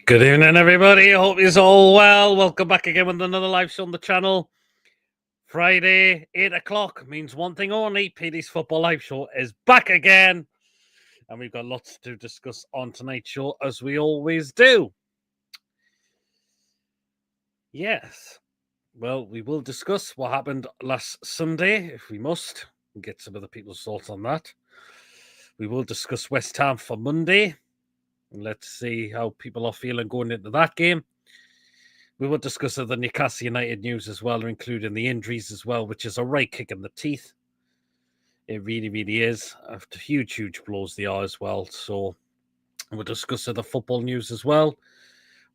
Good evening, everybody. I hope you're all well. Welcome back again with another live show on the channel. Friday, 8 o'clock means one thing only. PD's Football Live Show is back again. And we've got lots to discuss on tonight's show, as we always do. Yes. Well, we will discuss what happened last Sunday, if we must, and get some other people's thoughts on that. We will discuss West Ham for Monday. And let's see how people are feeling going into that game. We will discuss the Newcastle United news as well, including the injuries as well, which is a right kick in the teeth. It really, really is. After huge blows they are as well. So we'll discuss the football news as well.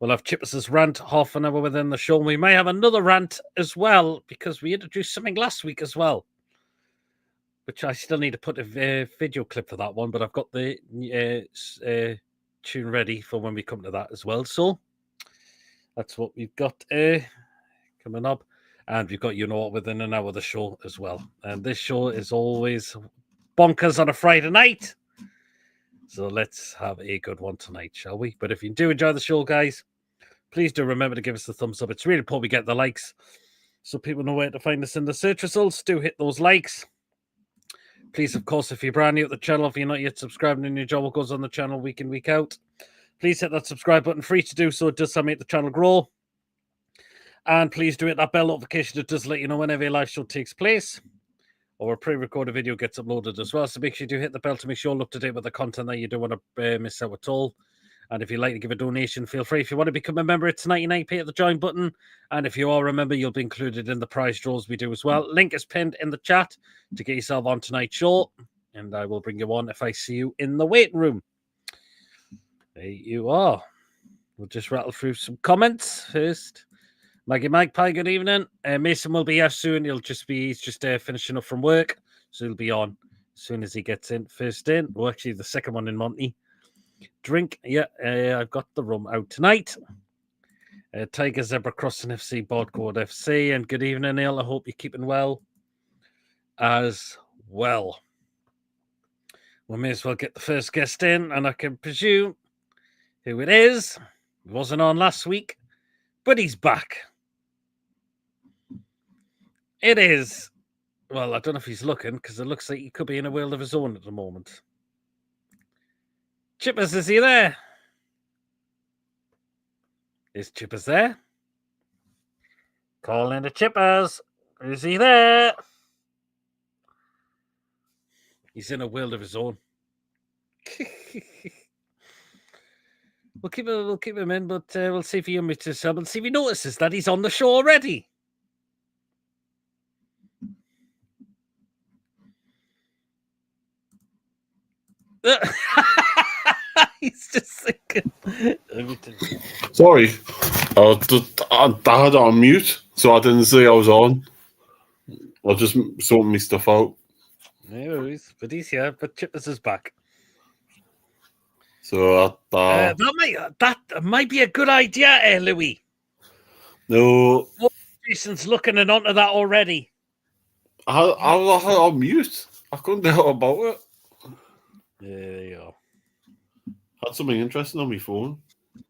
We'll have Chippaz's rant half an hour within the show. We may have another rant as well, because we introduced something last week as well, which I still need to put a video clip for that one, but I've got the tune ready for when we come to that as well. So that's what we've got coming up. And we've got You Know What within an hour of the show as well. And this show is always bonkers on a Friday night. So let's have a good one tonight, shall we? But if you do enjoy the show, guys, please do remember to give us the thumbs up. It's really important we get the likes so people know where to find us in the search results. Do hit those likes. Please, of course, if you're brand new at the channel, if you're not yet subscribed and your job what goes on the channel week in, week out, please hit that subscribe button. Free to do so. It does make the channel grow. And please do hit that bell notification. It does let you know whenever a live show takes place or a pre-recorded video gets uploaded as well. So make sure you do hit the bell to make sure you're up to date with the content that you don't want to miss out at all. And if you'd like to give a donation, feel free. If you want to become a member, it's 99p at the join button. And if you are a member, you'll be included in the prize draws we do as well. Link is pinned in the chat to get yourself on tonight's show. And I will bring you on if I see you in the waiting room. There you are. We'll just rattle through some comments first. Magpie, good evening. Mason will be here soon. He's just finishing up from work. So he'll be on as soon as he gets in. First in. Well, actually, the second one in Monty. Drink. Yeah, I've got the rum out tonight. Tiger Zebra Crossing FC, Boardcode FC. And good evening, Neil. I hope you're keeping well as well. We may as well get the first guest in, and I can presume who it is. He wasn't on last week, but he's back. It is. Well, I don't know if he's looking, because it looks like he could be in a world of his own at the moment. Chippaz, is he there? Is Chippaz there? Call in to Chippaz. Is he there? He's in a world of his own. We'll keep him in, but we'll see if he unmutes himself and see if he notices that he's on the show already. He's just thinking. Sorry, I had it on mute, so I didn't see I was on. I just sorting my stuff out. No worries, but he's here. But Chippaz is back. So that might be a good idea, Louis. No, Jason's looking and onto that already. I had it on mute. I couldn't do about it. There you go. Had something interesting on my phone.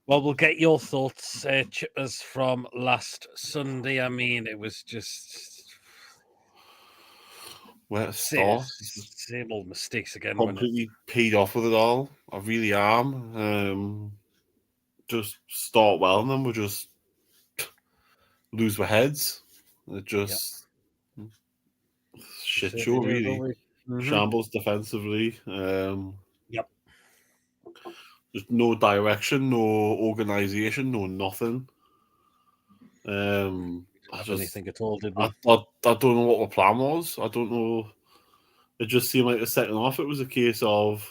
Well, we'll get your thoughts, Chippaz, from last Sunday. I mean, it was just where to start. Same old mistakes again. Completely peed off with it all. I really am. Just start well, and then we'll just lose our heads. It just shit show, really. Shambles defensively. Yep. There's no direction, no organisation, no nothing. I just anything at all, did we? I don't know what the plan was. I don't know. It just seemed like the second half it was a case of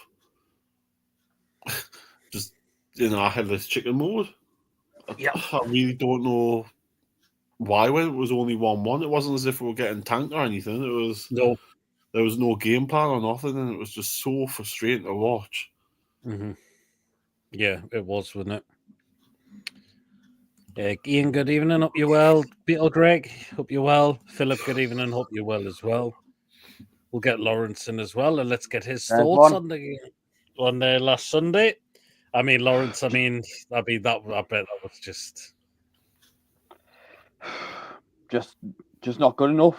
just I had this chicken mode. Yeah. I really don't know why when it was only 1-1. It wasn't as if we were getting tanked or anything. It was there was no game plan or nothing, and it was just so frustrating to watch. Mm-hmm. Yeah, it was, wasn't it? Ian, good evening. Hope you're well. Beetle Greg, hope you're well. Philip, good evening. Hope you're well as well. We'll get Lawrence in as well, and let's get his thoughts on the last Sunday. I mean, Lawrence. I mean, I bet that was just not good enough.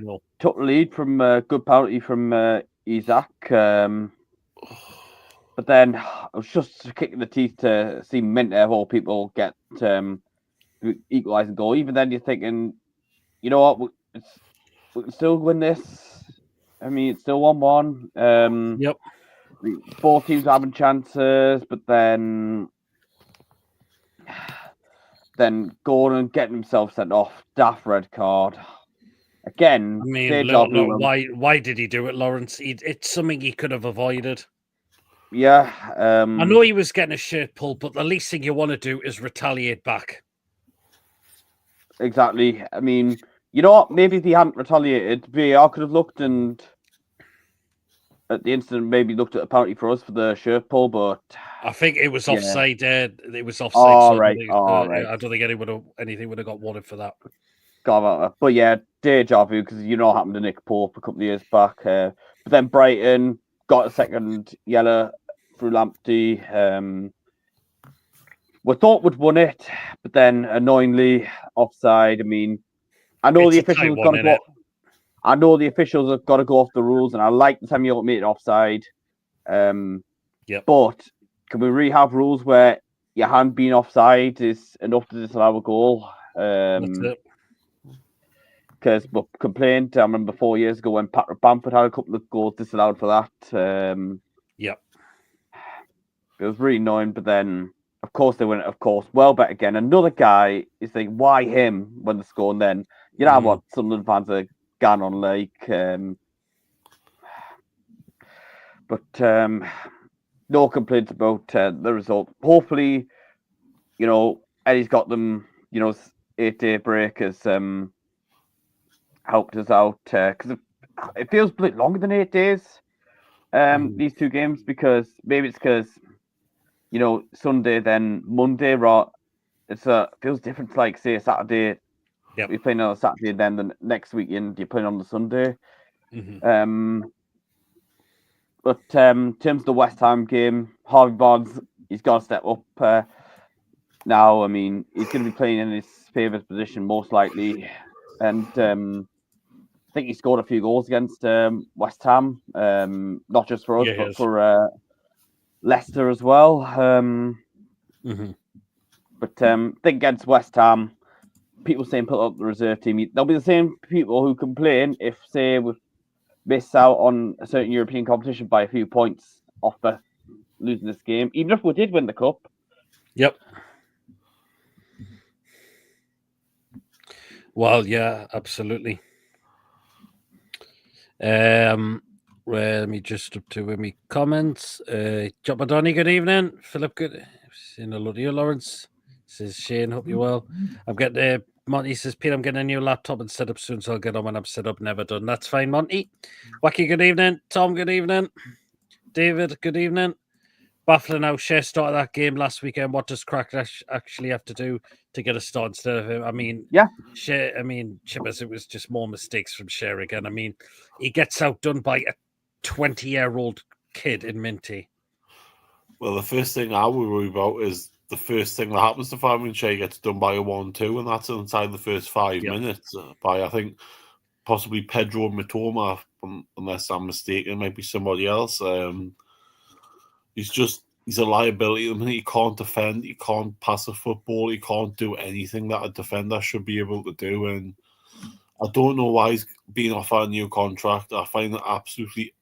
no. Took the lead from good penalty from Isaac. But then it was just kicking the teeth to see Minter of all people get the equalising goal. Even then, you're thinking, you know what, we can still win this. I mean, it's still 1-1. Yep. Both teams are having chances, but then Gordon getting himself sent off, daft red card. Again, I mean, deja vu. why did he do it, Lawrence? It's something he could have avoided. Yeah. I know he was getting a shirt pulled, but the least thing you want to do is retaliate back. Exactly. I mean, you know what? Maybe if he hadn't retaliated, VAR could have looked and at the incident maybe looked at a penalty for us for the shirt pull, but I think it was offside. It was offside. All so right. I don't think anything would have got wanted for that. But yeah, deja vu because you know what happened to Nick Pope a couple of years back. But then Brighton got a second yellow through Lamptey. We thought we'd won it, but then annoyingly offside. I mean, I know the officials have got to go. I know the officials have got to go off the rules, and I like the time you don't make it offside. But can we really have rules where your hand being offside is enough to disallow a goal? That's it. Because we complained, I remember 4 years ago when Patrick Bamford had a couple of goals disallowed for that. It was really annoying, but then, of course, they win it, of course. Welbeck again. Another guy is thinking, why him when they score? And then, you know what Sunderland fans are going on like. But no complaints about the result. Hopefully, you know, Eddie's got them, 8-day break has helped us out. Because it feels a bit longer than 8 days, these two games, because maybe it's because, Sunday, then Monday, it feels different to, like, say, Saturday. Yep. You're playing on a Saturday, then the next weekend you're playing on the Sunday. But in terms of the West Ham game, Harvey Barnes, he's got to step up now. I mean, he's going to be playing in his favourite position most likely. And I think he scored a few goals against West Ham, not just for us, but for Leicester as well. But I think against West Ham, people saying put up the reserve team. There'll be the same people who complain if, say, we've missed out on a certain European competition by a few points off losing this game, even if we did win the cup. Yep. Well, yeah, absolutely. Let me just up to me comments. Jopadoni, good evening. Philip, good. Seen a lot of you, Lawrence. Says Shane, hope you're well. I'm getting Monty says, Peter, I'm getting a new laptop and set up soon, so I'll get on when I'm set up. Never done. That's fine, Monty. Wacky, good evening. Tom, good evening. David, good evening. Baffling how Shea started that game last weekend. What does Crack actually have to do to get a start instead of him? I mean, Chippaz, it was just more mistakes from Shea again. I mean, he gets outdone by a 20-year-old kid in Minty. Well, the first thing I would worry about is the first thing that happens to Fabian Shea gets done by a 1-2, and that's inside the first 5 minutes by, I think, possibly Pedro Mitoma, unless I'm mistaken, maybe somebody else. He's a liability. I mean, he can't defend, he can't pass a football, he can't do anything that a defender should be able to do. And I don't know why he's being offered a new contract. I find it absolutely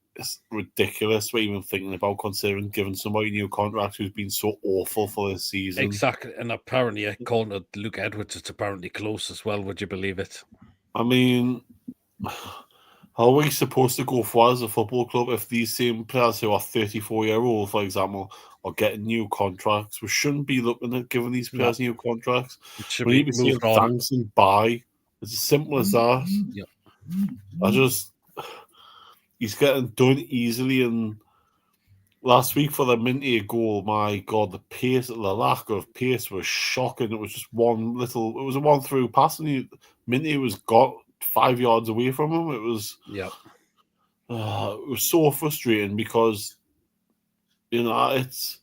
ridiculous. We're even thinking about considering giving somebody a new contract who's been so awful for this season. Exactly, and apparently, according to Luke Edwards, it's apparently close as well. Would you believe it? I mean, how are we supposed to go forward as a football club if these same players who are 34-year-old, for example, are getting new contracts? We shouldn't be looking at giving these players new contracts. We need to be saying thanks and bye. It's as simple as that. Yep. He's getting done easily, and last week for the Minty goal, my God, the lack of pace was shocking. It was just it was a one-through pass, and Minty was got 5 yards away from him. It was, it was so frustrating because You know, it's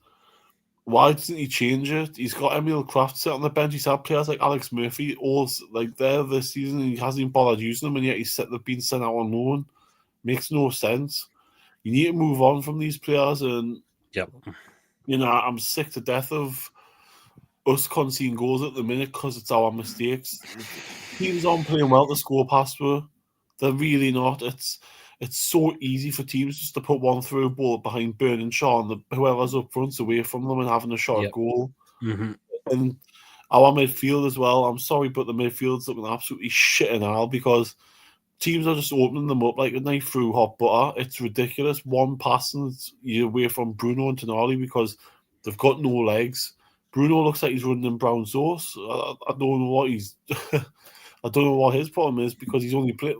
why doesn't he change it? He's got Emil Kraft sit on the bench. He's had players like Alex Murphy all like there this season, and he hasn't even bothered using them, and yet they've been sent out on loan. Makes no sense. You need to move on from these players, and Yep. you know, I'm sick to death of us conceding goals at the minute because it's our mistakes. Teams aren't playing well to score past us. They're really not. It's so easy for teams just to put one through ball behind Burn and Sean, whoever's up front's away from them and having a shot at goal. Mm-hmm. And our midfield as well. I'm sorry, but the midfield's looking absolutely shit in hell because teams are just opening them up like a knife through hot butter. It's ridiculous. One pass and you're away from Bruno and Tonali because they've got no legs. Bruno looks like he's running in brown sauce. I don't know what he's. I don't know what his problem is because he's only played.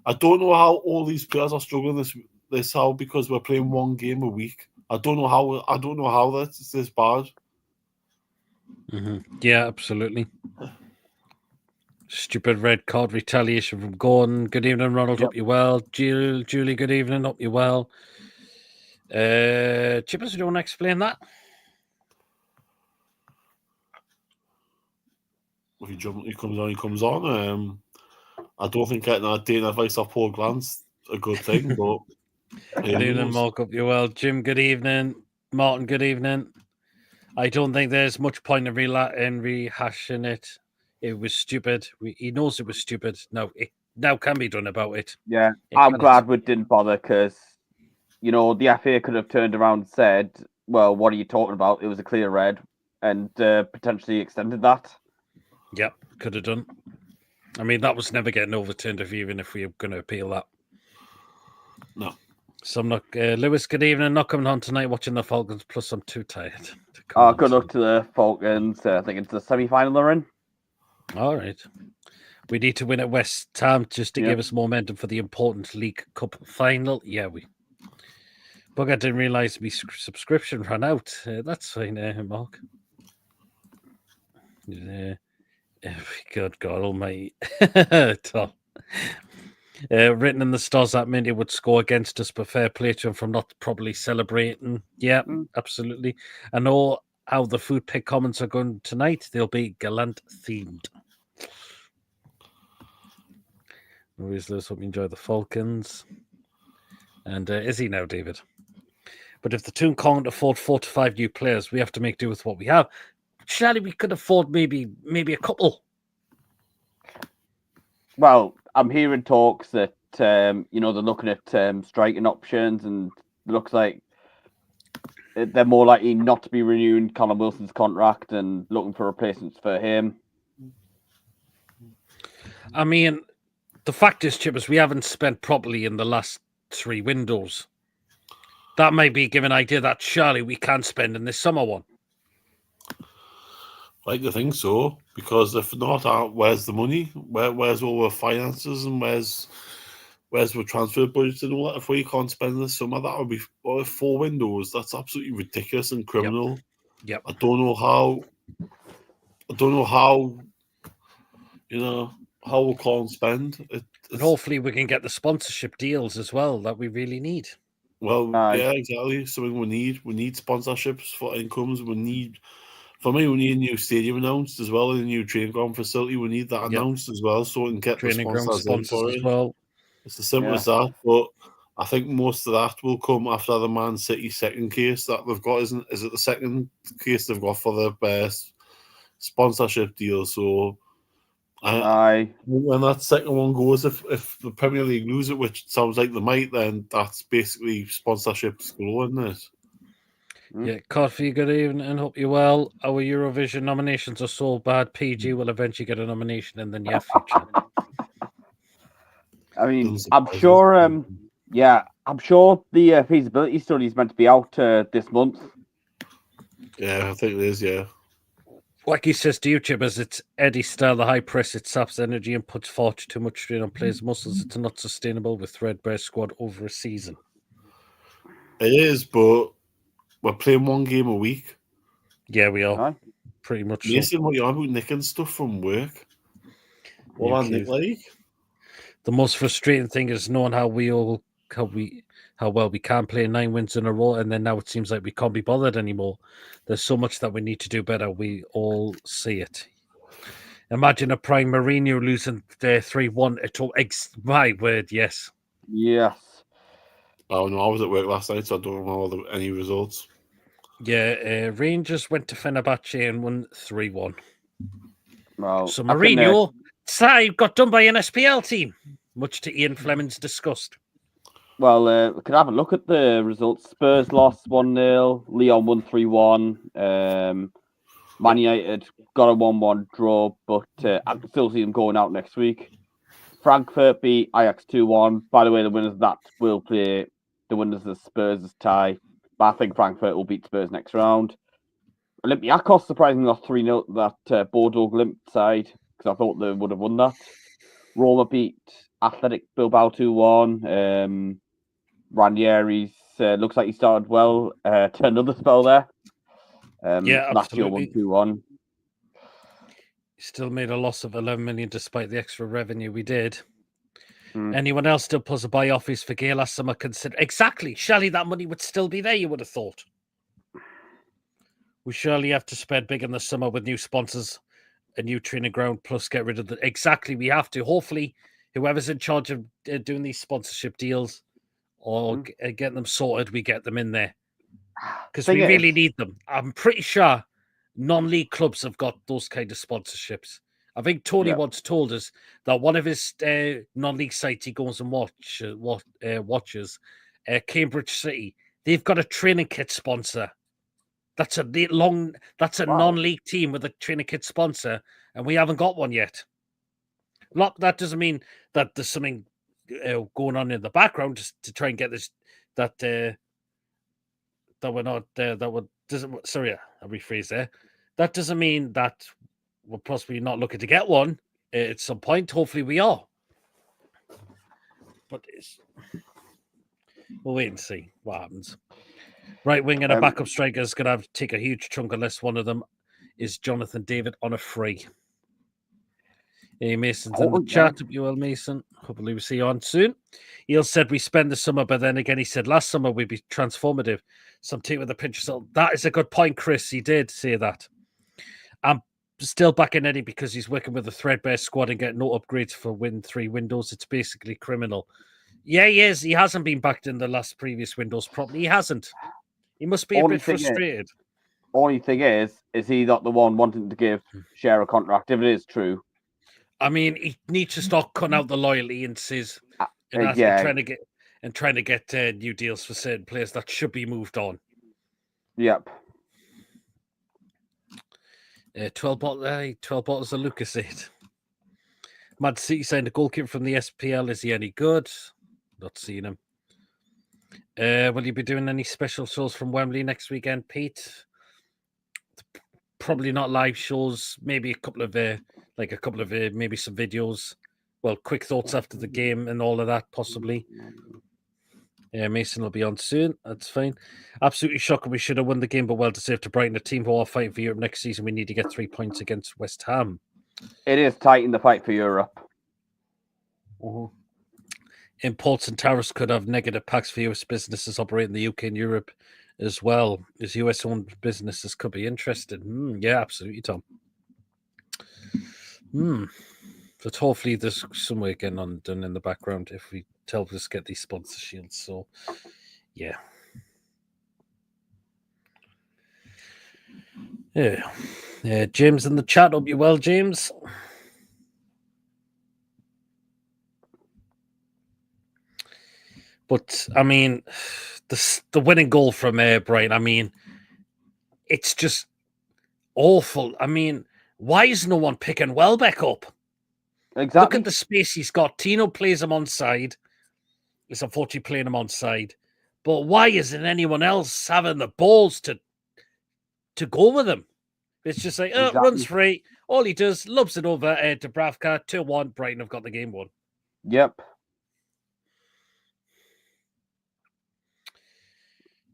I don't know how all these players are struggling this how because we're playing one game a week. I don't know how that's this bad. Mm-hmm. Yeah, absolutely. Stupid red card retaliation from Gordon. Good evening, Ronald. Hope you well. Julie, good evening. Hope you well. Chippaz, do you want to explain that? If he comes on. I don't think getting that dating advice off Paul Glantz a good thing, but good evening, Mark. Hope you well. Jim, good evening. Martin, good evening. I don't think there's much point in rehashing it. It was stupid. He knows it was stupid. No, it now can be done about it. Yeah, I'm glad we didn't bother because, you know, the FA could have turned around and said, well, what are you talking about? It was a clear red and potentially extended that. Yep, could have done. I mean, that was never getting overturned even if we were going to appeal that. No. So I'm not... Lewis, good evening. Not coming on tonight watching the Falcons, plus I'm too tired to come good luck to the Falcons. I think it's the semi-final they're in. All right. We need to win at West Ham just to give us momentum for the important League Cup final. Yeah, But I didn't realise my subscription ran out. That's fine, Mark. Good God Almighty. Tom. Written in the stars that Mindy would score against us, but fair play to him from not properly celebrating. Yeah, absolutely. I know how the food pick comments are going tonight. They'll be gallant themed. Always Lewis, hope you enjoy the Falcons. And is he now, David? But if the Toon can't afford 4 to 5 new players, we have to make do with what we have. Surely we could afford maybe a couple. Well, I'm hearing talks that you know, they're looking at striking options, and it looks like they're more likely not to be renewing Callum Wilson's contract and looking for replacements for him. I mean, the fact is, Chippaz, we haven't spent properly in the last 3 windows. That may be give an idea that surely we can spend in this summer one. I like to think so, because if not, where's the money? Where's all the finances and where's the transfer budget and all that? If we can't spend this summer, that would be 4 windows. That's absolutely ridiculous and criminal. Yep. I don't know how. You know how we can't spend. And hopefully we can get the sponsorship deals as well that we really need. Well, yeah, exactly. Something we need. We need sponsorships for incomes. We need a new stadium announced as well, and a new training ground facility. We need that announced as well, so we can get training the sponsors as well. It's as simple as that. But I think most of that will come after the Man City second case that they've got. Is it the second case they've got for the best sponsorship deal? So, when that second one goes, if the Premier League lose it, which sounds like they might, then that's basically sponsorships galore, isn't it? Yeah, Coffee, good evening and hope you're well. Our Eurovision nominations are so bad, PG will eventually get a nomination in the near future. I mean, I'm sure, I'm sure the feasibility study is meant to be out this month. Yeah, I think it is, yeah. Like he says to you, Chippaz, it's Eddie style, the high press, it saps energy and puts far too much strain on players' muscles. It's not sustainable with Threadbare squad over a season. It is, but we're playing one game a week. Yeah, we are. Pretty much Mason, what you are about nicking stuff from work? What I nick like? The most frustrating thing is knowing how how well we can play 9 wins in a row, and then now it seems like we can't be bothered anymore. There's so much that we need to do better. We all see it. Imagine a prime Mourinho losing 3-1 at all. My word, yes. Yes. Oh no, I was at work last night, so I don't remember any results. Yeah, Rangers went to Fenerbahce and won 3-1. Well, So I can, Mourinho side got done by an SPL team, much to Ian Fleming's disgust. we can have a look at the results. Spurs lost 1-0. Lyon won 3-1. Man United got a 1-1 draw, but I can still see them going out next week. Frankfurt beat Ajax 2-1. By the way, the winners of that will play the winners of Spurs' tie. But I think Frankfurt will beat Spurs next round. Olympiacos surprisingly lost 3-0 that Bordeaux Glimp side, because I thought they would have won that. Roma beat Athletic Bilbao 2-1. Ranieri's looks like he started well to another spell there. Yeah, Lazio won absolutely. 2-1. He still made a loss of 11 million despite the extra revenue we did. Hmm. Anyone else still pulls a buy office for Gale last summer? Exactly. Surely that money would still be there, you would have thought. We surely have to spend big in the summer with new sponsors, a new training ground, plus get rid of the... Exactly, we have to. Hopefully, whoever's in charge of doing these sponsorship deals or getting them sorted, we get them in there. Because we really need them. I'm pretty sure non-league clubs have got those kind of sponsorships. I think Tony once told us that one of his non-league sites he goes and watches, Cambridge City. They've got a training kit sponsor. That's a non-league team with a training kit sponsor, and we haven't got one yet. Look, that doesn't mean that there's something going on in the background just to try and get this that we're not sorry, I'll rephrase there. That doesn't mean that we're possibly not looking to get one at some point. Hopefully we are. But we'll wait and see what happens. Right wing and a backup striker is going to have to take a huge chunk unless one of them is Jonathan David on a free. Hey, Mason's in the chat. Well, Mason. Hopefully we'll see you on soon. Eel said we spend the summer, but then again he said last summer we'd be transformative. Some take with a pinch of salt. That is a good point, Chris. He did say that. I'm still backing Eddie because he's working with a threadbare squad and getting no upgrades for Win 3 Windows. It's basically criminal. Yeah, he is. He hasn't been backed in the last previous Windows properly. He hasn't. He must be a bit frustrated. Only thing is he not the one wanting to give Share a contract, if it is true? I mean, he needs to start cutting out the loyalty and says, trying to get new deals for certain players that should be moved on. Yep. 12 bottles of Lucas 8. Man City signed a goalkeeper from the SPL. Is he any good? Not seeing him. Will you be doing any special shows from Wembley next weekend, Pete? Probably not live shows. Maybe a couple of maybe some videos. Well, quick thoughts after the game and all of that, possibly. Yeah, Mason will be on soon. That's fine. Absolutely shocking. We should have won the game, but well deserved to Brighton, a team who are fighting for Europe next season. We need to get 3 points against West Ham. It is tight in the fight for Europe. Uh-huh. Imports and tariffs could have negative impacts for US businesses operating in the UK and Europe as well. As US-owned businesses could be interested. Yeah, absolutely, Tom. But hopefully there's some work getting on done in the background if we help us get these sponsorships. So, yeah. Yeah. James in the chat. Hope you well, James. But, I mean, the winning goal from Brighton, I mean, it's just awful. I mean, why is no one picking Welbeck up? Exactly. Look at the space he's got. Tino plays him on side. He's unfortunately playing him on side. But why isn't anyone else having the balls to go with him? It's just like, runs free. All he does, lobs it over to Bravka. 2-1. Brighton have got the game won. Yep.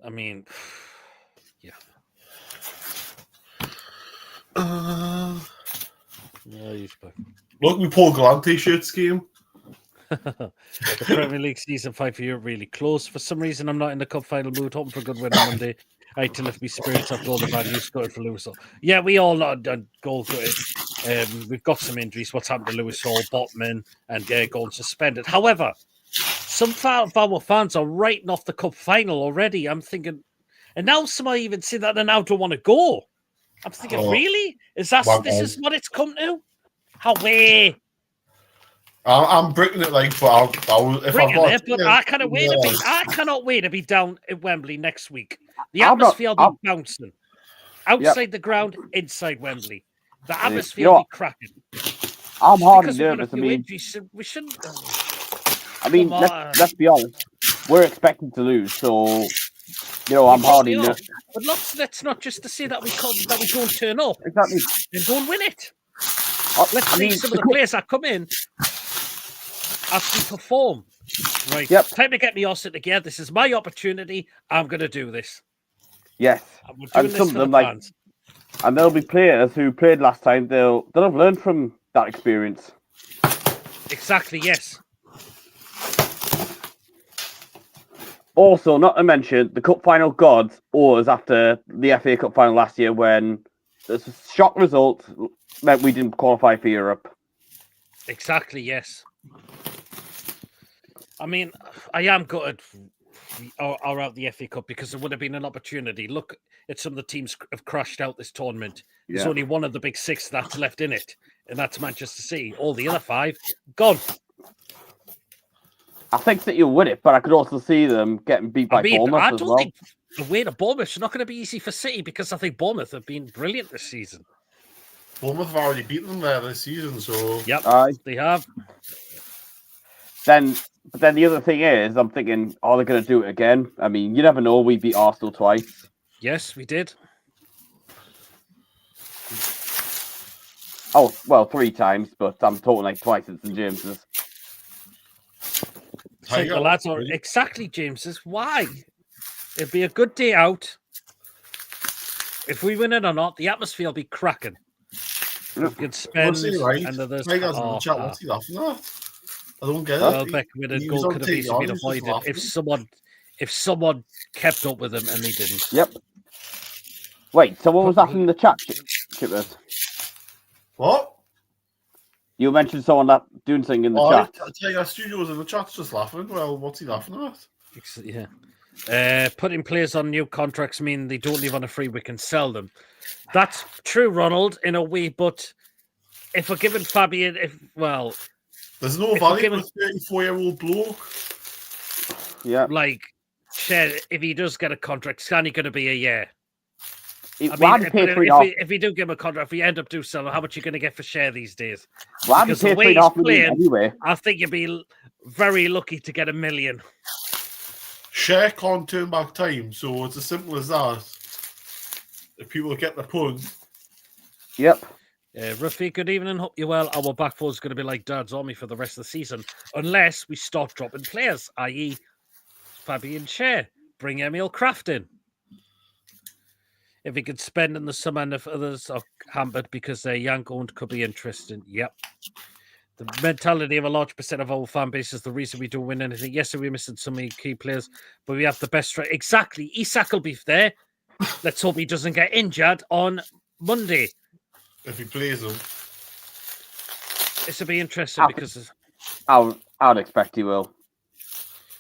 I mean, yeah. Look, we Paul Galante shirt scheme. The Premier League season 5 for you really close. For some reason, I'm not in the cup final mood. Hoping for a good win on Monday. I had to lift my spirits after all the bad news scored for Lewis Hall. Yeah, we all done goal gutted. We've got some injuries. What's happened to Lewis Hall, Botman, and going suspended. However, some of our fans are writing off the cup final already. I'm thinking, and now some are even saying that they now don't want to go. I'm thinking, really? Is that this is what it's come to? How way? I'm breaking it like, but I cannot wait to be. I cannot wait to be down at Wembley next week. The atmosphere will be bouncing outside the ground, inside Wembley. The atmosphere will be cracking. I'm hardly nervous. I mean, we shouldn't. I mean, let's be honest. We're expecting to lose, so I'm hardly nervous. But let's not just to say that we don't turn up. Exactly. And go and win it. Let's see some of the players that come in actually perform. Right. Yep. Time to get me all set together. This is my opportunity. I'm going to do this. Yes. And some of them and there'll be players who played last time. They'll have learned from that experience. Exactly. Yes. Also, not to mention, the cup final gods owe us after the FA Cup final last year when the shock result meant we didn't qualify for Europe. Exactly, yes. I mean, I am gutted are out the FA Cup because it would have been an opportunity. Look at some of the teams have crashed out this tournament. Yeah. There's only one of the big six that's left in it, and that's Manchester City. All the other five, gone. I think that you'll win it, but I could also see them getting beat by Bournemouth as well. I don't think the way to Bournemouth is not going to be easy for City because I think Bournemouth have been brilliant this season. Bournemouth have already beaten them there this season, so... Yep, they have. But then the other thing is, I'm thinking, are they going to do it again? I mean, you never know. We beat Arsenal twice. Yes, we did. Oh, well, 3 times, but I'm talking like twice at St James's. So the lads are exactly James's. Why? It'd be a good day out. If we win it or not, the atmosphere will be cracking. We could spend another. What's he laughing at? I don't get it. Well, Beck with a goal could have easily been avoided if someone kept up with him and they didn't. Yep. Wait, so what was that in the chat, Chippaz? What? You mentioned someone that doing something in the chat. I tell you, our studio was in the chat just laughing. Well, what's he laughing at? Yeah. Putting players on new contracts mean they don't leave on a free, we can sell them. That's true, Ronald, in a way, but if we're giving Fabian, there's no value for a 34-year-old bloke. Yeah. Like, if he does get a contract, it's only going to be a year. If we do give him a contract, if we end up doing so, how much are you going to get for share these days? Because the way he's playing, anyway. I think you'd be very lucky to get $1 million. Share can't turn back time, so it's as simple as that. If people get the pun. Yep. Ruffy, good evening. Hope you're well. Our back four is going to be like Dad's Army for the rest of the season, unless we start dropping players, i.e., Fabian Share. Bring Emil Kraft in. If he could spend in the summer and if others are hampered because they're young-owned, could be interesting. Yep. The mentality of a large percent of our fan base is the reason we don't win anything. Yes, we're missing so many key players, but we have the best strike. Exactly. Isak will be there. Let's hope he doesn't get injured on Monday. If he plays them. This will be interesting because... I'd expect he will.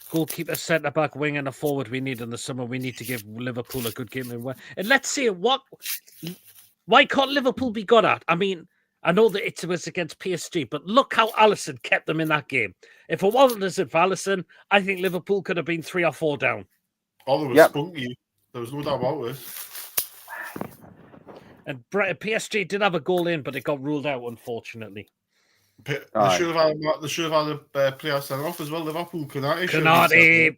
Goalkeeper, centre-back, wing and a forward we need in the summer. We need to give Liverpool a good game. And let's see why can't Liverpool be good at? I mean, I know that it was against PSG, but look how Alisson kept them in that game. If it wasn't as if Alisson, I think Liverpool could have been 3 or 4 down. Oh, there was spunky. There was no doubt about it. And PSG did have a goal in, but it got ruled out, unfortunately. They should have had a player sent off as well. Liverpool, Konate.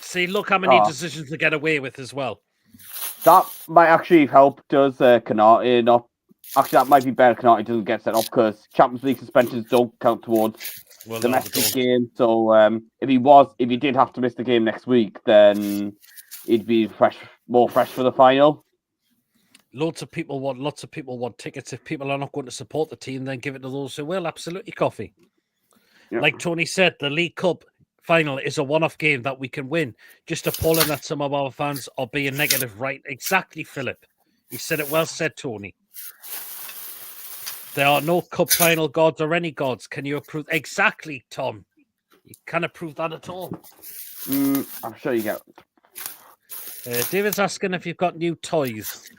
See, look how many decisions they get away with as well. That might actually help. Does Konate not? Actually, that might be better. Konate doesn't get sent off because Champions League suspensions don't count towards domestic game. So if he did have to miss the game next week, then he'd be more fresh for the final. Lots of people want tickets. If people are not going to support the team, then give it to those who will. Absolutely, Coffee. Yeah. Like Tony said, the League Cup final is a one-off game that we can win. Just appalling that some of our fans are being negative, right? Exactly, Philip. You said it well said, Tony. There are no cup final gods or any gods. Can you approve? Exactly, Tom. You can't approve that at all. I'm sure you get. David's asking if you've got new toys.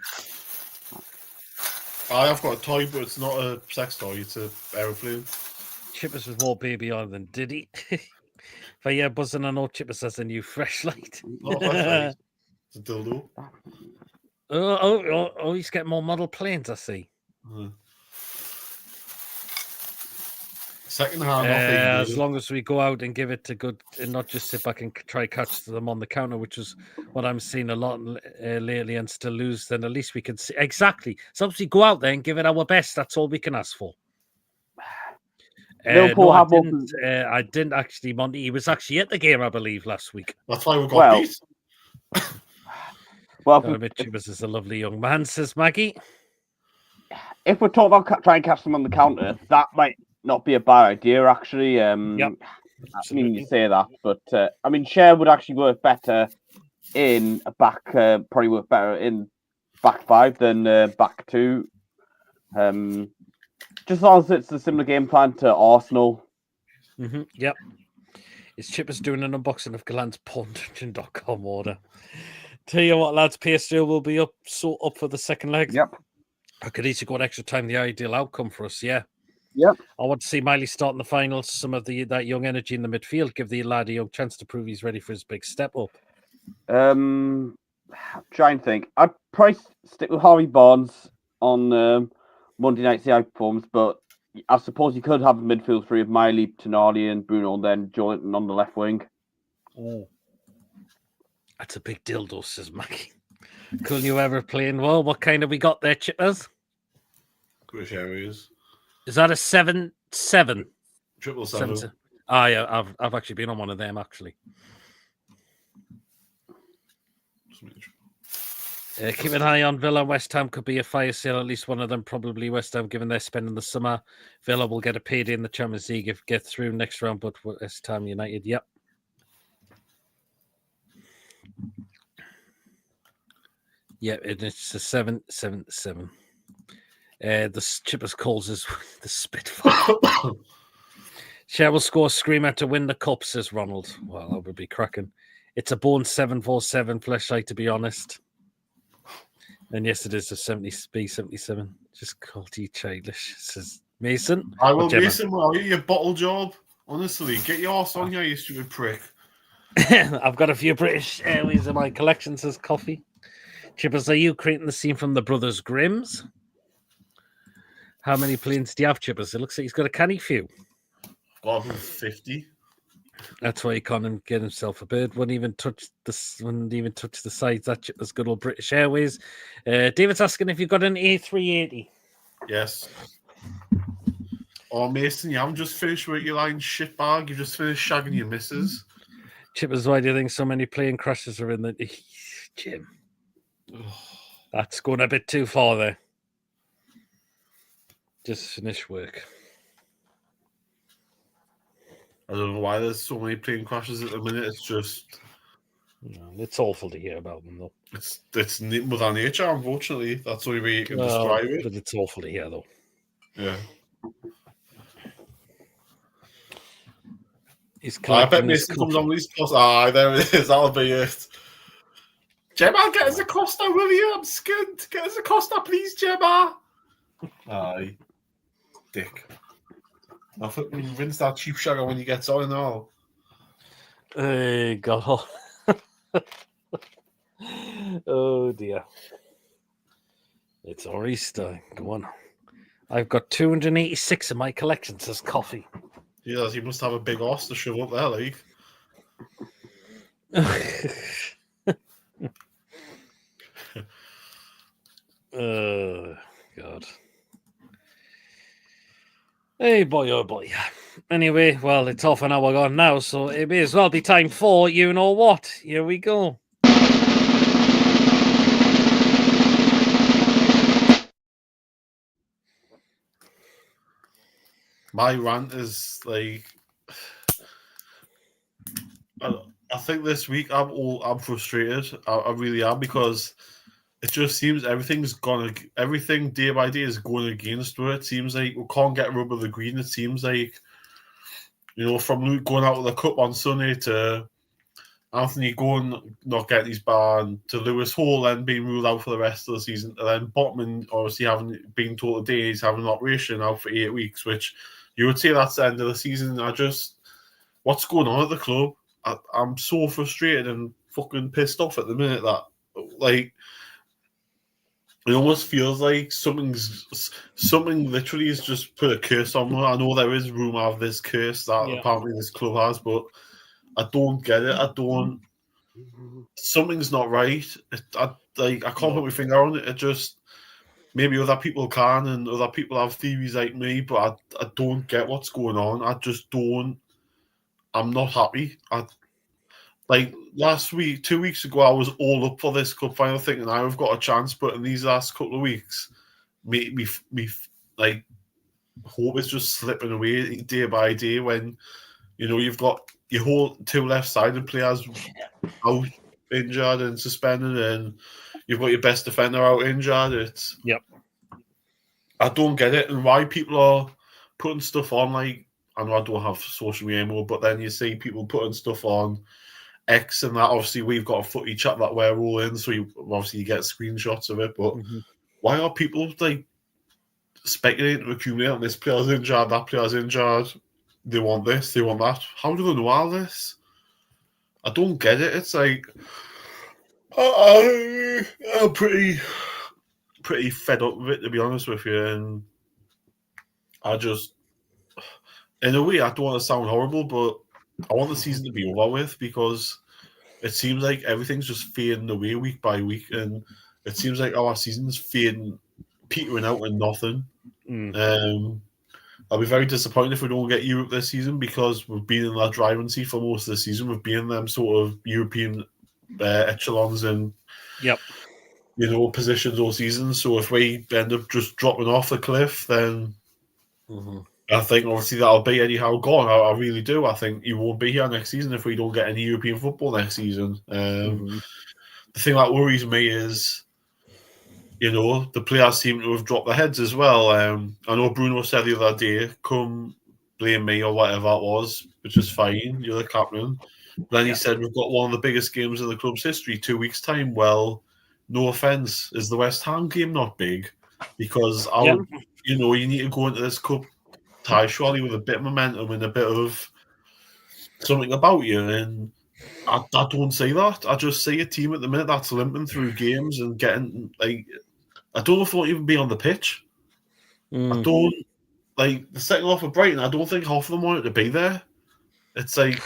I have got a toy, but it's not a sex toy. It's an aeroplane. Chippaz was more baby on than did he? But yeah, buzzing. I know Chippaz has a new flashlight. Not a flashlight. It's a dildo. Oh, he's getting more model planes, I see. Second hand. As long as we go out and give it to good, and not just sit back and try catch them on the counter, which is what I'm seeing a lot lately, and still lose, then at least we can see exactly. So obviously go out there and give it our best. That's all we can ask for. Liverpool have I didn't actually, Monty. He was actually at the game, I believe, last week. That's why we got beat. Well, Chippaz is a lovely young man, says Maggie. If we're talking about trying to catch them on the counter, that might not be a bad idea, actually. Yep. I mean, you say that, but I mean, share would actually work better in a back, probably work better in back five than back two. Just as long as it's a similar game plan to Arsenal. Yep. Is Chippaz doing an unboxing of Galan's PornDungeon.com order? Tell you what, lads, PSG will be up for the second leg. Yep. I could easily got extra time, the ideal outcome for us, yeah. Yep. I want to see Miley start in the finals, some of that young energy in the midfield, give the lad a young chance to prove he's ready for his big step up. Try and think. I'd probably stick with Harvey Barnes on Monday night, see how he performs, but I suppose you could have a midfield three of Miley, Tonali, and Bruno, and then Jolinton on the left wing. Oh. That's a big dildo, says Maggie. Could you ever playing well? What kind have we got there, Chippaz? Which areas? Is that a 7-7? 777. Ah, yeah, I've actually been on one of them, actually. Keep an eye on Villa. West Ham could be a fire sale. At least one of them, probably West Ham, given they're spending the summer. Villa will get a payday in the Champions League if get through next round, but West Ham United, yep. Yeah, it's a 7-7-7. The Chippaz calls us the Spitfire. Cher will score a screamer to win the cup, says Ronald. Well, that would be cracking. It's a born 747 flashlight, to be honest. And yes, it is a 70B77. Just called you childish, says Mason. I will, Mason. Well, your bottle job. Honestly, get your ass on here, you stupid prick. I've got a few British Airways in my collection, says Coffee. Chippaz, are you creating the scene from the Brothers Grimms? How many planes do you have, Chippaz? It looks like he's got a canny few. Got 50. That's why he can't get himself a bird. Wouldn't even touch the sides. That Chippaz, good old British Airways. David's asking if you've got an A380. Yes. Oh, Mason, you haven't just finished with your line shitbag. You've just finished shagging your missus. Chippaz, why do you think so many plane crashes are in the gym? That's going a bit too far there. Just finish work. I don't know why there's so many plane crashes at the minute. It's just... it's awful to hear about them, though. It's Mother Nature, unfortunately. That's the only way you can describe it. But it's awful to hear, though. Yeah. I bet Mason comes on these posts. There it is. That'll be it. Gemma, get us a Costa, will you? I'm scared. Get us a Costa, please, Gemma. Aye. Dick. I think we rinse that cheap sugar when he gets on and all. Hey, God. Oh, dear. It's our Easter. Go on. I've got 286 in my collection, says Coffee. Yes, you must have a big ass to shove up there, like. Oh, God. Hey, boy, oh, boy. Anyway, well, it's half an hour gone now, so it may as well be time for you know what. Here we go. My rant is like I think this week I'm frustrated. I really am, because it just seems everything day by day is going against it. It seems like we can't get rid of the green. It seems like, from going out of the cup on Sunday to Anthony going not getting his ban, to Lewis Hall then being ruled out for the rest of the season, and then Botman obviously having been told today he's having an operation out for 8 weeks, which you would say that's the end of the season. What's going on at the club? I'm so frustrated and fucking pissed off at the minute that, like, it almost feels like something literally has just put a curse on me. I know there is rumour of this curse that apparently this club has, but I don't get it. Something's not right. I can't put my finger on it. It just, maybe other people can, and other people have theories like me, but I don't get what's going on. I just don't. I'm not happy. Like last week, 2 weeks ago, I was all up for this cup final, thinking I've got a chance. But in these last couple of weeks, me like, hope is just slipping away day by day. When you've got your whole 2 left-sided players out injured and suspended, and you've got your best defender out injured. I don't get it, and why people are putting stuff on. Like, I know I don't have social media anymore, but then you see people putting stuff on X and that. Obviously, we've got a footy chat that we're all in, so you get screenshots of it. But why are people like speculating to accumulate? This player's injured, that player's injured. They want this, they want that. How do they know all this? I don't get it. It's like I'm pretty fed up with it, to be honest with you, and I just, in a way, I don't want to sound horrible, but I want the season to be over with, because it seems like everything's just fading away week by week, and it seems like our season's petering out and nothing. I'll be very disappointed if we don't get Europe this season, because we've been in that driving seat for most of the season. We've been in them sort of European echelons and positions all season. So if we end up just dropping off the cliff, then I think obviously that'll be anyhow gone. I really do. I think he won't be here next season if we don't get any European football next season. The thing that worries me is, the players seem to have dropped their heads as well. I know Bruno said the other day, come blame me or whatever it was, which is fine. You're the captain. Then he said, we've got one of the biggest games in the club's history, 2 weeks' time. Well, no offence. Is the West Ham game not big? Because, you need to go into this cup tie surely with a bit of momentum and a bit of something about you. And I don't see that. I just see a team at the minute that's limping through games and getting, like, I don't know if they'll even be on the pitch. I don't, like, the second half of Brighton, I don't think half of them wanted to be there. It's like,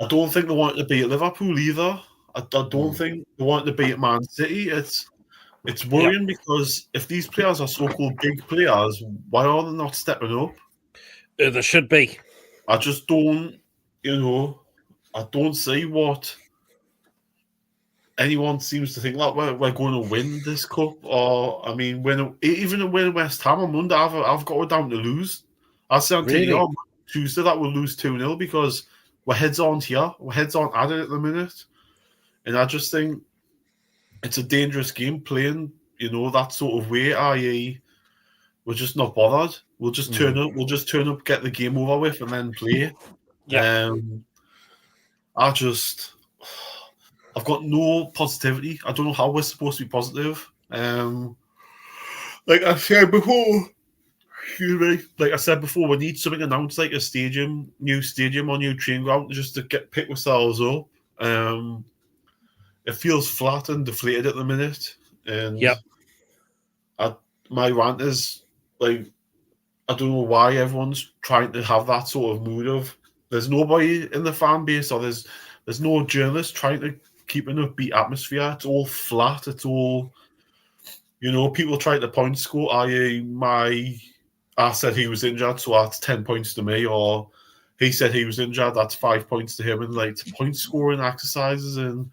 I don't think they wanted to be at Liverpool either. I don't think they wanted to be at Man City. It's worrying because if these players are so-called big players, why are they not stepping up? There should be. I just don't, I don't see what anyone seems to think that we're going to win this cup. Or, I mean, even win West Ham on Monday, I've got it down to lose. I say on Tuesday that we'll lose 2-0 because our heads aren't here. Our heads aren't at it at the minute. And I just think it's a dangerous game playing, that sort of way, i.e. we're just not bothered. We'll just turn up. We'll just turn up, get the game over with, and then play. I've got no positivity. I don't know how we're supposed to be positive. Like I said before, we need something announced, like a new stadium or new training ground, just to pick ourselves up. It feels flat and deflated at the minute. And my rant is, like, I don't know why everyone's trying to have that sort of mood of there's nobody in the fan base or there's no journalist trying to keep an upbeat atmosphere. It's all flat. It's all, people trying to point score, i.e. I said he was injured, so that's 10 points to me, or he said he was injured, that's 5 points to him, and like point scoring exercises. And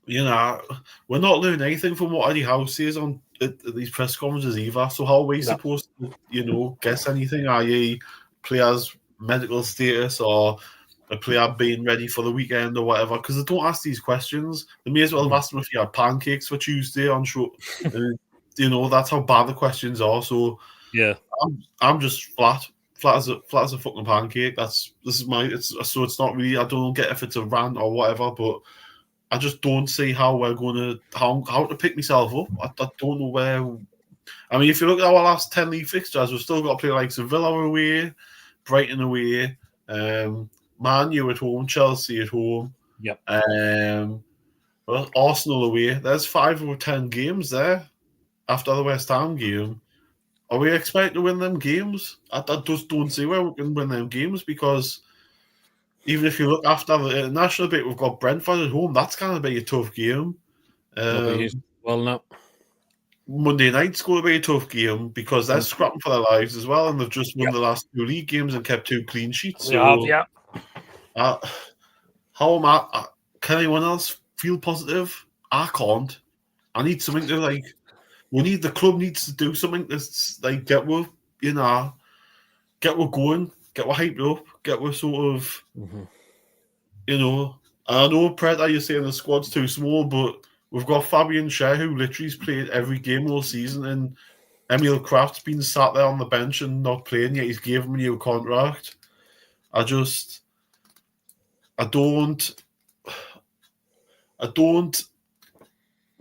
we're not learning anything from what Eddie Howe says on these press conferences either. So how are we supposed to, guess anything? I.e., players medical status or a player being ready for the weekend or whatever, because they don't ask these questions. They may as well have asked them if you had pancakes for Tuesday on show. That's how bad the questions are. So Yeah. I'm just flat as a fucking pancake. It's not really. I don't get if it's a rant or whatever, but I just don't see how we're going to how to pick myself up. I don't know where. I mean, if you look at our last 10 league fixtures, we've still got to play like Sevilla away, Brighton away, Man U at home, Chelsea at home. Yep. Arsenal away. There's 5 or 10 games there after the West Ham game. Are we expecting to win them games? I just don't see where we can win them games, because even if you look after the international bit, we've got Brentford at home. That's going to be a tough game. No. Monday night's going to be a tough game because they're scrapping for their lives as well, and they've just won the last 2 league games and kept 2 clean sheets. So, how am I? Can anyone else feel positive? I can't. I need something to like. The club needs to do something that's like get we're going, get we're hyped up, get we're sort of, I know Predator, you're saying the squad's too small, but we've got Fabian Schär, who literally's played every game all season, and Emil Kraft's been sat there on the bench and not playing, yet he's gave him a new contract. I don't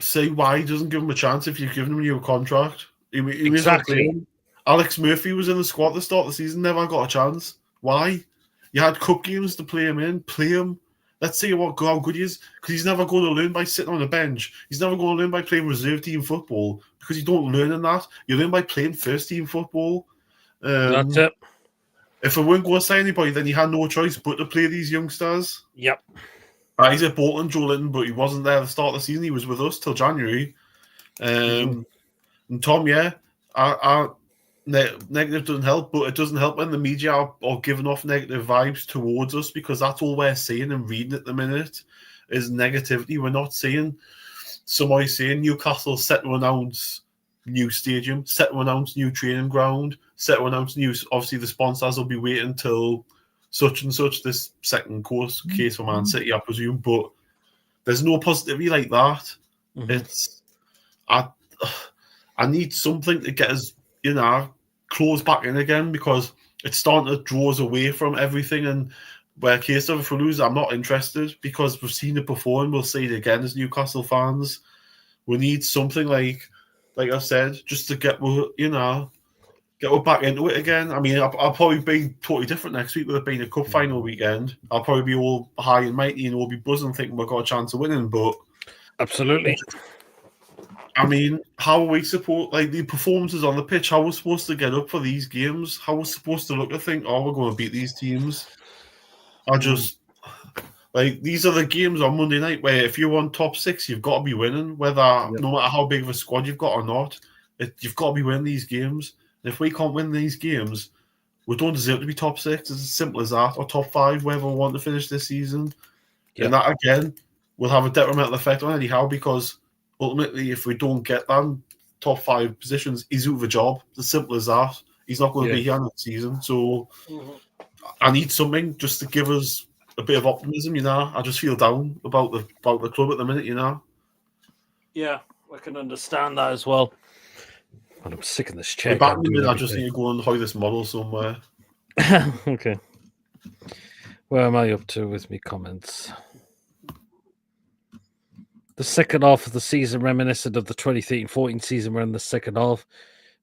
see why he doesn't give him a chance if you've given him a new contract. Exactly. Alex Murphy was in the squad at the start of the season, never got a chance. Why? You had cup games to play him in. Play him. Let's see how good he is, because he's never going to learn by sitting on the bench. He's never going to learn by playing reserve team football, because you don't learn in that. You learn by playing first team football. That's it. If we weren't going to sign anybody, then you had no choice but to play these youngsters. Yep. He's at Bolton, Joe Linton, but he wasn't there at the start of the season. He was with us till January. And Tom, negative doesn't help, but it doesn't help when the media are giving off negative vibes towards us, because that's all we're seeing and reading at the minute is negativity. We're not seeing somebody saying Newcastle set to announce new stadium, set to announce new training ground, set to announce new. Obviously, the sponsors will be waiting till such and such, this second case for Man City, I presume, but there's no positivity like that. It's I need something to get us, close back in again, because it's starting to draw us away from everything. And where case of if we lose, I'm not interested, because we've seen it before and we'll see it again as Newcastle fans. We need something like I said, just to get back into it again. I mean, I'll probably be totally different next week with it being a cup final weekend. I'll probably be all high and mighty and we'll be buzzing thinking we've got a chance of winning, but absolutely. I mean, how are we the performances on the pitch, how we're supposed to get up for these games, how we're supposed to look and think, we're going to beat these teams. These are the games on Monday night where if you want top 6, you've got to be winning, no matter how big of a squad you've got or not. You've got to be winning these games. And if we can't win these games, we don't deserve to be top 6. It's as simple as that, or top 5, wherever we want to finish this season. Yep. And that, again, will have a detrimental effect on anyhow, because ultimately, if we don't get them top 5 positions, he's out of a job. It's as simple as that. He's not going to be here next season. So I need something just to give us a bit of optimism, I just feel down about the club at the minute, Yeah, I can understand that as well. And I'm sick of this chair. I just need to go and hoy this model somewhere. Okay. Where am I up to with me comments? The second half of the season reminiscent of the 2013-14 season. We're in the second half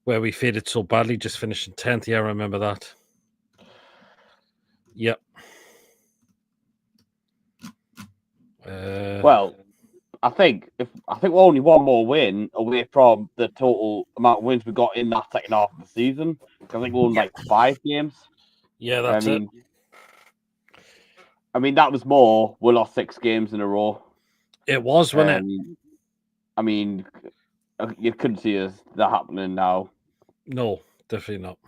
where we faded so badly, just finishing 10th. Yeah, I remember that. Yep. Well, I think we're only one more win away from the total amount of wins we got in that second half of the season. I think we won like 5 games. Yeah, that's it. I mean, that was more. We lost 6 games in a row. It was, wasn't it? I mean, you couldn't see that happening now. No, definitely not.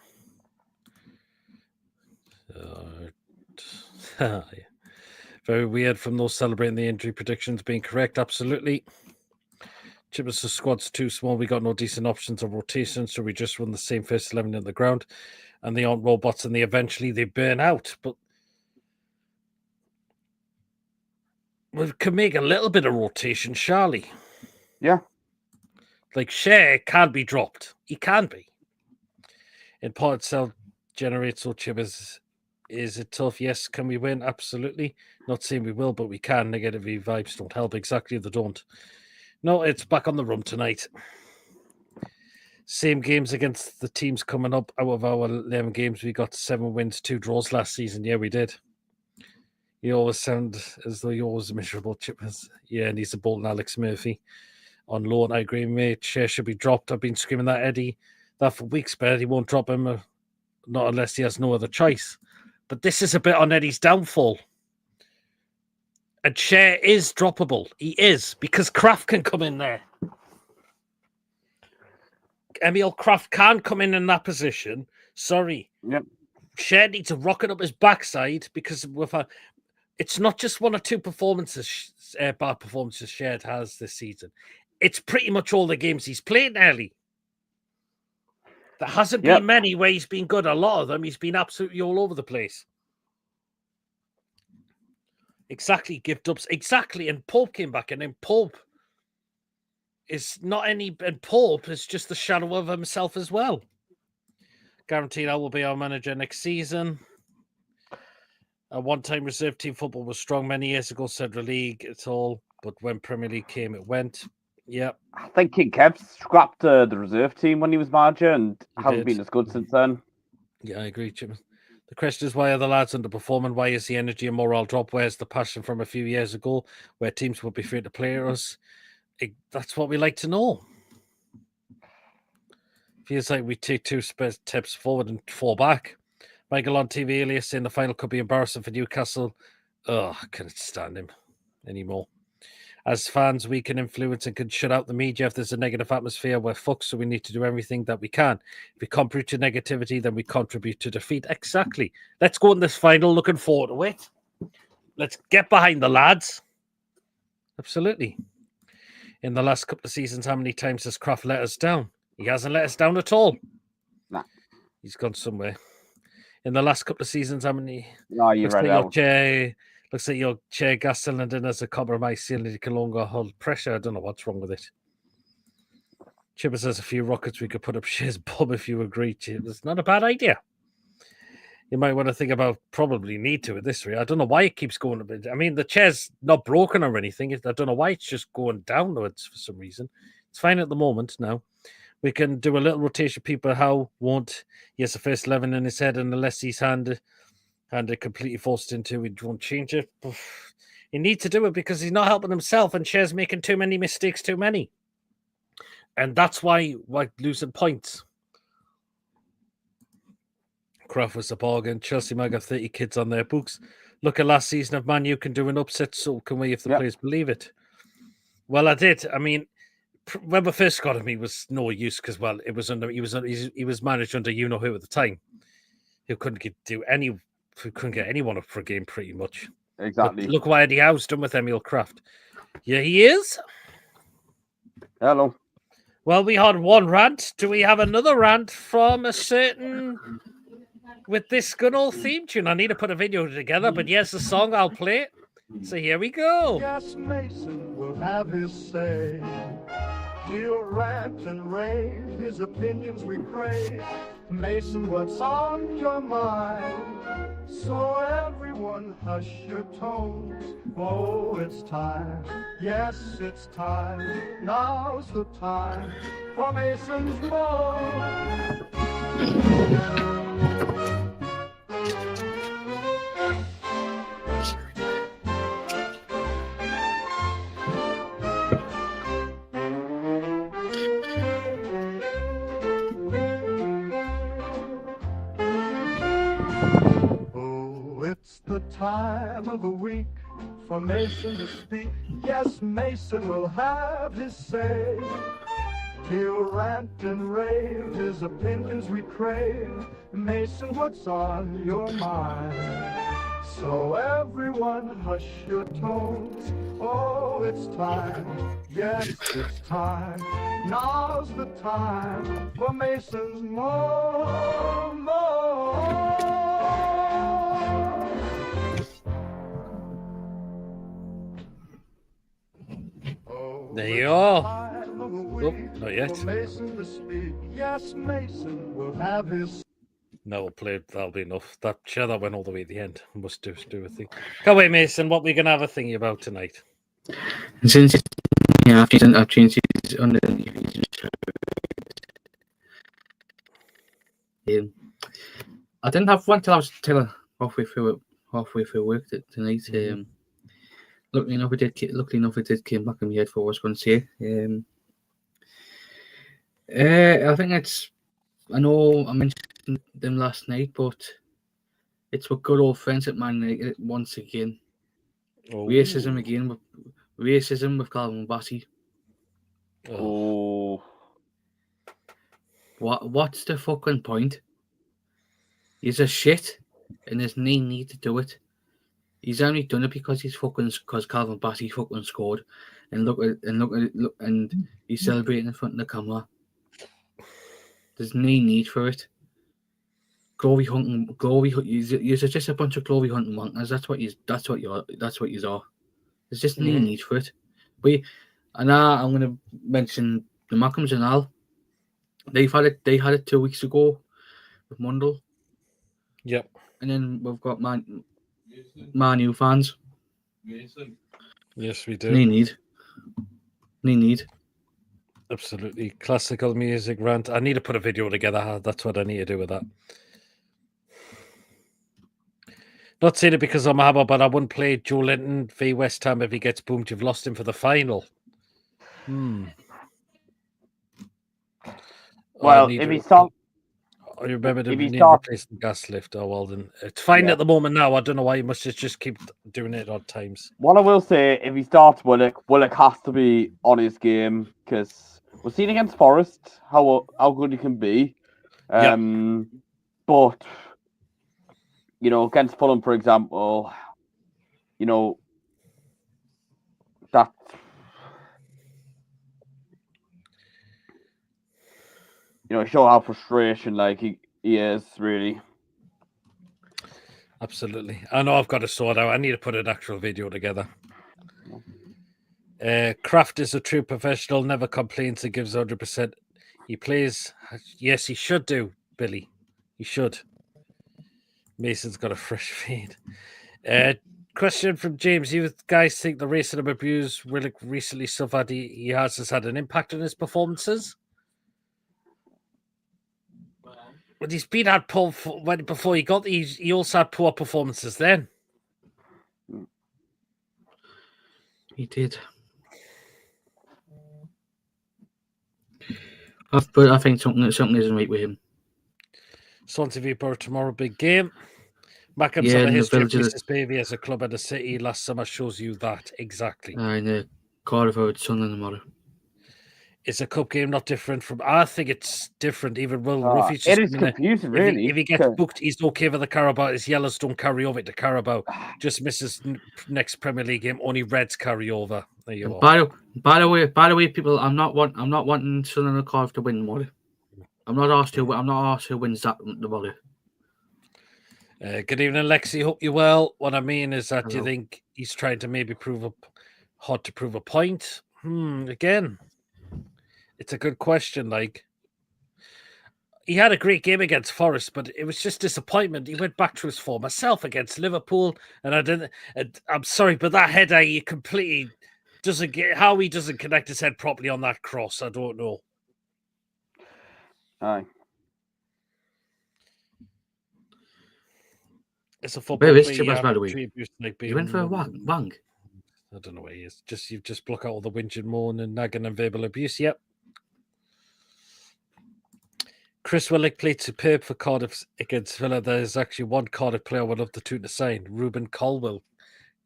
Very weird from those celebrating the injury predictions being correct. Absolutely. Chippaz' squad's too small. We got no decent options of rotation, so we just run the same first 11 in the ground. and they aren't robots, and they burn out. But we can make a little bit of rotation, surely. Yeah. Like Shea can be dropped. He can be. In part cell generates or Chippaz. Is it tough? Yes. Can we win? Absolutely. Not saying we will, but we can. Negative vibes don't help. Exactly, they don't. No, it's back on the run tonight. Same games against the teams coming up. Out of our 11 games, we got 7 wins, 2 draws last season. Yeah, we did. You always sound as though you're always miserable, Chippaz. Yeah, and he's a Bolton Alex Murphy on loan. I agree, mate. Shea should be dropped. I've been screaming that Eddie that for weeks, but Eddie won't drop him, not unless he has no other choice. But this is a bit on Eddie's downfall. And Shea is droppable. He is, because Kraft can come in there. Emil Kraft can come in that position. Sorry. Yep. Shea needs to rocket up his backside because it's not just 1 or 2 performances, bad performances Shea has this season. It's pretty much all the games he's played early. There hasn't been many where he's been good. A lot of them, he's been absolutely all over the place. Exactly, gift ups. Exactly, and Pope came back, and then Pope is not any... And Pope is just the shadow of himself as well. Guaranteed I will be our manager next season. A one-time reserve team football was strong many years ago, Central League, it's all. But when Premier League came, it went. Yeah. I think King Kev scrapped the reserve team when he was manager and hasn't been as good since then. Yeah, I agree, Jim. The question is, why are the lads underperforming? Why is the energy and morale drop? Where's the passion from a few years ago where teams would be free to play us? That's what we like to know. Feels like we take 2 steps forward and 4 back. Michael on TV earlier saying the final could be embarrassing for Newcastle. Oh, I can't stand him anymore. As fans, we can influence and can shut out the media if there's a negative atmosphere. We're fucked, so we need to do everything that we can. If we contribute to negativity, then we contribute to defeat. Exactly. Let's go in this final. Looking forward to it. Let's get behind the lads. Absolutely. In the last couple of seasons, how many times has Kraft let us down? He hasn't let us down at all. Nah. He's gone somewhere. In the last couple of seasons, how many... No, you read it out. Looks like your chair gas cylinder has a compromised cylinder can longer hold pressure. I don't know what's wrong with it. Chippaz has a few rockets we could put up Shea's bum if you agree. It's not a bad idea. You might want to think about probably need to at this rate. I don't know why it keeps going a bit. I mean, the chair's not broken or anything. I don't know why it's just going downwards for some reason. It's fine at the moment now. We can do a little rotation. People how won't. He has the first 11 in his head, and unless he's handed completely forced into, we won't change it. He needs to do it because he's not helping himself, and Shea's making too many mistakes, too many. And that's why we're losing points. Kraft was a bargain. Chelsea might have 30 kids on their books. Look at last season of Man U can do an upset, so can we if the players believe it. Well, I did. I mean, when we first got him, he was no use because, well, he was managed under you-know-who at the time, who couldn't get anyone up for a game pretty much. Exactly. But look what Eddie Howe's done with Emil Kraft. Yeah, he is. Hello. Well, we had one rant. Do we have another rant from a certain... with this good old theme tune? I need to put a video together, but yes, the song, I'll play it. So here we go. Yes, Mason will have his say. He'll rant and rave, his opinions we crave. Mason, what's on your mind? So everyone hush your tones. Oh, it's time. Yes, it's time. Now's the time for Mason's Moan. It's the time of the week for Mason to speak. Yes, Mason will have his say. He'll rant and rave, his opinions we crave. Mason, what's on your mind? So everyone hush your tones. Oh, it's time. Yes, it's time. Now's the time for Mason's Moan. There you are. Time of a Oh, week not yet. for Mason to speak. Yes, Mason will have his. No, played. That'll be enough. That went all the way to the end. Must do a thing. Come away, Mason. What we gonna have a thingy about tonight? And since I've changed it on the I didn't have one till I was halfway through work tonight. Luckily enough, it did came back in my head for what I was going to say. I think I know I mentioned them last night, but it's what good old friends at Man United once again. Oh. Racism with Calvin Bassey. Oh, What's the fucking point? He's a shit, and there's no need to do it. He's only done it because because Calvin Bassey fucking scored, and look, and he's celebrating in front of the camera. There's no need for it. Glory hunting. You're just a bunch of glory hunting wankers. That's what you are. There's just no need for it. But and now I'm going to mention the Malcolms and Al. They had it 2 weeks ago with Mundell. Yep. And then we've got Man U fans. Yes, we do. No need. Absolutely. Classical music rant. I need to put a video together. That's what I need to do with that. Not saying it because I'm a hammer, but I wouldn't play Joe Linton v West Ham if he gets boomed. You've lost him for the final. well, if he's talking. I remember the If he's need talk- replacing gas lift. Oh well, then it's fine Yeah. at the moment now. I don't know why you must just keep doing it at odd times. What I will say, if he starts Willock has to be on his game because we've seen against Forest how good he can be. But against Fulham, for example, that show how frustration he is really. Absolutely. I know I've got to sort out. I need to put an actual video together. Kraft is a true professional, never complains and gives 100%. He plays. Yes, he should do, Billy. He should. Mason's got a fresh feed. Question from James. You guys think the racism abuse Willock recently suffered he has had an impact on his performances? But he's been had poor before he got these. He also had poor performances then. He did. But I think something isn't right with him. Swansea v Borough tomorrow, big game. Mackham's Yeah, on the and the history of Village Mrs. Baby as a club and a city last summer shows you that exactly. And the Cardiff out Sunderland tomorrow. It's a cup game, not different from. I think it's different. Even Will Ruffy's just It is confusing, really. If he gets booked, he's okay for the Carabao. His yellows don't carry over to Carabao. Just misses next Premier League game. Only Reds carry over. There you are. By the way, people, I'm not wanting Sunderland and Cardiff to win tomorrow. I'm not asked who wins that tomorrow. Good evening, Lexi. Hope you're well. What I mean is that Hello. you think he's trying to maybe prove a point. Again, it's a good question. He had a great game against Forest, but it was just disappointment. He went back to his former self against Liverpool, and I'm sorry, but that header he completely doesn't get. How he doesn't connect his head properly on that cross, I don't know. Aye. It's a football. Where is player, Chippaz, you by the have way? attributes like He went for a wang. I don't know where he is. You just block out all the whinging, moaning, nagging, and verbal abuse. Yep. Chris Willock played superb for Cardiff against Villa. There's actually one Cardiff player I would love the two to sign. Ruben Colwell.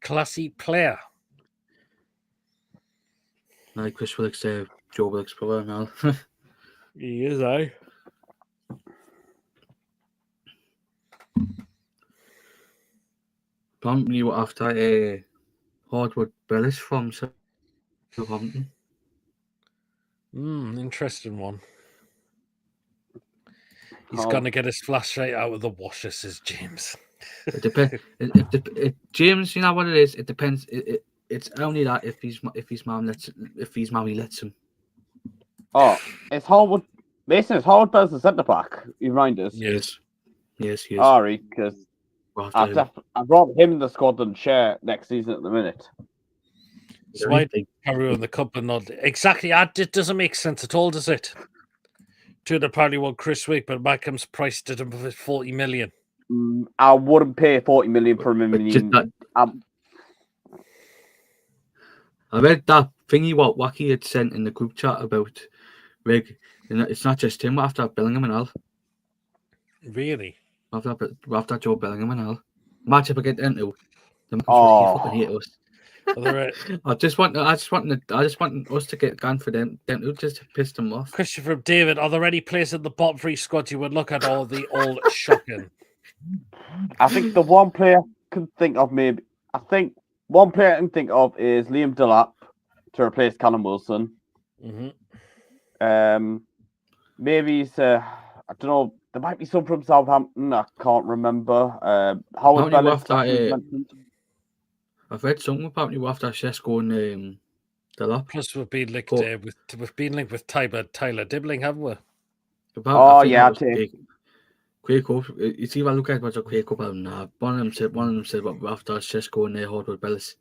Classy player. Like Chris Willock's Joe Willock's brother now. He is, eh? Probably after Hardwood Bellis from Southampton. Interesting one. He's gonna get his flashlight out of the washer, says James. It depends. James, you know what it is. It depends. It's only that if his mammy lets him. Oh, it's Howard. Mason, it's Howard Bell's the centre back. You remind us. Yes. Yes, he is. Sorry, because We'll have to- I'd rather him in the squad than Share next season at the minute. So why Carew in the cup and not exactly? It doesn't make sense at all, does it? To the party one Chris Week, but Mackham's priced at him for 40 million. I wouldn't pay 40 million for him. But just that- I read that thingy what Wacky had sent in the group chat about Rig. And it's not just him. After Bellingham and all. Really? After Joe Bellingham and all. Match up against into them. Oh. Fucking hate us. I just want us to get gone for them to just piss them off. Christopher David, are there any players in the bottom three squad you would look at all the all shocking? I think the one player I can think of is Liam Delap to replace Callum Wilson. Mm-hmm. Maybe he's I don't know. There might be some from Southampton. I can't remember. Howard Bell. I've read something about you after Shesko and Delap. Plus, we've been linked with Tyler Dibbling, haven't we? Oh yeah, Quaco. It's either look at what's a Quaco, but nah. One of them said what after Shesko and Howard Bellis.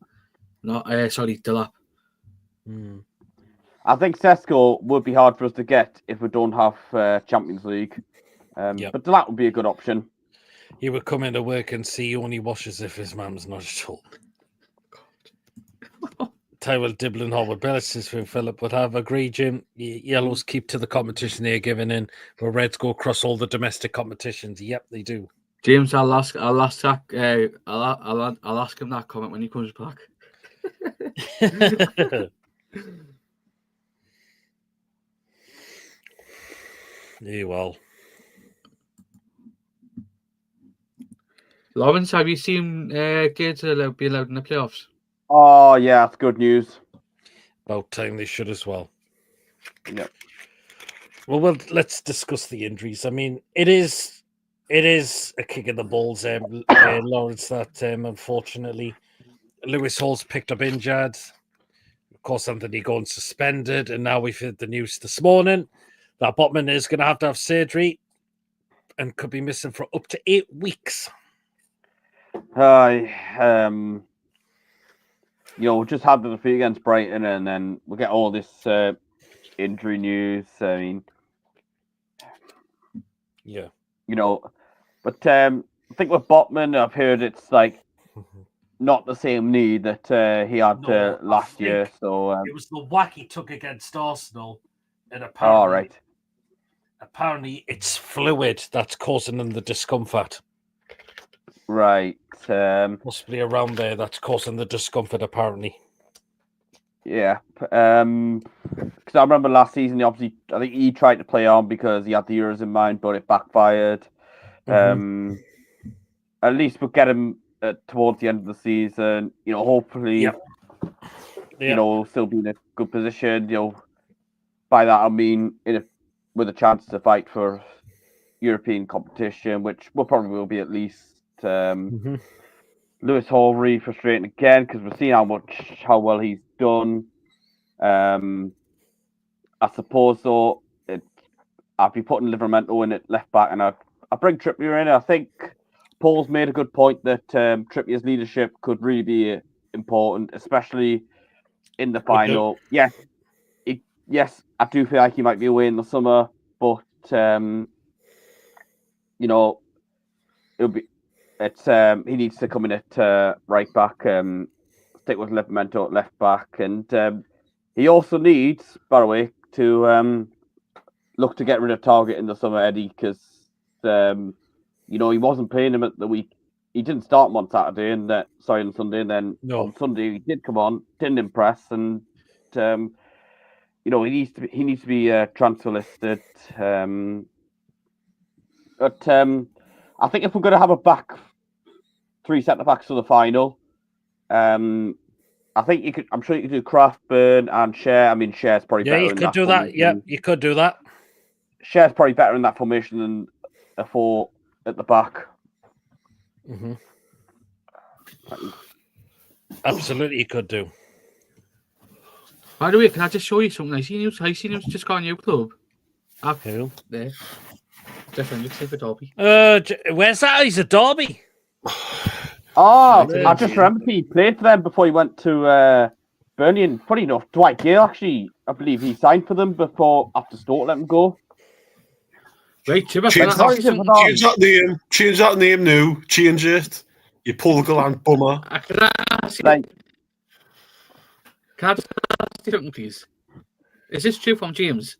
No, sorry, Delap. I think Sesko would be hard for us to get if we don't have Champions League. But that would be a good option. He would come into work and see he only washes if his mum's not at home. Tyrell Diblin, Howard Bellis, since Philip would have agreed, Jim. Yellows keep to the competition they're giving in, where Reds go across all the domestic competitions. Yep, they do. James, I'll ask him that comment when he comes back. Yeah, well. Lawrence, have you seen Gates be allowed in the playoffs? Oh yeah, that's good news. About time they should as well. Yep. Well, let's discuss the injuries. I mean, it is a kick in the balls, Lawrence, that unfortunately Lewis Hall's picked up injured. Of course, Anthony Gordon suspended, and now we've heard the news this morning that Botman is going to have surgery and could be missing for up to 8 weeks. We'll just have the defeat against Brighton, and then we'll get all this injury news. I mean, yeah, but I think with Botman, I've heard it's like not the same knee that he had last year. So it was the whack he took against Arsenal, and apparently it's fluid that's causing them the discomfort. Right. Possibly around there that's causing the discomfort, apparently. Yeah. Because I remember last season, I think he tried to play on because he had the Euros in mind, but it backfired. At least we'll get him towards the end of the season. Hopefully, we'll still be in a good position. By that I mean with a chance to fight for European competition, which will be at least. Lewis Hall really frustrating again because we've seen how well he's done. I suppose though I'd be putting Livramento in at left back, and I bring Trippier in. I think Paul's made a good point that Trippier's leadership could really be important, especially in the final. Yes, I do feel like he might be away in the summer, but it'll be. He needs to come in at right back, stick with Livramento at left back, and he also needs, by the way, to look to get rid of Target in the summer, Eddie, because he wasn't playing him at the week. He didn't start him on Saturday on Sunday, and then on Sunday he did come on, didn't impress, and he needs to be transfer listed. But I think if we're going to have a three centre backs for the final, I think I'm sure you could do Craftburn and Cher. I mean, Cher's probably better. Yeah, you could do that. Yeah, you could do that. Cher's probably better in that formation than a 4 at the back. Absolutely, he could do. By the way, can I just show you something? I seen him just got a new club. Who? There. Jeff Hendricks for Derby. Where's that? He's a Derby. Oh, Yeah, I just yeah. remembered he played for them before he went to Burnley. And funny enough, Dwight Gale actually, I believe he signed for them after Stoke let him go. Right, Chippaz, Change can I ask you something? Change that name now. Change it. You Polgaland bummer. Can I ask you, Like, can I just ask you something, please? Is this true from James?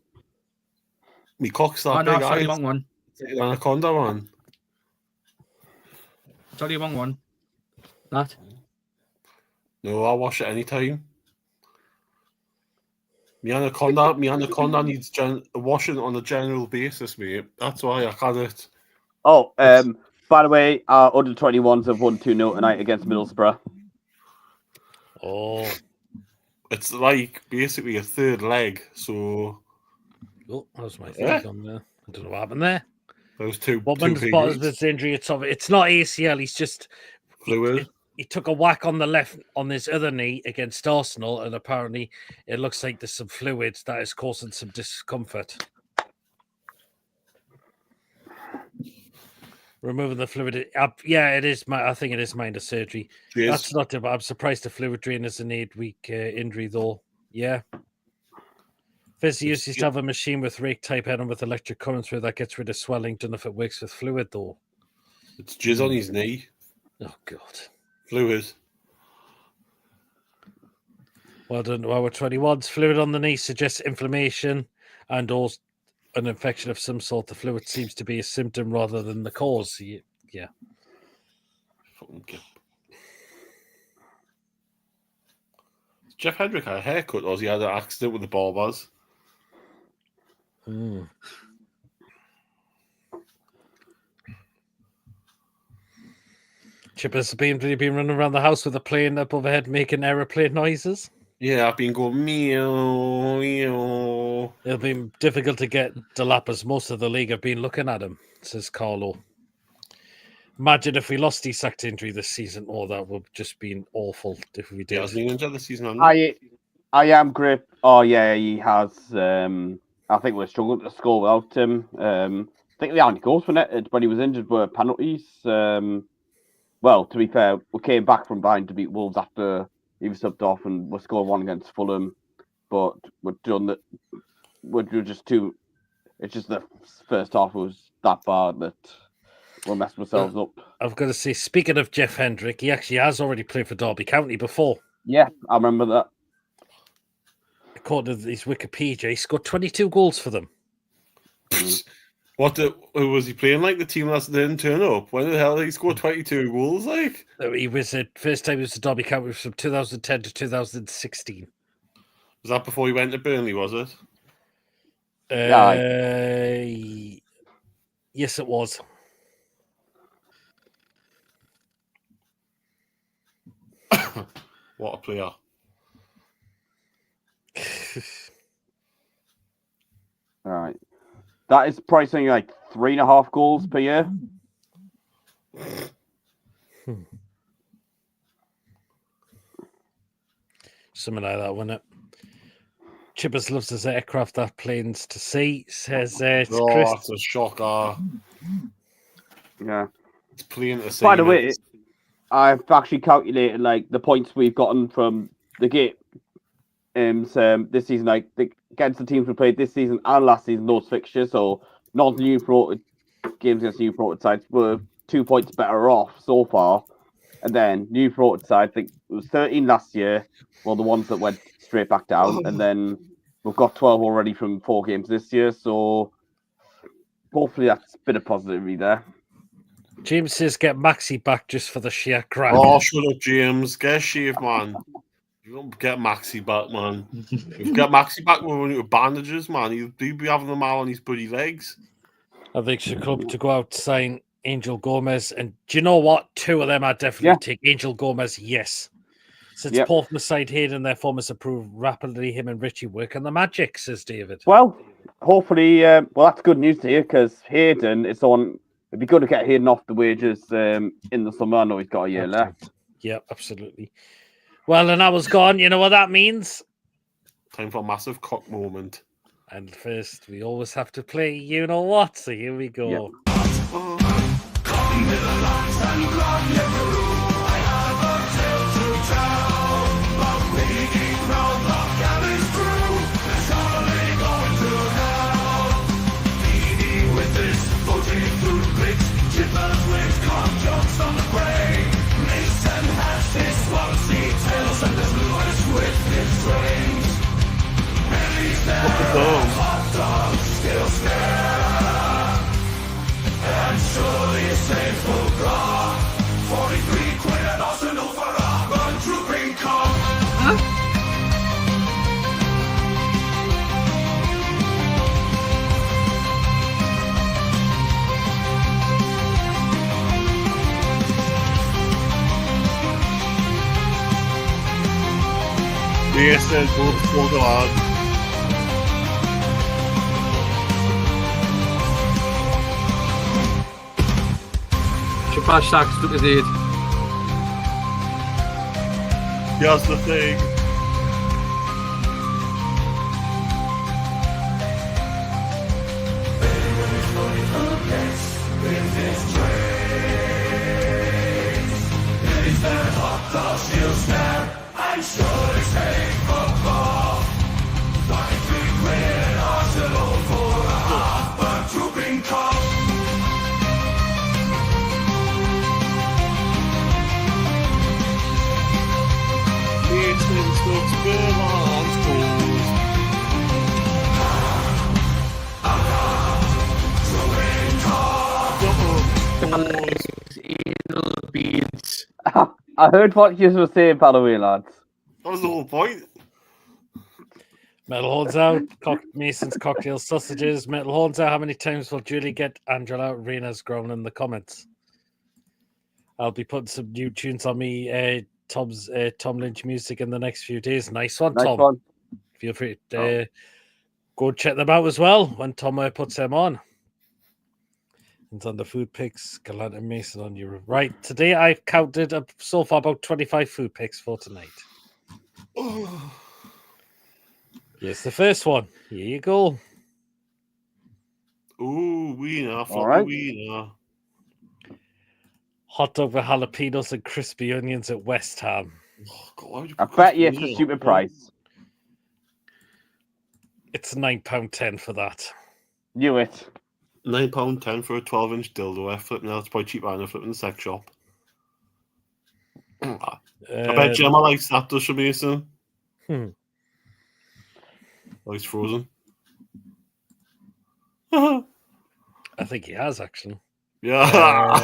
Me cock's that Oh, no, big, sorry, eyes. wrong one. Anaconda one. Sorry, wrong one. That. No, I'll wash it anytime. Me anaconda needs washing on a general basis, mate. That's why I had it. oh, by the way, our under 21s have won 2-0 tonight against Middlesbrough. Oh, It's like basically a third leg, so that was my Yeah. thing on there. I don't know what happened there. those two Woman's figures. this injury. It's not ACL. He's just Fluid. he took a whack on the left on his other knee against Arsenal, and apparently it looks like there's some fluid that is causing some discomfort. Removing the fluid. Yeah, it is. I think it is minor surgery. Cheers. That's not it, but I'm surprised the fluid drain is an 8-week injury, though. Yeah. Physio used to have a machine with rake type head and with electric current through that gets rid of swelling. Don't know if it works with fluid, though. It's jizz on his knee. Oh, God. Fluid. Well done. Well, we're 21s. Fluid on the knee suggests inflammation and also an infection of some sort. The fluid seems to be a symptom rather than the cause. Yeah. Fucking gip. Jeff Hendrick had a haircut, or has he had an accident with the ball bars? Mm. Chip has been running around the house with a plane up overhead making aeroplane noises. Yeah, I've been going meow, meow. It'll be difficult to get Delap as most of the league have been looking at him, says Carlo. Imagine if we lost his sacked injury this season. Oh, that would just been awful if we He did. has been injured this season, hasn't he? I am grip. Oh yeah, he has. I think we're struggling to score without him. I think the only goals for netted when he was injured were penalties. Well, to be fair, we came back from behind to beat Wolves after he was subbed off, and we scored one against Fulham. But we're done that. We're just too. It's just the first half was that bad that we're messing ourselves up. I've got to say, speaking of Jeff Hendrick, he actually has already played for Derby County before. Yeah, I remember that. According to his Wikipedia, he scored 22 goals for them. Who was he playing like? The team that didn't turn up? When the hell did he score 22 goals? Like, He was first time he was at Derby County was from 2010 to 2016. was that before he went to Burnley? Was it? Yes, it was. What a player! All right, that is probably something like 3.5 goals per year. Something like that, wasn't it? Chippaz loves his aircraft that planes to see, says Chris. That's a shocker. Yeah. It's plain to see. By the way, I've actually calculated like the points we've gotten from the game this season, like against the teams we played this season and last season, those fixtures. So not the new promoted games against new promoted sides were 2 points better off so far. And then new promoted side, I think it was 13 last year. Well, the ones that went straight back down, and then we've got 12 already from 4 games this year. So hopefully that's a bit of positivity there. James says get Maxi back just for the sheer crap. Oh, shut up, James. Get shaved, man. You don't get Maxi back, man. If you get Maxi back, we're running with bandages, man. He'd be having them all on his bloody legs. I think should club to go out sign Angel Gomez, and do you know what? 2 of them I definitely take. Angel Gomez, yes. Since Portsmouth side Hayden, their form has improved rapidly. Him and Richie work on the magic, says David. Well, hopefully, that's good news to hear because Hayden is on. It'd be good to get Hayden off the wages in the summer. I know he's got a year left. Yeah, absolutely. Well, an hour's gone. You know what that means? Time for a massive cock moment. And first, we always have to play you know what. So here we go. Yes, there's both for on. Chippaz sacks took his aid. Here's the thing. Anal beads. I heard what you were saying, by the way, lads. That was the whole point. Metal Horns out. Mason's cocktail sausages. Metal Horns out. How many times will Julie get Angela Rena's grown in the comments? I'll be putting some new tunes on me. Tom's Tom Lynch music in the next few days. Nice one, Nice Tom. one. Feel free to go check them out as well when Tom puts them on. It's on the food picks. Gallant and Mason on you. Right. Today I've counted up so far about 25 food picks for tonight. Here's the first one. Here you go. Ooh, wiener, floppy All right. wiener. Hot dog with jalapenos and crispy onions at West Ham. Oh, God, why would you I put bet you it's crispy a wiener stupid on? price. It's £9.10 for that. Knew it. £9.10 for a 12-inch dildo. I flipping out. It's probably cheaper than a flipping sex shop. I bet Gemma likes that, does she, Mason? Hmm. Oh, he's frozen. I think he has, actually. Yeah.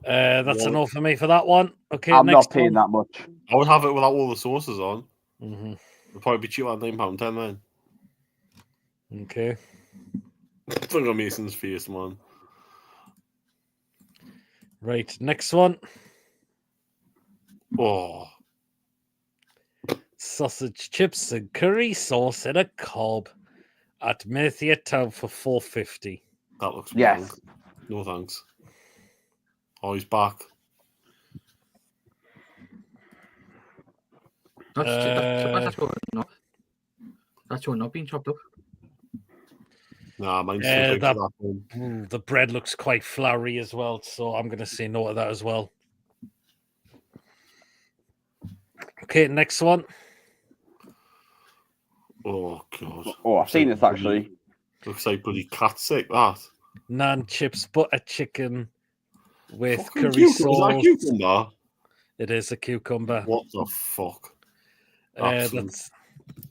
That's Yeah. a no for me for that one. Okay, I'm next not paying one. that much. I would have it without all the sauces on. Mm-hmm. It'd probably be cheaper than £9.10 then. Okay. Look at Mason's face, man. Right, next one. Oh, Sausage chips and curry sauce in a cob at Merthyr Town for $4.50. that looks Yes. wrong. No thanks. Oh, he's back. That's your not being chopped up. Nah, mine's still big for that one. The bread looks quite floury as well, so I'm going to say no to that as well. Okay, next one. Oh, God. Oh, I've seen this actually. Looks like bloody cat sick, that. Naan chips, butter chicken with Fucking curry cucumber. Is that sauce. a cucumber? It is a cucumber. What the fuck? Absolute That's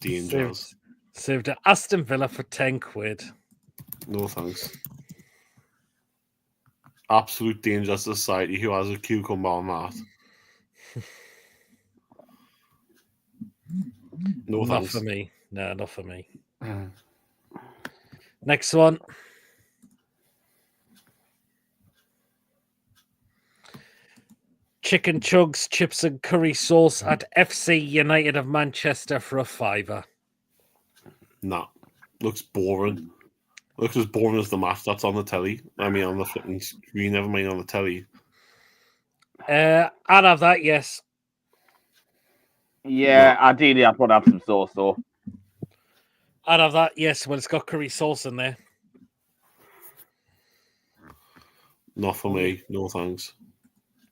dangerous. served at Aston Villa for £10. No thanks. Absolute danger to society who has a cucumber on that. No Not thanks. for me. No, not for me. Next one. Chicken chugs, chips and curry sauce at FC United of Manchester for £5. Nah. Looks boring. Looks as boring as the match that's on the telly. I mean, on the flipping screen, never mind on the telly. I'd have that, yes. Yeah, ideally I'd want to have some sauce though. I'd have that, yes. Well, it's got curry sauce in there. Not for me. No thanks.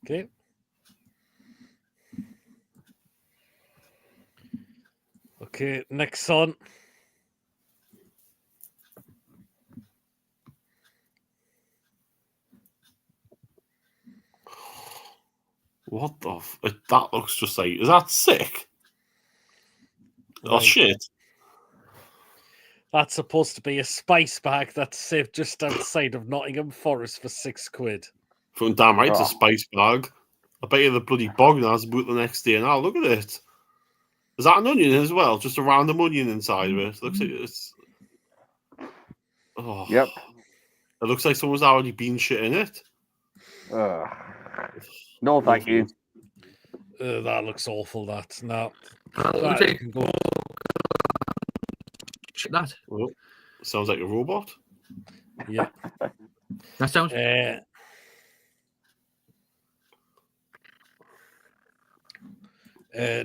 Okay. Okay, next on. What the? That looks just like. Is that sick? Oh Right. shit! That's supposed to be a spice bag that's saved just outside of Nottingham Forest for £6. From damn right, it's a Oh. spice bag. I bet you the bloody Bognar's boot the next day. Now look at it. Is that an onion as well? Just a random onion inside of it. Looks like it's. Oh. Yep. It looks like someone's already been shit in it. No, thank you. That looks awful, that. No. That That can go. that. Oh, sounds like a robot. Yeah. That sounds.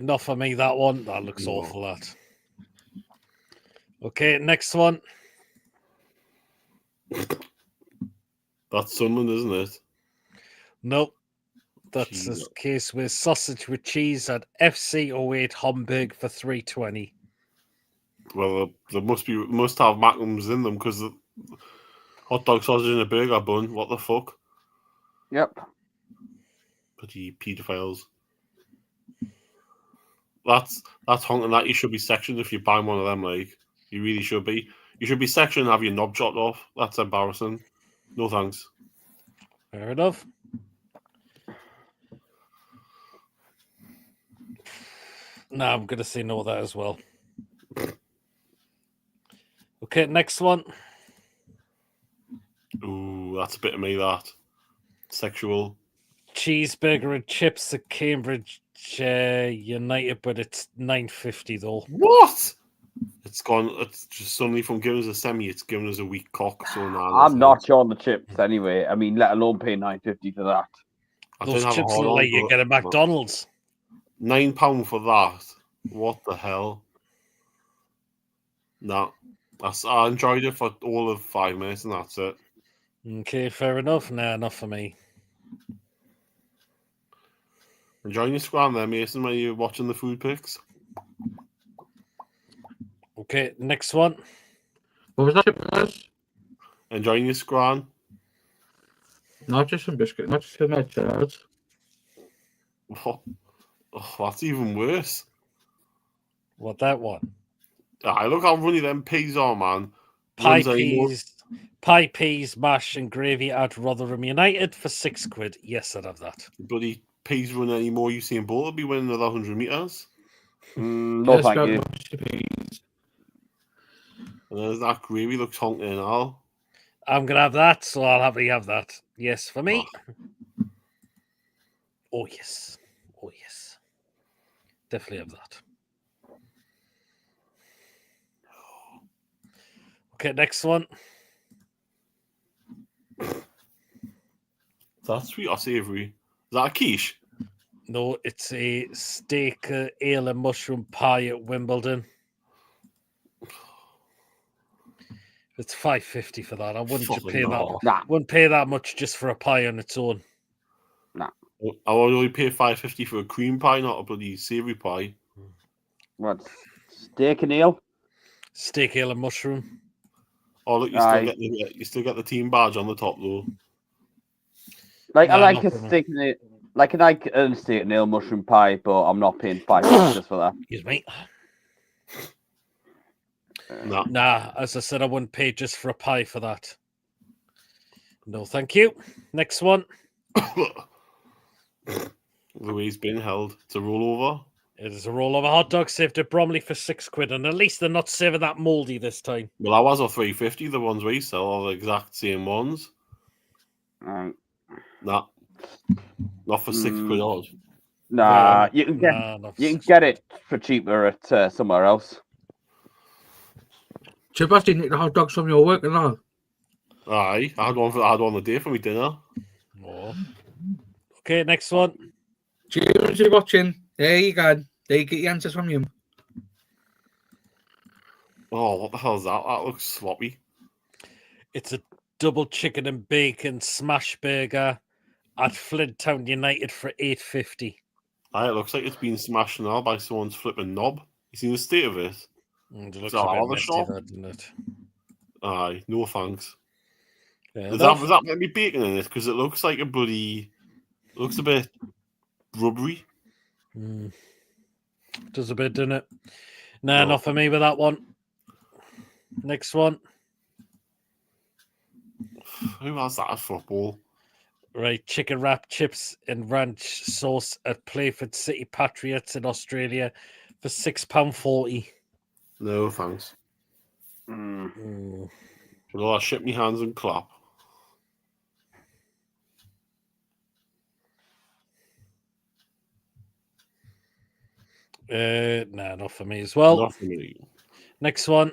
Not for me, that one. That looks No. awful, that. Okay, next one. That's Sunderland, isn't it? Nope. That's Jesus. the case with sausage with cheese at FC08 Hamburg for $3.20. Well, there must have magnums in them because the hot dog sausage in a burger bun. What the fuck? Yep. Bloody paedophiles. That's honking that you should be sectioned if you buy one of them. Like you really should be. You should be sectioned and have your knob chopped off. That's embarrassing. No thanks. Fair enough. No, I'm going to say no to that as well. Okay, next one. Ooh, that's a bit of me. That sexual. Cheeseburger and chips at Cambridge United, but it's $9.50 though. What? It's gone. It's just suddenly from giving us a semi, it's giving us a weak cock. So nah, I'm not sure on the chips anyway. I mean, let alone pay $9.50 for that. I Those didn't have a chips hard look on, like you but- get at McDonald's. £9 for that. What the hell? No. I enjoyed it for all of 5 minutes and that's it. Okay, fair enough. Nah, not for me. Enjoying your scram there, Mason, when you're watching the food pics. Okay, next one. What was that? Enjoying your scram. Not just some biscuit, not just some egg. Oh, that's even worse. What, that one? Look how runny them peas are, man. Pie peas, mash and gravy at Rotherham United for £6. Yes, I'd have that. Bloody peas run anymore. You seen Bolt will be winning another 100 metres. No, thank you. And there's that gravy looks honking and all. I'm going to have that, so I'll happily have that. Yes, for me. Oh, yes. Oh, yes. Definitely have that. Okay, next one. That's sweet or savoury. Is that a quiche? No, it's a steak, ale, and mushroom pie at Wimbledon. It's $5.50 for that. I wouldn't Fucking pay that. no. Nah, Wouldn't pay that much just for a pie on its own. I would only pay $5.50 for a cream pie, not a bloody savoury pie. what? Steak and ale? Steak, ale, and mushroom. Oh, look, you still get the team badge on the top, though. Like, I Nah, like not a for me. steak and ale. Like, I like a steak and ale mushroom pie, but I'm not paying $5 just for that. Excuse me. Nah. Nah, as I said, I wouldn't pay just for a pie for that. No, thank you. Next one. The way he's been held. It's a rollover. It is a roll of a hot dog saved at Bromley for £6, and at least they're not saving that mouldy this time. Well, that was a $3.50. The ones we sell are the exact same ones. Right. Nah. Not for £6 odd. Nah, you can get not you can £6. get it for cheaper at somewhere else. Chippaz didn't eat the hot dogs from your work and all. Aye, I had one the day for my dinner. Oh. Okay, next one. Cheers, you're watching. There you go. They get your answers from you. Oh, what the hell is that? That looks sloppy. It's a double chicken and bacon smash burger at Flint Town United for $8.50. It looks like it's been smashed now by someone's flipping knob. You seen the state of it? It looks that a out bit of the messy, shop? that, doesn't it? Aye, no thanks. Fair Does enough. that maybe bacon in it? Because it looks like a bloody... looks a bit rubbery. Does a bit, doesn't it? Nah, No. not for me with that one. Next one. Who has that at football? Right, chicken wrap chips and ranch sauce at Playford City Patriots in Australia for £6.40. No thanks. Should I shake my hands and clap? Nah, not for me as well. Not for me. Next one.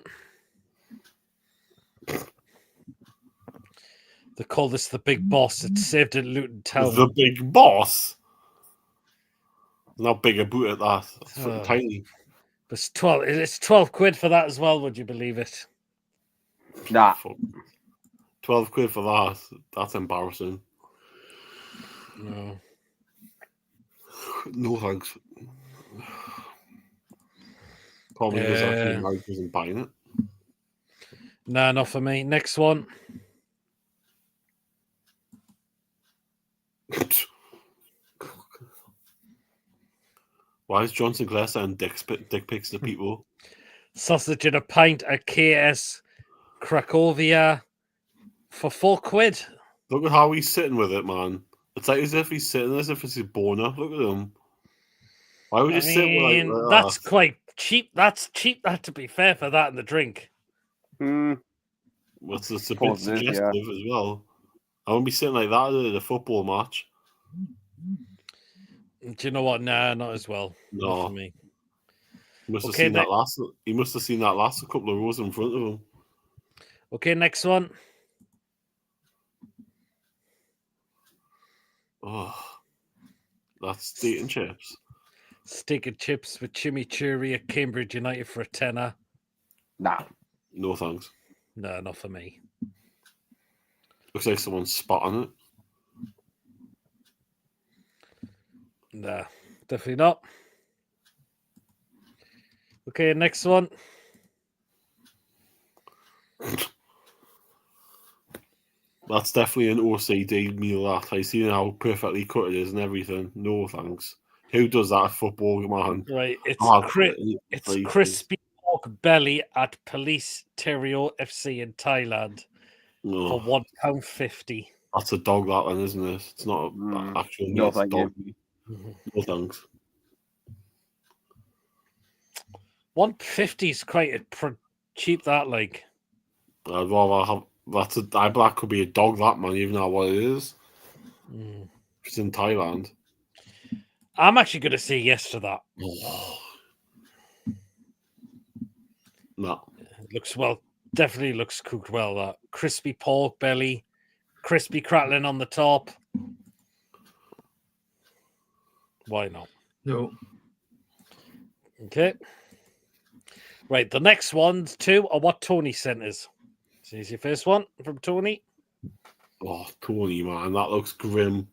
They call this the Big Boss. It's served in Luton Town. The Big Boss? Not big a boot at that. That's fucking tiny. It's 12 quid for that as well, would you believe it? Nah. Fuck. 12 quid for that. That's embarrassing. No. No thanks. Probably because actually Mike wasn't buying it. Nah, not for me. Next one. Why is John Sinclair sending dick pics to people? Sausage in a pint at KS Cracovia for £4. Look at how he's sitting with it, man. It's like as if he's sitting as if it's his boner. Look at him. Why would you sit with like that's that? quite cheap. That's cheap, that to be fair, for that and the drink. It's a bit Suppose it is, suggestive as well. I wouldn't be sitting like that at a football match. Do you know what? Nah, not as well. Not No. for me. He must have Okay, seen that last. He must have seen that last a couple of rows in front of him. Okay, next one. Oh, that's steak and chips. Steak and chips with chimichurri at Cambridge United for £10. Nah. No thanks. No, not for me. Looks like someone's spot on it. Nah, definitely not. Okay, next one. That's definitely an OCD meal. That I see how perfectly cut it is and everything. No thanks. Who does that at football, man? Right, it's Please. crispy pork belly at Police Terrio FC in Thailand for £1.50. That's a dog, that one, isn't it? It's not an actual meat. No, It's a thank dog you. meat. No thanks. £1.50 is quite cheap. That like. I'd rather have that could be a dog, that man, even though what it is. It's in Thailand. I'm actually going to say yes to that. No. It looks well. Definitely looks cooked well. That crispy pork belly, crispy crackling on the top. Why not? No. Okay. Right, the next ones two are what Tony sent us. So here's your first one from Tony. Oh, Tony, man, that looks grim.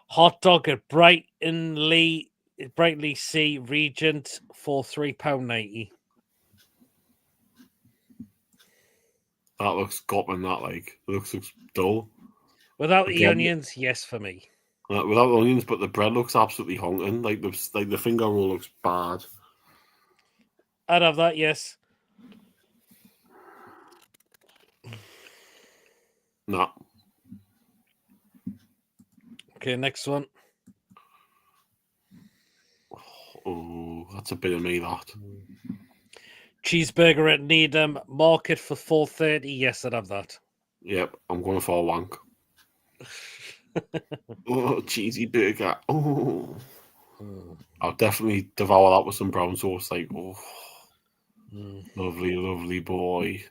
Hot dog at Brightonley Sea Regent for £3.90. That looks gopping, that like. It looks dull. Without the onions, yes for me. Without the onions, but the bread looks absolutely honking. Like the finger roll looks bad. I'd have that, yes. No. Okay, next one. Oh, that's a bit of me, that. Cheeseburger at Needham Market for $4.30. Yes, I'd have that. Yep, I'm going for a wank. Oh, cheesy burger. Oh. I'll definitely devour that with some brown sauce. Like, oh, lovely, lovely boy.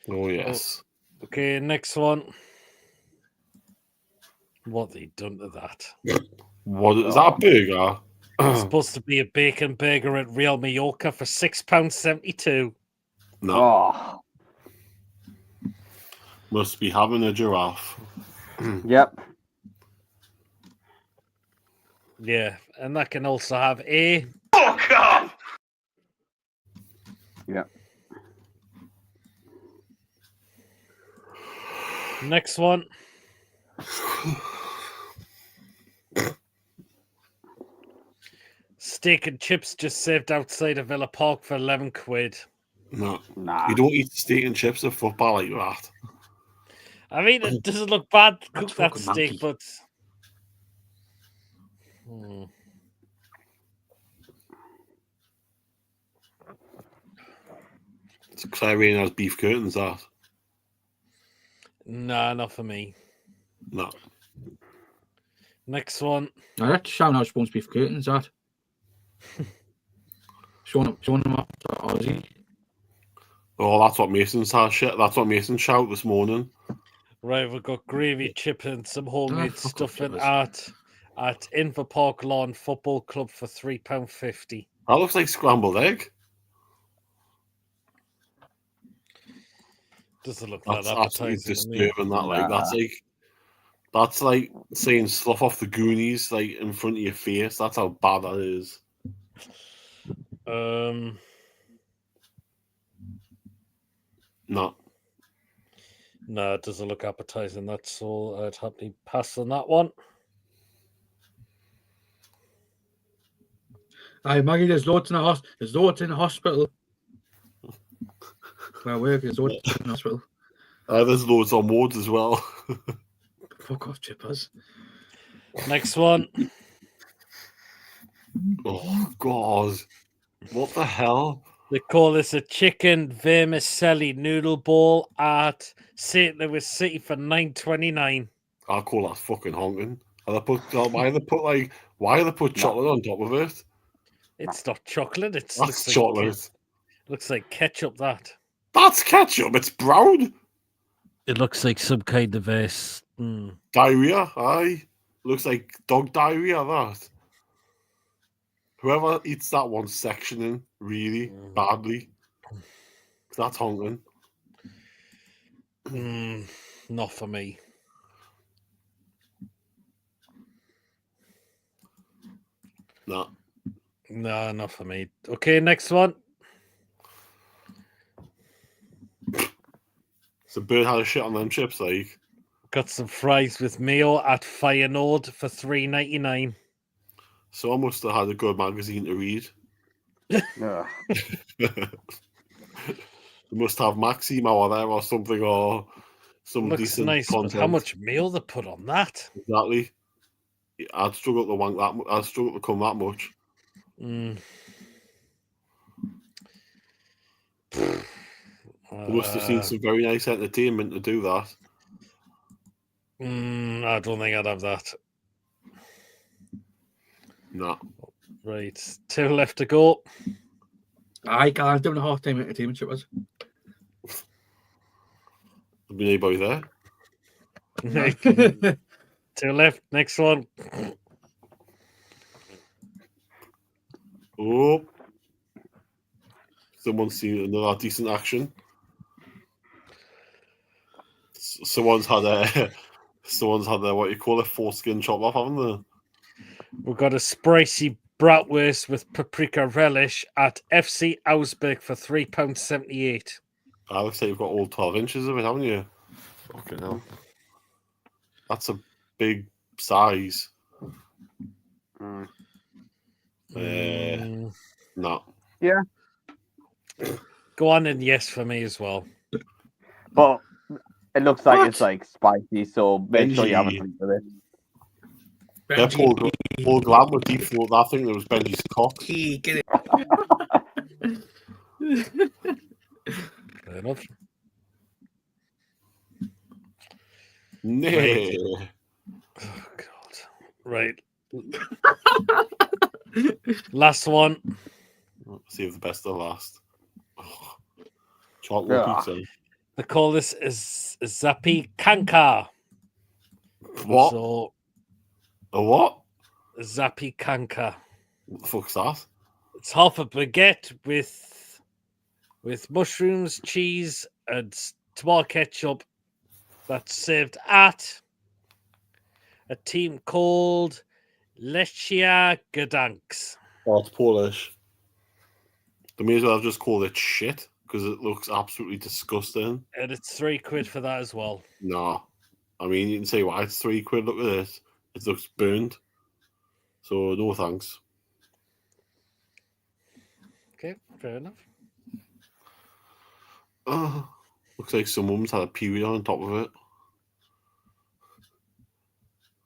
Oh, yes. Okay, next one. What they done to that? What is that, a burger? It's supposed to be a bacon burger at Real Mallorca for £6.72. No, Oh, must be having a giraffe. yep. Yeah, and that can also have a Fuck off! Yep. next one. Steak and chips just served outside of Villa Park for 11 quid. No, Nah. you don't eat steak and chips at football like that. I mean, it doesn't look bad to That's cook that fucking steak, manky. but Hmm. It's Clarion has beef curtains, that. Nah, not for me. No. Next one. Now that's shouting out Spoon's beef curtains, that. Showing them up to Aussie. Oh, that's what Mason's has shit. That's what Mason shouted this morning. Right, we've got gravy chip and some homemade fuck off, stuffing Chippaz. at Inver Park Lawn Football Club for £3.50. That looks like scrambled egg. Doesn't look That's that absolutely appetizing to me. disturbing. That like Nah. that's like saying stuff off the Goonies like in front of your face. That's how bad that is. No. No, it doesn't look appetizing. That's all. I'd happily pass on that one. Aye, Maggie, there's loads in the hospital. Where I work, there's loads in the hospital. There's loads on wards as well. Fuck off, Chippaz. Next one. Oh God! What the hell? They call this a chicken vermicelli noodle bowl at St. Louis City for $9.29. I call that fucking honking. And why they put chocolate on top of it? It's not chocolate. It's That's chocolate. Looks like ketchup. That's ketchup. It's brown. It looks like some kind of Diarrhea. Aye. Looks like dog diarrhea. That. Whoever eats that one sectioning really badly. That's honking. Not for me. No. No, not for me. Okay, next one. So Bird had a shit on them chips, like. Got some fries with mayo at Feyenoord for $3.99. So I must have had a good magazine to read. Ugh. They must have Maximo there or something, or some Looks decent nice, content. but how much mayo they put on that? Exactly. I'd struggle to wank that. I'd struggle to come that much. They must have seen some very nice entertainment to do that. I don't think I'd have that. No. Right, 2 left to go. Aye, guys, doing a half-time entertainment, Chippaz. There'll be anybody there. 2 left. Next one. Oh. Someone's seen another decent action. Someone's had a what you call it, foreskin chop off, haven't they? We've got a spicy bratwurst with paprika relish at FC Augsburg for £3.78. I looks like you've got all 12 inches of it, haven't you? Fucking hell. That's a big size. No. Yeah. Go on and yes for me as well. But it looks like What? it's like spicy, so make sure you have a Benji. drink with it. Yeah, Paul Glad would default that thing that was Benji's cock. Get it. Fair enough. Nay. Oh, God. Right. Last one. Save the best of last. Oh. Chocolate Yeah. pizza. They call this is Zapi Kanka. What? So, A what? Zappy Kanka. What the fuck's that? It's half a baguette with mushrooms, cheese, and tomato ketchup that's served at a team called Lechia Gdansk. Oh, it's Polish. They may as well have just called it shit because it looks absolutely disgusting. And it's £3 for that as well. Nah. I mean, you can say why it's £3. Look at this. It looks burned. So, no thanks. Okay, fair enough. Looks like someone's had a period on top of it.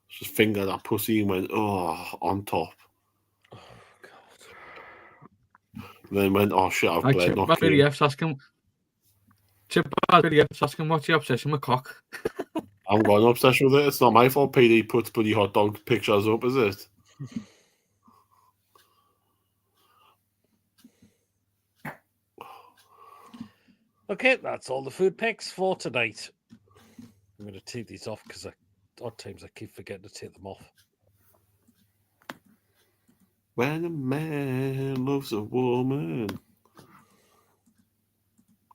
Just fingered that pussy and went, on top. Oh, God. And then went, oh shit, I've bled. Not clean. PDF's asking. Chippaz PDF's asking what's your obsession with cock? I haven't got an obsession with it. It's not my fault PD puts bloody hot dog pictures up, is it? Okay, that's all the food picks for tonight. I'm going to take these off because odd times I keep forgetting to take them off. When a man loves a woman,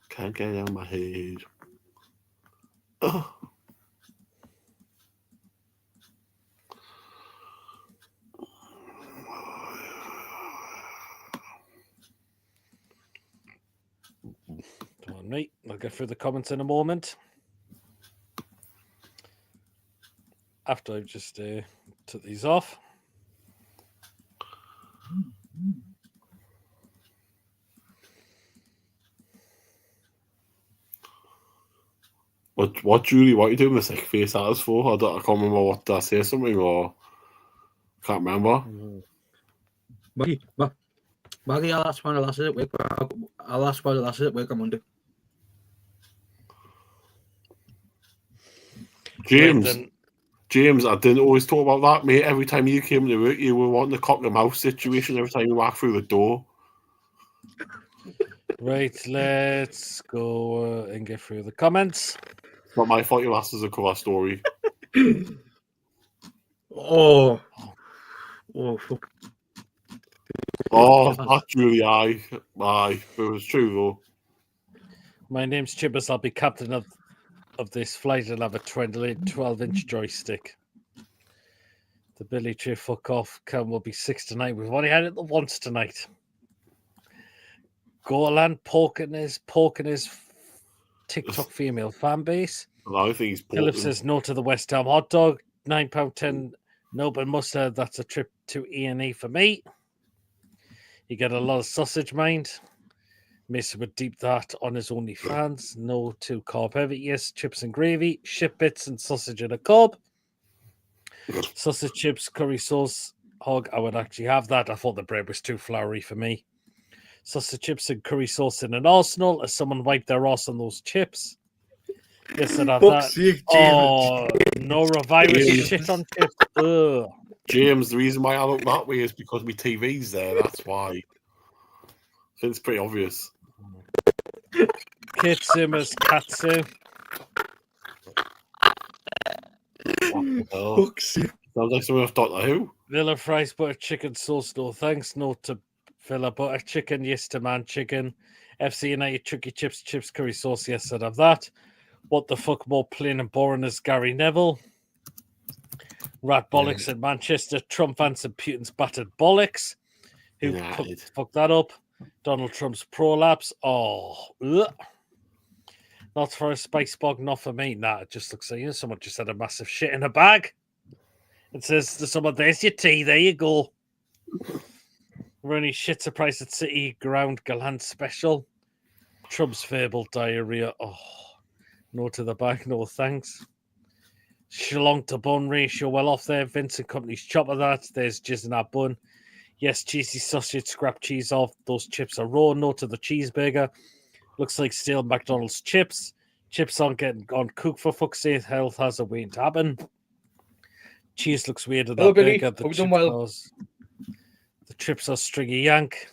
can't get out of my head. Oh. Come on, mate. I'll go through the comments in a moment. After I've just took these off. What, Julie? What are you doing with sick face at us for? I can't remember what did I say something or can't remember. Maggie, I'll ask one of the lasses at work. I'll ask one of the lasses at work on Monday. James, I didn't always talk about that, mate. Every time you came to work, you were wanting a cock and mouse situation every time you walked through the door. Right, let's go and get through the comments. It's not my fault you asked us a cover story. Oh, fuck. Oh, not Julie, aye. It was true, though. My name's Chippaz. I'll be captain of this flight and have a 12-inch joystick. The Billy Tree fuck off cam will be 6 tonight. We've only had it once tonight. Gorland poking his TikTok female fan base. I think he's Philip says no to the West Ham hot dog. £9.10. No, but mustard. That's a trip to E&E for me. You get a lot of sausage mind. Mason would deep that on his OnlyFans. No to carb heavy. Yes, chips and gravy, shit bits and sausage in a cob. Sausage chips, curry sauce, hog. I would actually have that. I thought the bread was too floury for me. Sausage chips and curry sauce in an arsenal. As someone wiped their ass on those chips. Yes, I'd have that. Oh, norovirus shit on chips. Ugh. James, the reason why I look that way is because my TV's there. That's why. It's pretty obvious. Kate Simmers, Katsu. Sounds like something off Doctor Who. Villa fries, butter chicken sauce, no thanks. No to Villa butter chicken, yes to man chicken. FC United Chucky chips, curry sauce, yes, I'd have that. What the fuck more plain and boring as Gary Neville? Rat bollocks in Manchester, Trump fans and Putin's battered bollocks. Who fucked that up? Donald Trump's prolapse. Oh, ugh. Not for a spice bog, not for me. Nah, it just looks like someone just had a massive shit in a bag. It says to someone, there's your tea, there you go. Rooney shit surprise at City Ground Galant special. Trump's fabled diarrhea. Oh, no to the bag, no thanks. Shlong to bun ratio well off there. Vincent Company's chop of that. There's jizz in that bun. Yes, cheesy sausage, scrap cheese off. Those chips are raw. No to the cheeseburger. Looks like stale McDonald's chips. Chips aren't getting on cooked for fuck's sake. Health has a waiting to happen. Cheese looks weird at that burger. The chips are stringy yank.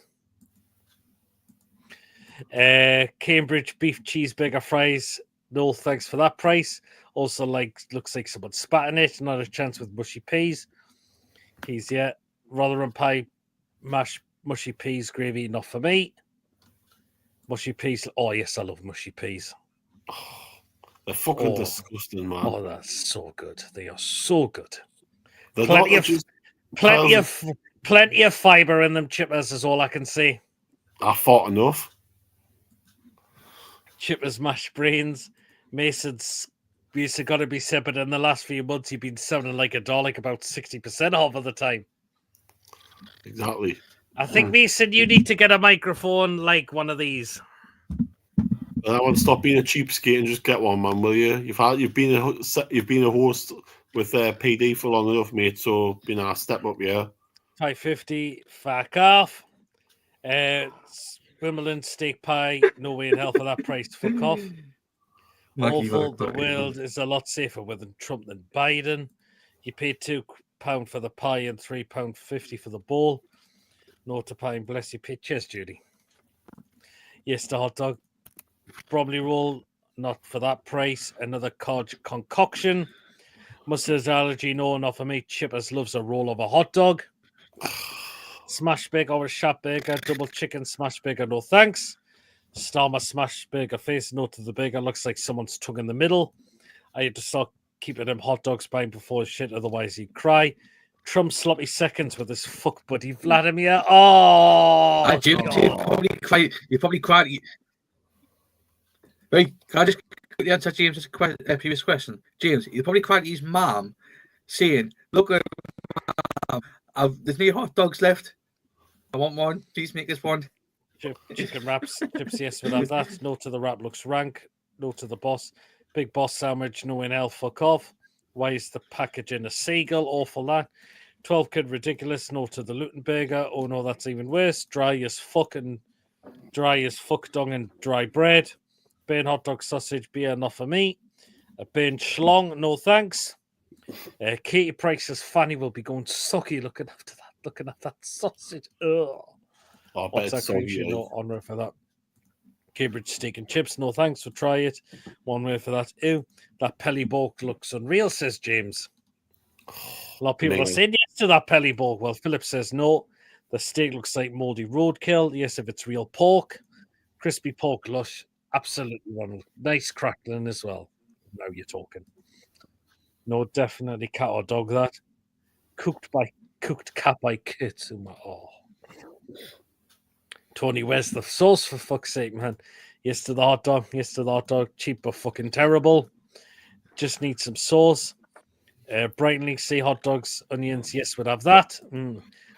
Cambridge beef cheeseburger fries. No thanks for that price. Also, looks like someone spat in it. Not a chance with mushy peas. Peas, yeah. Rotherham pie, mashed mushy peas gravy, not for me. Mushy peas. Oh yes, I love mushy peas. They're fucking disgusting, man. Oh, that's so good. They are so good. They're Plenty not of just plenty of fiber in them chippers is all I can say. I thought enough. Chippers mashed brains. Mason's used got to be said, but in the last few months he's been sounding like a doll, like about 60% off of the time. Exactly. I think Mason, you need to get a microphone like one of these. That one, stop being a cheapskate and just get one, man, will you? You've been a host with PD for long enough, mate. So step up, yeah. 550, fuck off. Wimbledon steak pie, no way in hell for that price. Fuck off. Awful. The world is a lot safer with Trump than Biden. You paid £2 for the pie and £3.50 for the bowl. No to pie and bless you. Cheers, Judy. Yes, the hot dog. Bromley roll, not for that price. Another concoction. Mustard's allergy, no, not for me. Chippers loves a roll of a hot dog. Smash burger or a shop burger. Double chicken smash burger, no thanks. Starmer smash burger face, no to the burger. Looks like someone's tongue in the middle. I had to start keeping him hot dogs buying before shit, otherwise he'd cry. Trump sloppy seconds with his fuck buddy Vladimir. Oh, Jim, you probably cried. Wait, can I just quickly answer James' previous question? James, you probably cried his mom saying, "Look at mom, there's no hot dogs left. I want one. Please make us one." Chicken wraps, chips, yes, we'll have that. No to the wrap, looks rank. No to the boss. Big boss sandwich, no in hell, fuck off. Why is the packaging a seagull? Awful that. 12 kid ridiculous, no to the Luton burger. Oh no, that's even worse. Dry as fuck dung and dry bread. Burn hot dog sausage beer, not for me. A burn schlong, no thanks. Katie Price's Fanny will be going sucky looking at that sausage. Ugh. What's that creation? No honour for that. Cambridge steak and chips, no thanks. So try it. One way for that. Ew, that Pelly Borg looks unreal, says James. A lot of people are saying yes to that Pelly Borg. Well, Philip says no. The steak looks like mouldy roadkill. Yes, if it's real pork. Crispy pork lush. Absolutely, Ronald. Nice crackling as well. Now you're talking. No, definitely cat or dog that. Cooked cat by Kit. Oh. Tony, where's the sauce for fuck's sake, man? Yes to the hot dog. Yes to the hot dog. Cheap but fucking terrible. Just need some sauce. Brighton say hot dogs, onions. Yes, we'd have that.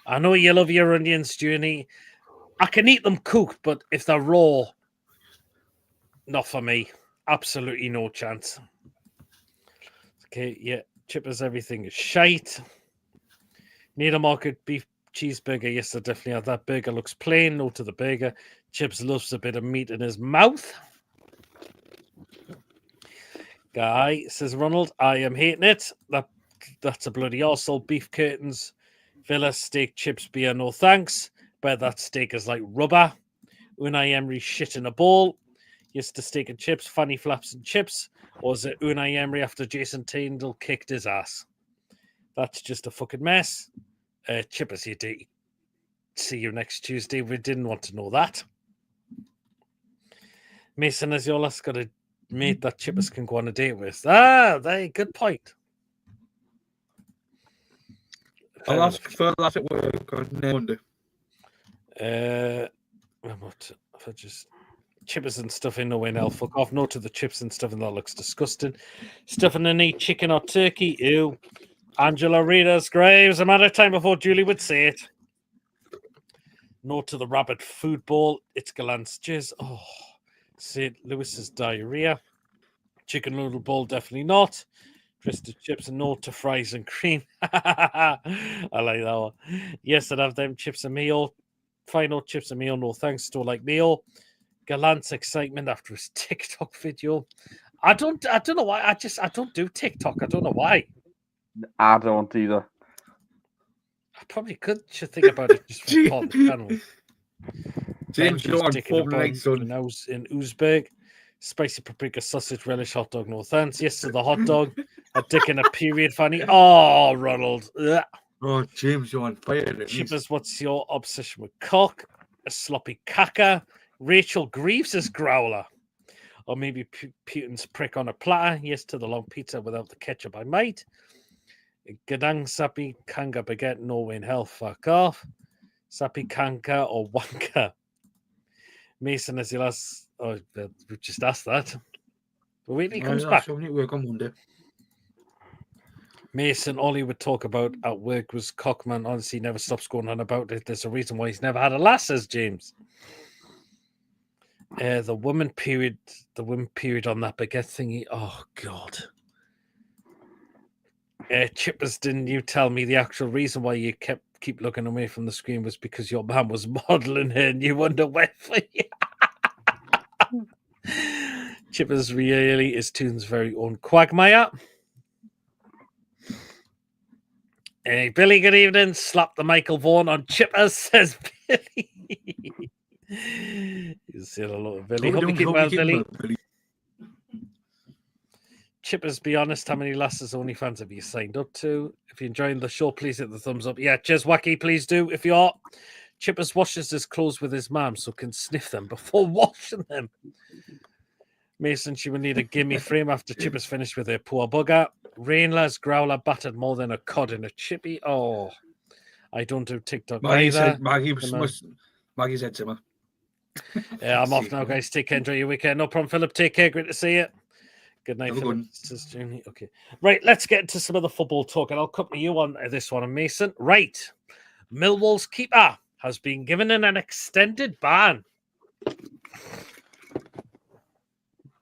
I know you love your onions, Junie. I can eat them cooked, but if they're raw, not for me. Absolutely no chance. Okay, yeah. Chippers, everything is shite. Need a market beef cheeseburger. Yes, I definitely have that. Burger looks plain. No to the burger. Chips loves a bit of meat in his mouth. Guy says, Ronald, I am hating it. That's a bloody arsehole. Beef curtains, Villa, steak, chips, beer, no thanks. But that steak is like rubber. Unai Emery shit in a bowl. Yes to steak and chips, Fanny Flaps and chips. Or is it Unai Emery after Jason Tyndall kicked his ass? That's just a fucking mess. Chippers, you do. See you next Tuesday. We didn't want to know that. Mason Aziola's got a mate that Chippers can go on a date with. Good point. I'll ask for that at work on Monday. What? If I just chippers and stuff in, no way now. Fuck off. No to the chips and stuff, and that looks disgusting. Stuff in the knee, chicken or turkey. Ew. Angela Reader's graves. A matter of time before Julie would say it. No to the rabbit food bowl. It's Gallant's jizz. Oh, St. Louis's diarrhea. Chicken noodle bowl, definitely not. Twisted chips and no to fries and cream. I like that one. Yes, I'd have them chips and meal. Final chips and meal, no thanks. Don't like meal. Gallant's excitement after his TikTok video. I don't know why. I don't do TikTok. I don't know why. I don't either. I probably should think about it just for part of the channel. James, you're on Formula 8, son. In Uzbek. Spicy paprika sausage relish hot dog, no thanks. Yes to the hot dog. A dick in a period, Fanny. Oh, Ronald. Ugh. Oh, James, you're on fire. Chippaz, what's your obsession with cock? A sloppy caca. Rachel Greaves is growler. Or maybe Putin's prick on a platter. Yes to the long pizza without the ketchup, I might. Gadang sappy kanga baguette, no way in hell, fuck off. Sappy kanka or wanka. Mason, as your last. Oh, we just asked that. But wait till he comes back. Work on Monday. Mason, all he would talk about at work was Cockman. Honestly, he never stops going on about it. There's a reason why he's never had a lass, says James. The woman period on that baguette thingy. Oh, God. Chippaz, didn't you tell me the actual reason why you keep looking away from the screen was because your man was modelling her new underwear for you? Chippaz really is Toon's very own Quagmire. Hey, Billy, good evening. Slap the Michael Vaughan on Chippaz, says Billy. You say hello to Billy. Hope you keep well, Billy. Chippaz, be honest, how many lasses OnlyFans have you signed up to? If you're enjoying the show, please hit the thumbs up. Yeah, Jez Wacky, please do. If you are, Chippaz washes his clothes with his mum so can sniff them before washing them. Mason, she will need a gimme frame after Chippaz finished with her poor bugger. Rainla's growler battered more than a cod in a chippy. Oh, I don't do TikTok either. Maggie said to me. Yeah, I'm off now, guys. Take care. Enjoy your weekend. No problem, Philip. Take care. Great to see you. Good night, Philip. Okay. Right, let's get into some of the football talk, and I'll accompany you on this one, Mason. Right. Millwall's keeper has been given an extended ban.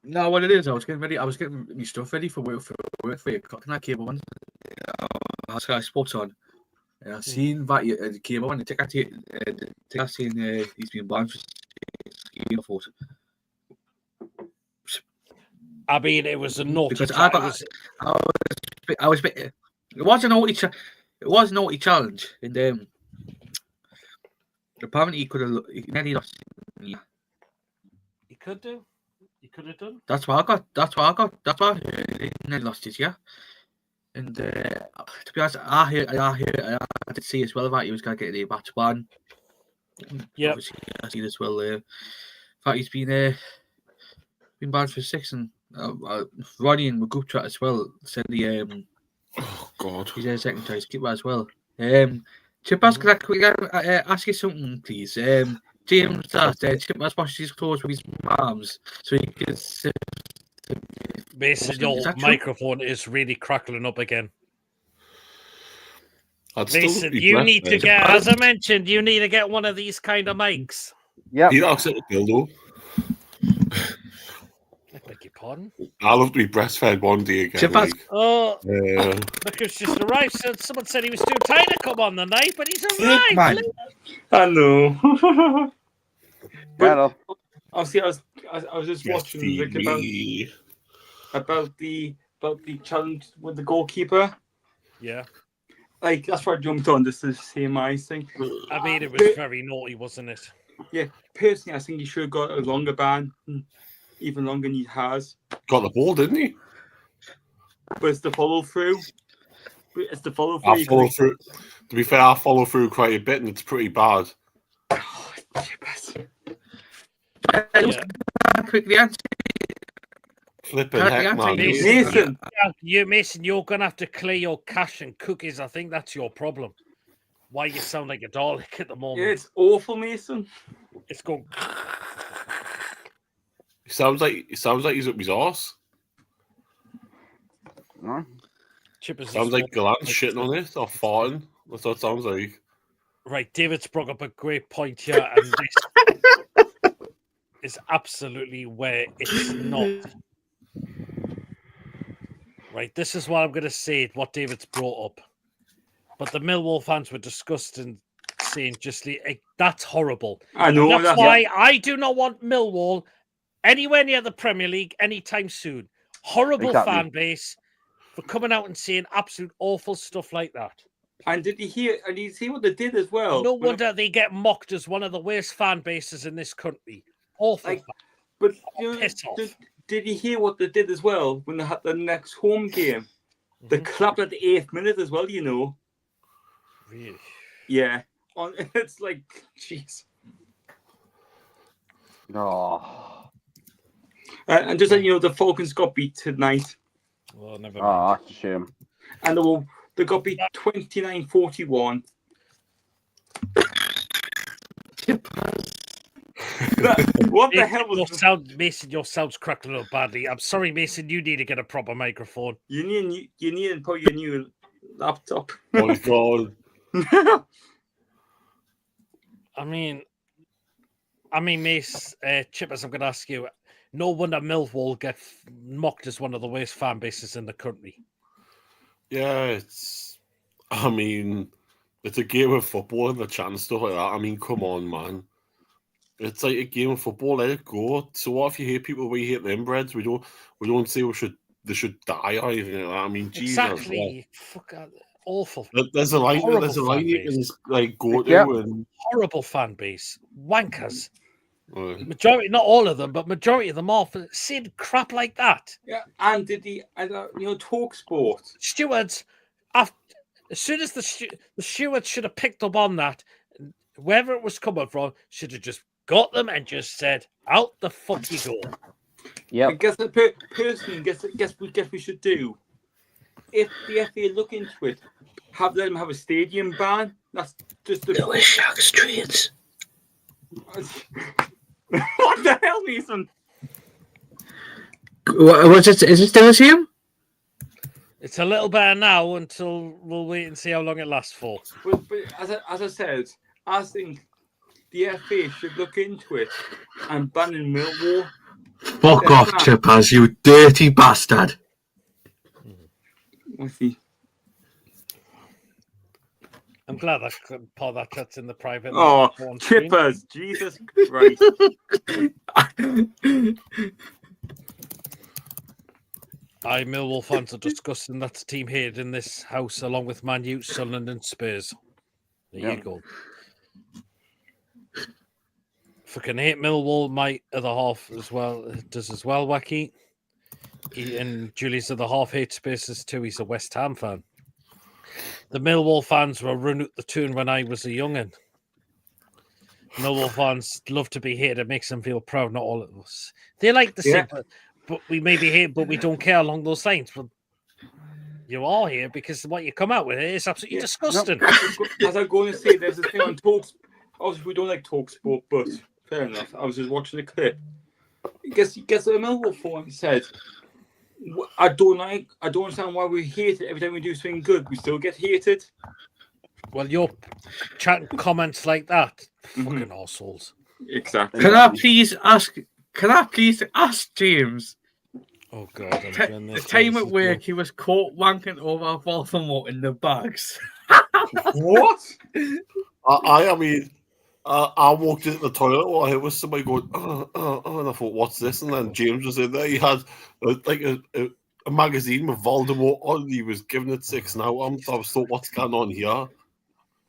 No, what it is, I was getting my stuff ready for work for 8 o'clock, and I came on. I Sports on. And I seen that the came on. The ticket saying he's been banned for skiing. I mean, it was a naughty. Because I was it was a naughty. It was a naughty challenge, and apparently he could have nearly lost. He could do. He could have done. That's what I got. That's why he nearly lost it. Yeah. And to be honest, I did see as well that he was going to get the match ban. Yeah. I see as well. In fact, he's been banned for 6, and Ronnie in the group chat as well said oh God, he's a second choice keeper as well. Chippaz, could I ask you something, please? James asked Chippaz washes his clothes with his arms so he can. Mason, your microphone is really crackling up again. Mason, you need to get, as I mentioned, you need to get one of these kind of mics. Yeah. You asked it a dildo. I beg your pardon? I love to be breastfed one day again. Like. Oh, look who's just arrived. Someone said he was too tired to come on the night, but he's arrived. Hello. Hello. Obviously, I was just watching about the challenge with the goalkeeper. Yeah. Like, that's why I jumped on this to see my thing. I mean, it was very naughty, wasn't it? Yeah, personally, I think he should have got a longer ban, even longer than he has. Got the ball, didn't he? But it's the follow through. I follow through. To be fair, I follow through quite a bit, and it's pretty bad. Oh, Quickly answer. Flipping heck, man. Mason, you're going to have to clear your cache and cookies. I think that's your problem. Why you sound like a Dalek at the moment. Yeah, it's awful, Mason. It's going... It sounds like he's up his arse. No. Sounds like Galan's shitting on it or farting. That's what it sounds like. Right, David's brought up a great point here, and this is absolutely where it's not. Right, this is what I'm going to say, what David's brought up. But the Millwall fans were disgusted, saying that's horrible. I know. That's why I do not want Millwall anywhere near the Premier League anytime soon. Horrible fan base for coming out and saying absolute awful stuff like that. And did you see what they did as well? No wonder they get mocked as one of the worst fan bases in this country. Awful. But did you hear what they did as well when they had the next home game? They clapped at the 8th minute as well, you know. Really? Yeah. It's like, jeez. Oh, And just like, you know, the Falcons got beat tonight. Well, never mind. that's a shame. And they got beat 29-41. What the hell was sound, Mason? Your sound's crackling up badly. I'm sorry, Mason. You need to get a proper microphone. You need probably a new laptop. Oh my God. I mean, Mace, Chippaz, I'm going to ask you. No wonder Millwall get mocked as one of the worst fan bases in the country. Yeah, it's a game of football and the chance stuff like that. I mean, come on, man. It's like a game of football. Let it go. So what if you hate people? We hate them breads. We don't say they should die or anything like that. I mean, Jesus. Exactly. Fuck, awful. There's a line. Horrible There's a line you fan can like go to. Yeah. And Horrible fan base. Wankers. Majority, not all of them, but majority of them are for saying crap like that. Yeah, and Talk Sport. Stewards, as soon as the stewards should have picked up on that, wherever it was coming from, should have just got them and just said, "Out the fuck you go." Yeah. I guess personally, guess we should do. If the FA look into it, have them have a stadium ban. That's just the Lewis Shark Streets. What the hell, Mason? Is it still the same? It's a little better now until we'll wait and see how long it lasts for. But as I said, I think the FA should look into it and ban in Millwall. Fuck off, Chippaz, you dirty bastard. I'm glad that part of that chat's in the private. Oh, Chippaz, Jesus Christ. Millwall fans are discussing that's team hated in this house along with Man U, Sunderland and Spurs. There you go. Fucking hate Millwall, my other half as well does as well, Wacky. And Julie's other half hates Spurs too. He's a West Ham fan. The Millwall fans were run out the tune when I was a young'un. Millwall fans love to be hated. It makes them feel proud. Not all of us. They like the same, but we may be hate, but we don't care along those lines. But you are here because what you come out with is absolutely disgusting. As I'm going to say, there's a thing on Talks. Obviously, we don't like Talksport, but fair enough. I was just watching a clip. Guess the Millwall fan said, I don't understand why we hate it every time we do something good. We still get hated. Well, you're chatting comments like that. Fucking arseholes. Exactly. Can I please ask James? Oh God! The time at work he was caught wanking over Baltimore in the bags. What? I walked into the toilet while I was somebody going, and I thought, what's this? And then James was in there. He had a magazine with Voldemort on. He was giving it 6 now. I thought, what's going on here?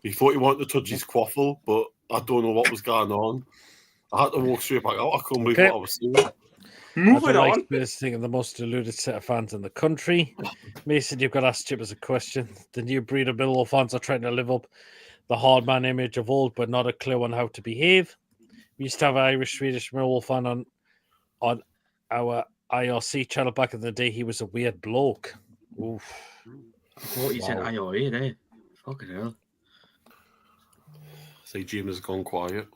He thought he wanted to touch his quaffle, but I don't know what was going on. I had to walk straight back out. I couldn't believe what I was seeing. Moving on. This thing of the most deluded set of fans in the country. Mason, you've got to ask Chippaz a question. The new breed of Millwall fans are trying to live up the hard man image of old, but not a clue on how to behave. We used to have an Irish Swedish Millwall fan on our IRC channel back in the day. He was a weird bloke. Oof. I thought you said IRA there. Fucking hell. Say James has gone quiet.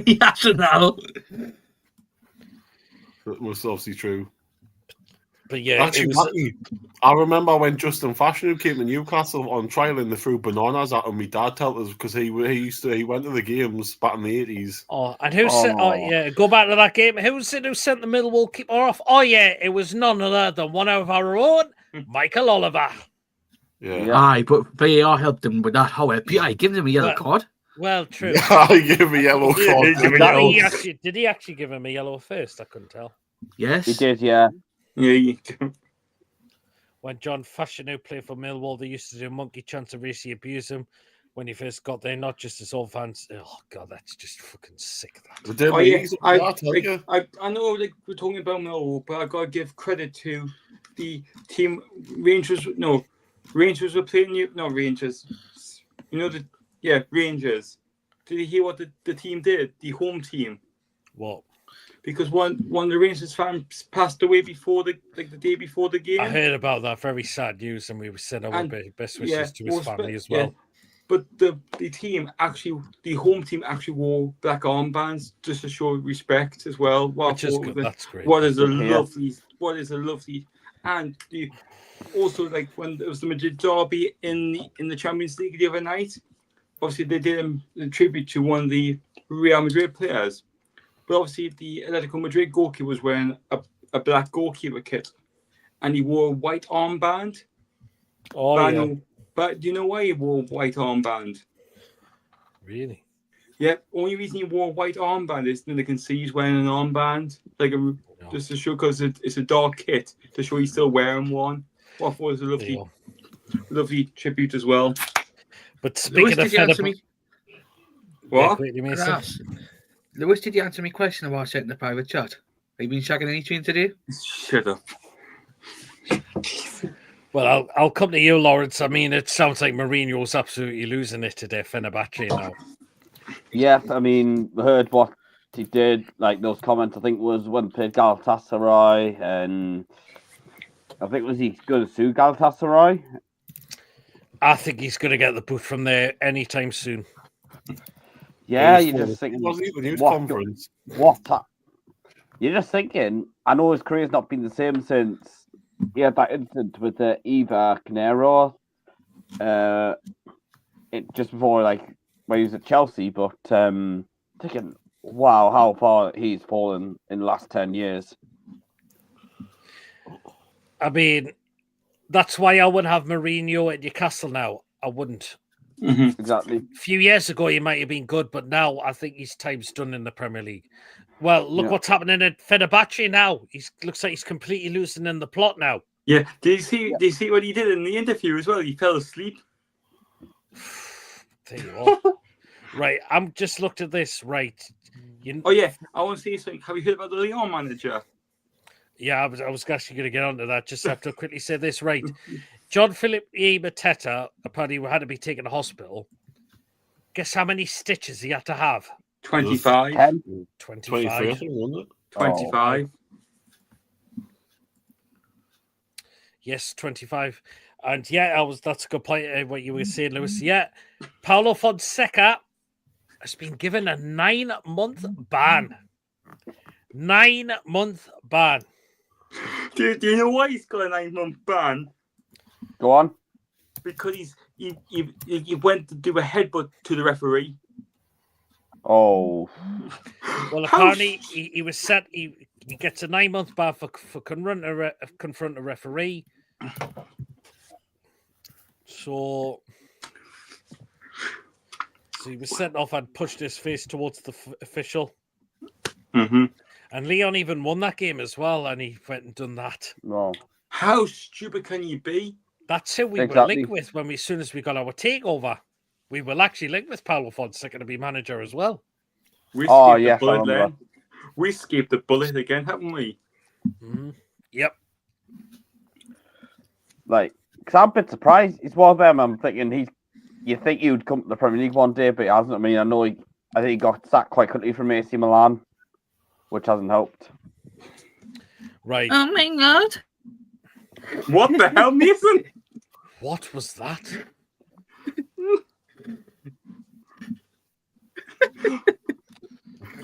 He hasn't now. That was obviously true. But yeah, actually, I remember when Justin Fashanu came to Newcastle on trial and they threw bananas at him. My dad told us because he went to the games back in the 80s. Oh, and who sent? Oh yeah, go back to that game. Who sent the Millwall keeper off? Oh yeah, it was none other than one of our own, Michael Oliver. Yeah. Aye, but VAR helped him with that. However, I give him a yellow card. Well, true. I gave him a yellow card. Did he actually give him a yellow first? I couldn't tell. Yes, he did. Yeah. Yeah. When John Fashanu played for Millwall, they used to do monkey chants of racy abuse him. when he first got there, not just his old fans. Oh god, that's just fucking sick. That. We did Oh yeah, release it, I tell you. I know like we're talking about Millwall, but I gotta give credit to the team. Rangers were playing not Rangers. You know Rangers. Did you hear what the team did? The home team. What? Because one of the Rangers fans passed away before the day before the game. I heard about that. Very sad news, and we were sent our best wishes to his family as well. Yeah. But the home team actually wore black armbands just to show respect as well. Which is good. That's great. What is a lovely, and also like when it was the Madrid derby in the Champions League the other night. Obviously, they did a tribute to one of the Real Madrid players. But obviously, the Atletico Madrid goalkeeper was wearing a black goalkeeper kit, and he wore a white armband. Oh, yeah. But do you know why he wore a white armband? Really? Yeah. Only reason he wore a white armband is then they can see he's wearing an armband, just to show because it's a dark kit to show he's still wearing one. What I thought was a lovely tribute as well. But speaking of what? Lewis, did you answer my question about setting the private chat? Have you been shagging any tune today? Shut up. Well, I'll come to you, Lawrence. I mean, it sounds like Mourinho's absolutely losing it today, Fenerbahce now. Yeah, I mean, we heard what he did, like those comments, I think was when he played Galatasaray, and I think was he going to sue Galatasaray? I think he's going to get the boot from there anytime soon. Yeah, you're just thinking, you're just thinking, I know his career's not been the same since he had that incident with Eva Canero, just before, like, when he was at Chelsea, but thinking, wow, how far he's fallen in the last 10 years. I mean, that's why I wouldn't have Mourinho at Newcastle now. I wouldn't. Mm-hmm. Exactly. A few years ago, he might have been good, but now I think his time's done in the Premier League. Well, look what's happening at Fenerbahce now. Looks like he's completely losing in the plot now. Yeah. Did you see what he did in the interview as well? He fell asleep. There you are. Right. I'm just looked at this. Right. Oh yeah. I want to say something. Have you heard about the Lyon manager? Yeah, I was actually going to get onto that. Just have to quickly say this. Right. John Philip Mateta apparently had to be taken to hospital. Guess how many stitches he had to have? 25. 25. 25. Yes, 25. And yeah, that's a good point. What you were saying, Lewis. Yeah, Paulo Fonseca has been given a 9-month ban. 9-month ban. Do you know why he's got a 9-month ban? Go on. Because he went to do a headbutt to the referee. Oh. Well, apparently he was set. He gets a 9-month ban for confront a referee. So he was sent off and pushed his face towards the official. Mm-hmm. And Leon even won that game as well, and he went and done that. No. How stupid can you be? That's who we were linked with as soon as we got our takeover. We were actually linked with Paulo Fonseca to be manager as well. We escaped the bullet again, haven't we? Mm-hmm. Yep. Like, because I'm a bit surprised. It's one of them. I'm thinking you think he would come to the Premier League one day, but he hasn't. I mean, I think he got sacked quite quickly from AC Milan, which hasn't helped. Right. Oh my god. What the hell, Mason? What was that?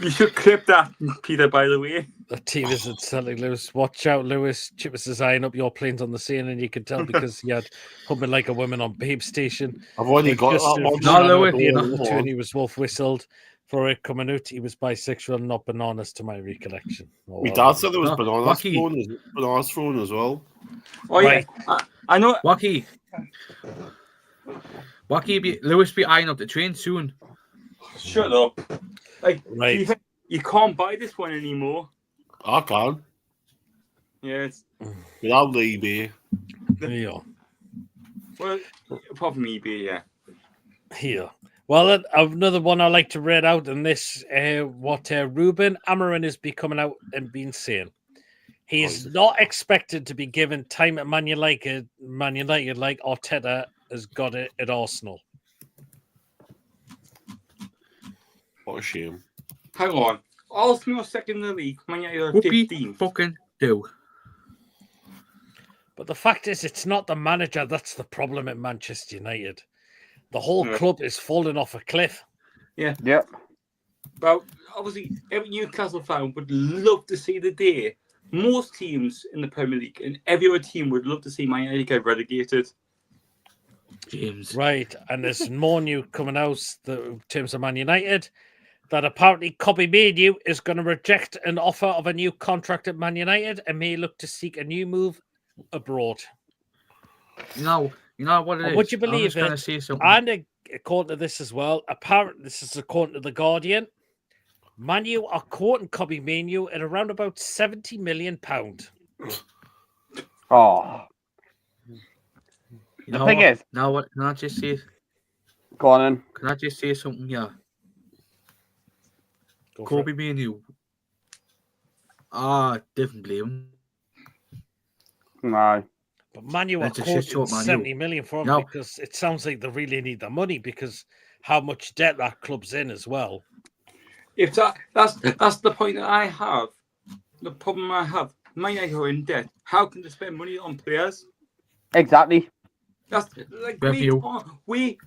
You should clip that, Peter, by the way. The team isn't selling, Lewis. Watch out, Lewis. Chippaz is eyeing up your planes on the scene, and you can tell because he had humming like a woman on Babe Station. I've only got that one. No, Lewis. He was wolf whistled for it coming out. He was bisexual, not bananas, to my recollection. My dad said there was bananas thrown as well. Oh, right. Yeah. I know. Wacky, Lewis be eyeing up the train soon. Shut up. Like, right. You can't buy this one anymore. I can. Yeah, it's without eBay. There you are. Well, apart from eBay, yeah. Here. Well, another one I like to read out in this, what Ruben Amorim has been coming out and been saying. He's not expected to be given time at Man United like Arteta has got it at Arsenal. What a shame. Hang on. Arsenal second in the league. Man United are Whoopie 15th. fucking do. But the fact is, it's not the manager that's the problem at Manchester United. The whole Yeah. club is falling off a cliff. Yep. Well, obviously, every Newcastle fan would love to see the day. Most teams in the Premier League and every other team would love to see Man United get relegated. James. Right, and there's more new coming out in terms of Man United that apparently Kobe Manu is going to reject an offer of a new contract at Man United and may look to seek a new move abroad. You know what it And is? would you I'm believe just gonna it? say something. And according to this as well, apparently this is according to The Guardian, Manu are quoting Kobe Manu at around about £70 million. Oh, You the know thing what? is, Now what? Can I just say? go on in. Can I just say something here? Go for Kobe it. Manu. Different blame. No. But Manu are That's a shit quoting show, Manu. 70 million for him No. because it sounds like they really need the money because how much debt that club's in as well. If that's the point that I have. The problem I have. Man United are in debt. How can they spend money on players? Exactly. That's like Revenue. we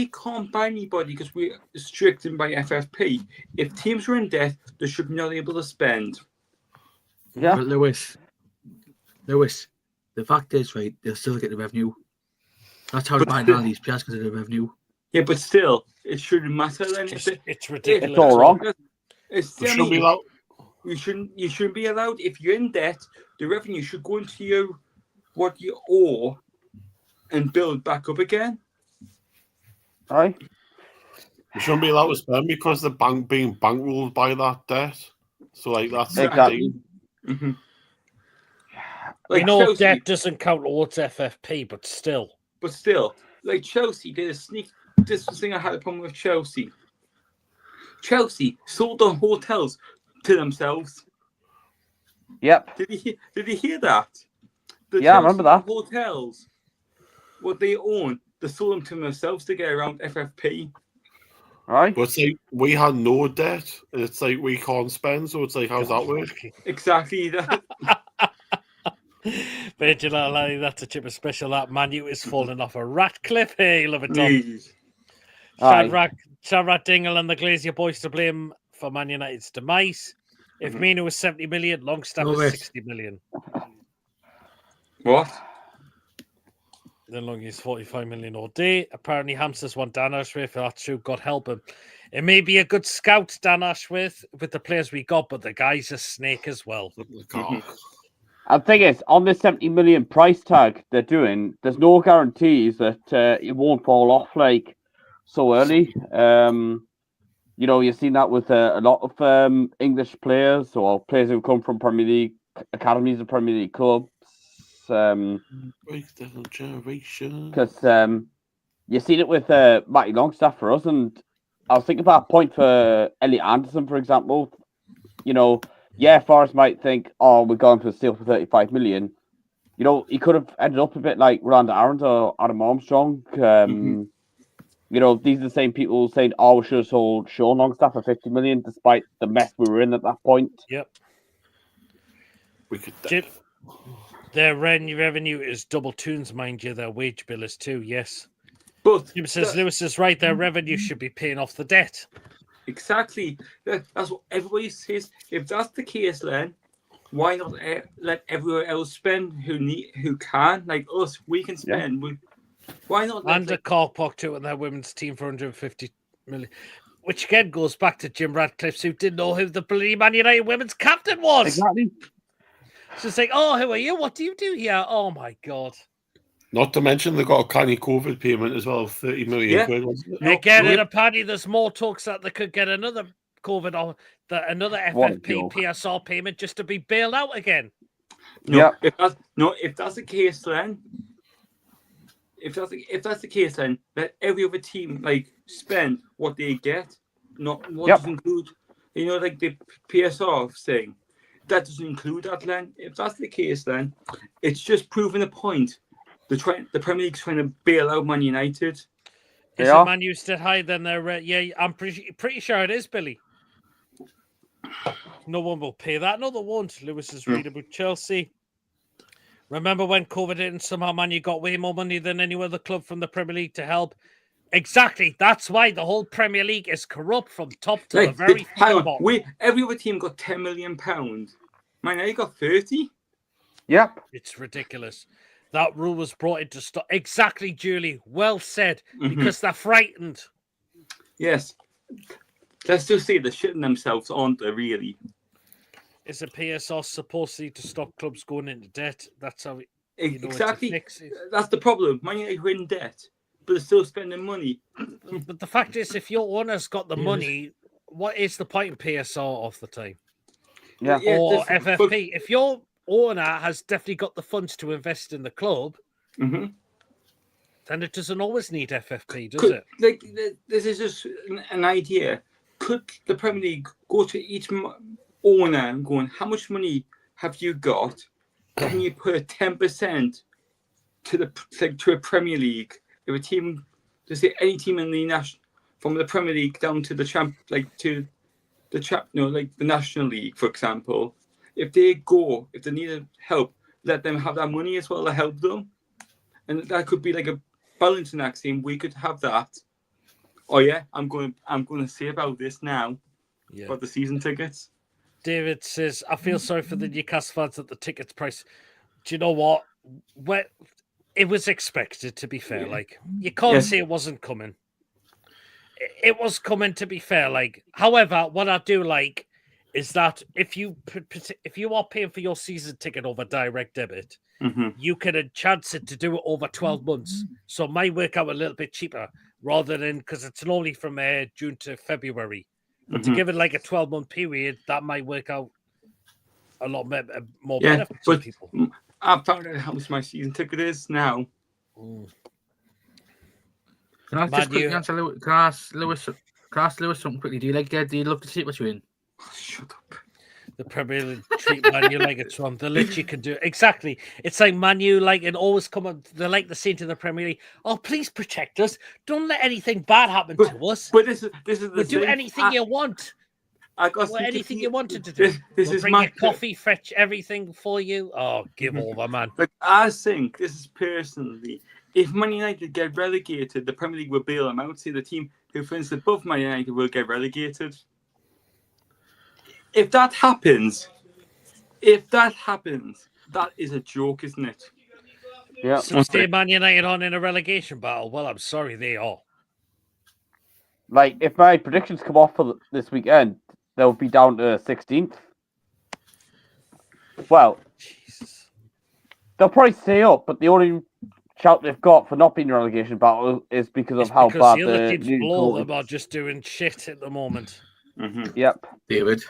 can't buy anybody because we're restricted by FFP. If teams are in debt, they should not be able to spend. Yeah. But Lewis, the fact is, right, they'll still get the revenue. That's how they But buy still- down these players because of the revenue. Yeah, but still, it shouldn't matter then. It's ridiculous. It's all wrong. It's There should be that. You shouldn't be allowed. If you're in debt, the revenue should go into you what you owe and build back up again. Right. You shouldn't be allowed to spend because the bank being bankruled by that debt. So like that's the Exactly. thing. Mm-hmm. We know Chelsea, debt doesn't count towards FFP, but still. like Chelsea did a sneak. This was the thing I had a problem with Chelsea. Chelsea sold their hotels to themselves. Yep. Did you hear that? The Yeah, I remember that. Hotels, what they own, they sold them to themselves to get around FFP. Right. But it's like we had no debt. It's like we can't spend. So it's like, how's that work? Exactly that. But you know, like, that's a Chippaz special. That Manu is falling off a rat cliff. Hey, love it, Tom. Aye. Shadrach Dingle and the Glazier boys to blame for Man United's demise. If Mino was 70 million, Longstaff No is way. 60 million. What? Then Long is 45 million all day. Apparently, Hamsters want Dan Ashworth. That's true. God help him. It may be a good scout, Dan Ashworth, with the players we got, but the guy's a snake as well. And the thing is, on this 70 million price tag they're doing, there's no guarantees that it won't fall off like so early. You know, you've seen that with a lot of English players or players who come from Premier League academies of Premier League clubs. Breakdown generation. Because you've seen it with Matty Longstaff for us, and I was thinking about a point for Elliot Anderson, for example. You know, yeah, Forrest might think, oh, we're going for a steal for 35 million. You know, he could have ended up a bit like Randa Aarons or Adam Armstrong. You know, these are the same people saying, oh, we should have sold Sean Longstaff for 50 million, despite the mess we were in at that point. Yep. We could. Jim, their revenue is double tunes, mind you. Their wage bill is too, yes. But Jim says Lewis is right. Their revenue should be paying off the debt. exactly. That's what everybody says. If that's the case, then why not let everyone else spend who can? Like us, we can spend. Why not? And a Corkpock too in their women's team for 150 million. Which again goes back to Jim Radcliffe, who didn't know who the bloody Man United women's captain was. Exactly. It's just like, oh, who are you? What do you do here? Oh my God. Not to mention they got a canny COVID payment as well, 30 million quid, wasn't it? Again, in apparently there's more talks that they could get another COVID or another FFP PSR payment just to be bailed out again. No, if that's the case, then if that's the case, then let every other team like spend what they get, not what doesn't include. You know, like the PSR thing, that doesn't include that. Then, if that's the case, then it's just proving a point. The Premier League's trying to bail out Man United. Is it Man U still higher than their? Yeah, I'm pretty sure it is, Billy. No one will pay that. No, they won't. Lewis is reading about Chelsea. Remember when COVID hit and somehow Man U got way more money than any other club from the Premier League to help? Exactly. That's why the whole Premier League is corrupt from top to the very bottom. Every other team got £10 million. Man United got 30. Yep. It's ridiculous. That rule was brought into stop. Exactly, Julie. Well said. Because they're frightened. Yes. Let's just say they're shitting themselves, aren't they, really? Is a PSR supposedly to stop clubs going into debt? That's how exactly. That's the problem. Man United are in debt, but they're still spending money. But the fact is, if your owner's got the money, what is the point in PSR off the time? Yeah. Or FFP. If your owner has definitely got the funds to invest in the club, then it doesn't always need FFP, does it? Like, this is just an idea. Could the Premier League go to each owner and going, how much money have you got? Can you put 10% to a Premier League? If a team, just say any team in the national, from the Premier League down to the the National League, for example, if they need help, let them have that money as well to help them, and that could be like a balancing act. Saying we could have that. Oh yeah, I'm going to say about this now. Yeah. About the season tickets. David says, I feel sorry for the Newcastle fans at the tickets price. Do you know what? It was expected, to be fair. Like, you can't say it wasn't coming. It was coming, to be fair. Like, however, what I do like is that if you are paying for your season ticket over direct debit, you can chance it to do it over 12 months. So it might work out a little bit cheaper rather than, because it's normally from June to February. But to give it like a 12-month period, that might work out a lot more benefit to people. I've found out how much my season ticket is now. Can I just quickly answer Lewis? Can I ask Lewis something quickly? Do you love to see what you're in? Shut up. The Premier League treat Man U like it's wrong. The literally can do exactly. It's like Man U and always come up. They're like the saying to the Premier League, "Oh, please protect us. Don't let anything bad happen to us. But this is the we'll do anything you want. Anything you wanted to do. This is bring my you coffee, fetch everything for you. Oh, give over, man. Look, I think this is personally. If Man United get relegated, the Premier League will bail them out. See, the team who finishes above Man United will get relegated. If that happens, that is a joke, isn't it? Yeah. So stay Man United on in a relegation battle. Well, I'm sorry, they are. Like, if my predictions come off for this weekend, they'll be down to 16th. Well, they'll probably stay up, but the only shout they've got for not being in a relegation battle is because of how bad the other teams below them are just doing shit at the moment. Yep. David.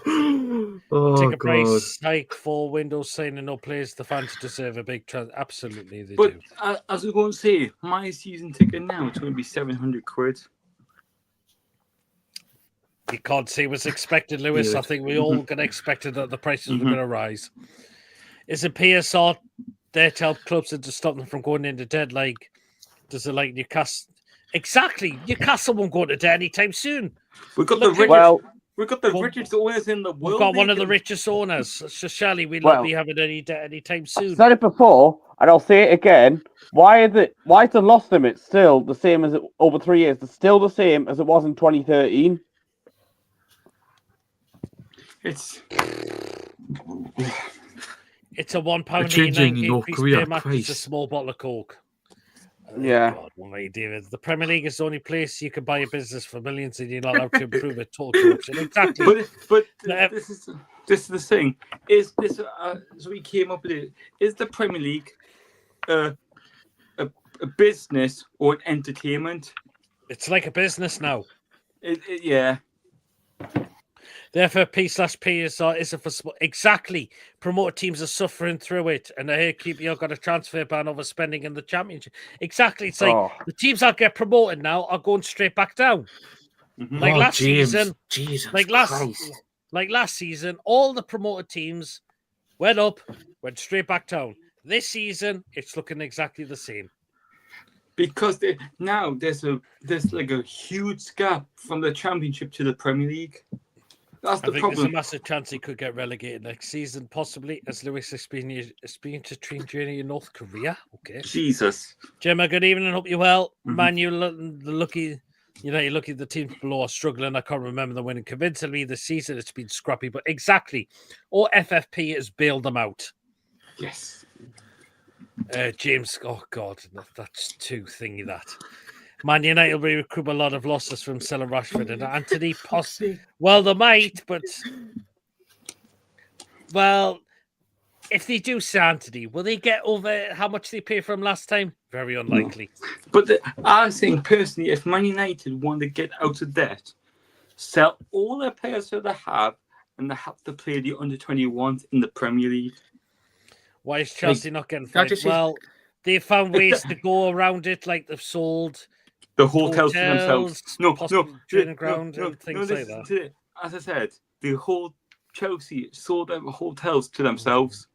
Ticket price hike for Windows signing no players. The fans deserve a big absolutely they do. But as we're going to say, my season ticket now it's going to be £700. You can't see what's expected, Lewis. I think we all can expect that the prices were going to rise. Is it PSR there to help clubs and to stop them from going into debt? Like, does it like Newcastle? Exactly. Newcastle won't go into debt anytime soon. We've got the richest owners in the world. We've got one of the richest owners. So surely we'll not be having any debt anytime soon. I've said it before, and I'll say it again. Why is the loss limit still the same as it over 3 years? It's still the same as it was in 2013. It's a £1.89 increase per match. It's a small bottle of Coke. Yeah. God, David. The Premier League is the only place you can buy a business for millions and you're not allowed to improve it. Total corruption. Exactly. But this is the thing. Is this as we came up with it? Is the Premier League a business or an entertainment? It's like a business now. Yeah. The FFP/P isn't for exactly. Promoted teams are suffering through it, and I hear QPR got a transfer ban over spending in the Championship. Exactly, it's like the teams that get promoted now are going straight back down. Like last season, Jesus like last season, all the promoted teams went up, went straight back down. This season, it's looking exactly the same. Because now there's like a huge gap from the Championship to the Premier League. That's the I think problem. there's a massive chance he could get relegated next season, possibly, as Lewis experienced a train journey in North Korea. Okay. Jesus. Gemma, good evening. Hope you're well. Man, you're lucky. You're lucky the teams below are struggling. I can't remember them winning convincingly this season. It's been scrappy, but exactly. Or FFP has bailed them out. Yes. James, oh God, that's too thingy that. Man United will recoup a lot of losses from selling Rashford and Anthony. Well, they might, but if they do sell Anthony, will they get over how much they paid for him last time? Very unlikely. But I think personally, if Man United want to get out of debt, sell all their players that they have, and they have to play the under-21s in the Premier League. Why is Chelsea not getting fined? Well, they found ways to go around it, like they've sold the hotels to themselves. No, training ground and things like that. As I said, the whole Chelsea sold their hotels to themselves.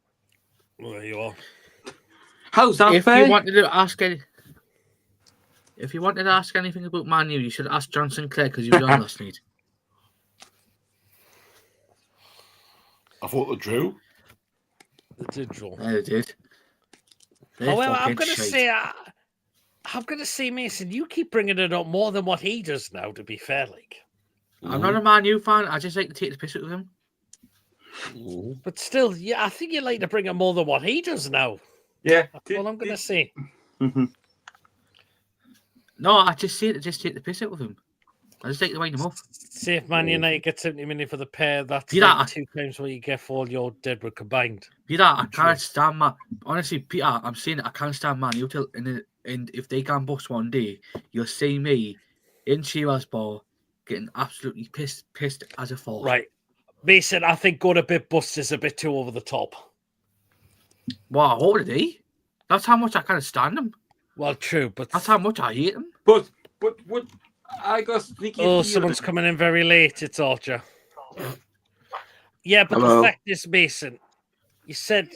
Well, there you are. How's that fair? If you wanted to ask anything about Man U, you should ask John Sinclair because you were on last night. I thought they drew. They did draw. Yeah, they did. However, I'm going to say, Mason, you keep bringing it up more than what he does now, to be fair. I'm not a Man U fan. I just like to take the piss out of him. But still, yeah, I think you like to bring it more than what he does now. Yeah. That's all I'm going to say. No, I just say it to just take the piss out of him. I just like to wind him up. See if Man United get 70 million for the pair, that's Peter, like 2 times what you get for all your Deadwood combined. Peter, I can't stand Man. Honestly, Peter, I'm saying it, I can't stand Man U till and if they can bust one day, you'll see me in Chippaz bar getting absolutely pissed as a fall. Right. Mason, I think going a bit bust is a bit too over the top. Wow, already? That's how much I can't stand him. Well, true, but that's how much I hate him. But what I got sneaky. Oh, someone's coming in very late. It's Archer. Yeah, but Hello. the fact is, Mason, you said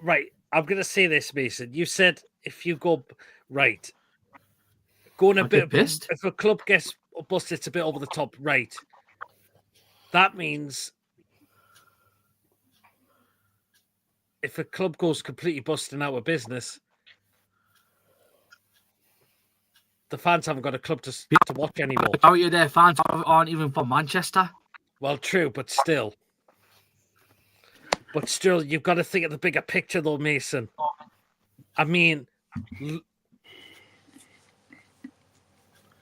right. I'm gonna say this, Mason. You said if you go right, going a bit pissed. If a club gets busted, it's a bit over the top, right? That means if a club goes completely busting out of business, the fans haven't got a club to watch anymore. How are you there? Fans aren't even from Manchester. Well, true, but still. You've got to think of the bigger picture, though, Mason. I mean,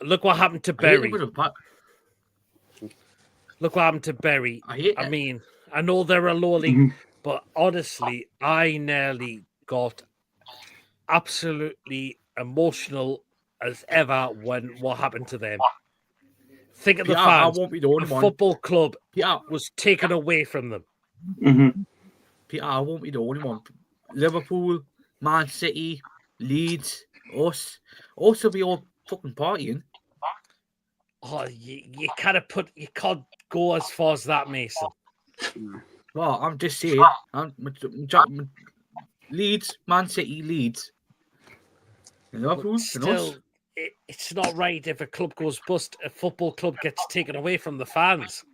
look what happened to Berry. Look what happened to Berry. I mean, I know they're a low league, but honestly, I nearly got absolutely emotional as ever when what happened to them. Think of the fans. I won't be the only one. Football club was taken away from them. Peter, I won't be the only one. Liverpool, Man City, Leeds, us, also be all fucking partying. Oh, you can't go as far as that, Mason. Well, I'm just saying. Leeds, Man City, Leeds. Liverpool, still, it's not right if a club goes bust, a football club gets taken away from the fans.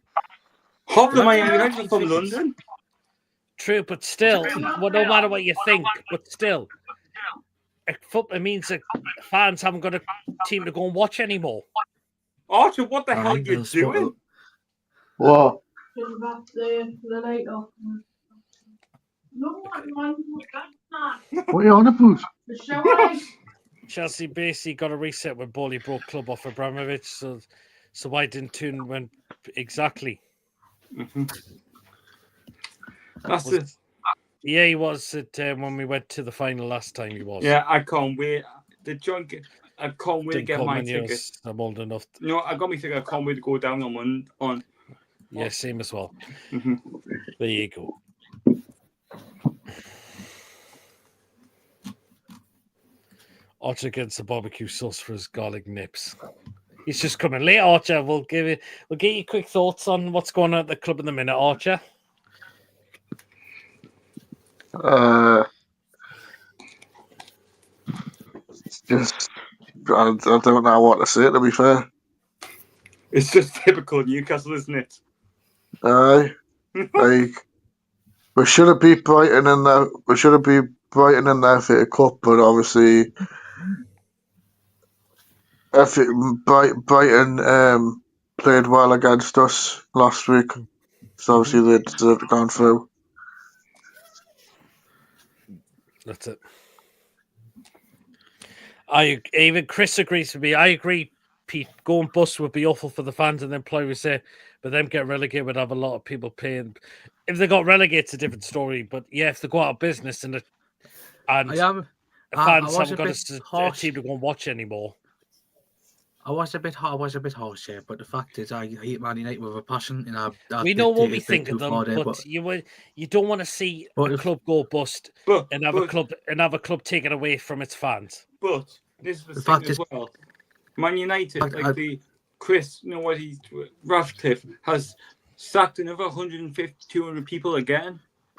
Half the Man United from London. True, but still, well, no matter what you think, but still, it means that fans haven't got a team to go and watch anymore. Archer, what the hell are you doing? What? The night off. What are you on about? Chelsea basically got a reset when Bowley broke club off Abramovich, so why didn't Toon went exactly? Yeah, he was at when we went to the final last time. He was. Yeah, I can't wait. I can't wait to get my tickets. ticket. I'm old enough. I got my ticket. I can't wait to go down on Yeah, same as well. Mhm. There you go. Archer gets the barbecue sauce for his garlic nips. He's just coming late, Archer. We'll get you quick thoughts on what's going on at the club in the minute, Archer. Just, I don't know what to say, to be fair. It's just typical Newcastle, isn't it? Aye, like we should have beat Brighton in the FA Cup, but obviously, Brighton played well against us last week, so obviously they deserved to go through. That's it. Even Chris agrees with me. I agree, Pete. Going bust would be awful for the fans and the employers there, but them get relegated would have a lot of people paying. If they got relegated, it's a different story. But yeah, if they go out of business and fans haven't got a team to go and watch anymore. I was a bit harsh here, but the fact is, I hate Man United with a passion, and we know what we think of them, but you don't want to see a club go bust and have a club taken away from its fans. But this is the thing as well. Man United, Ratcliffe has sacked another 150, 200 people again.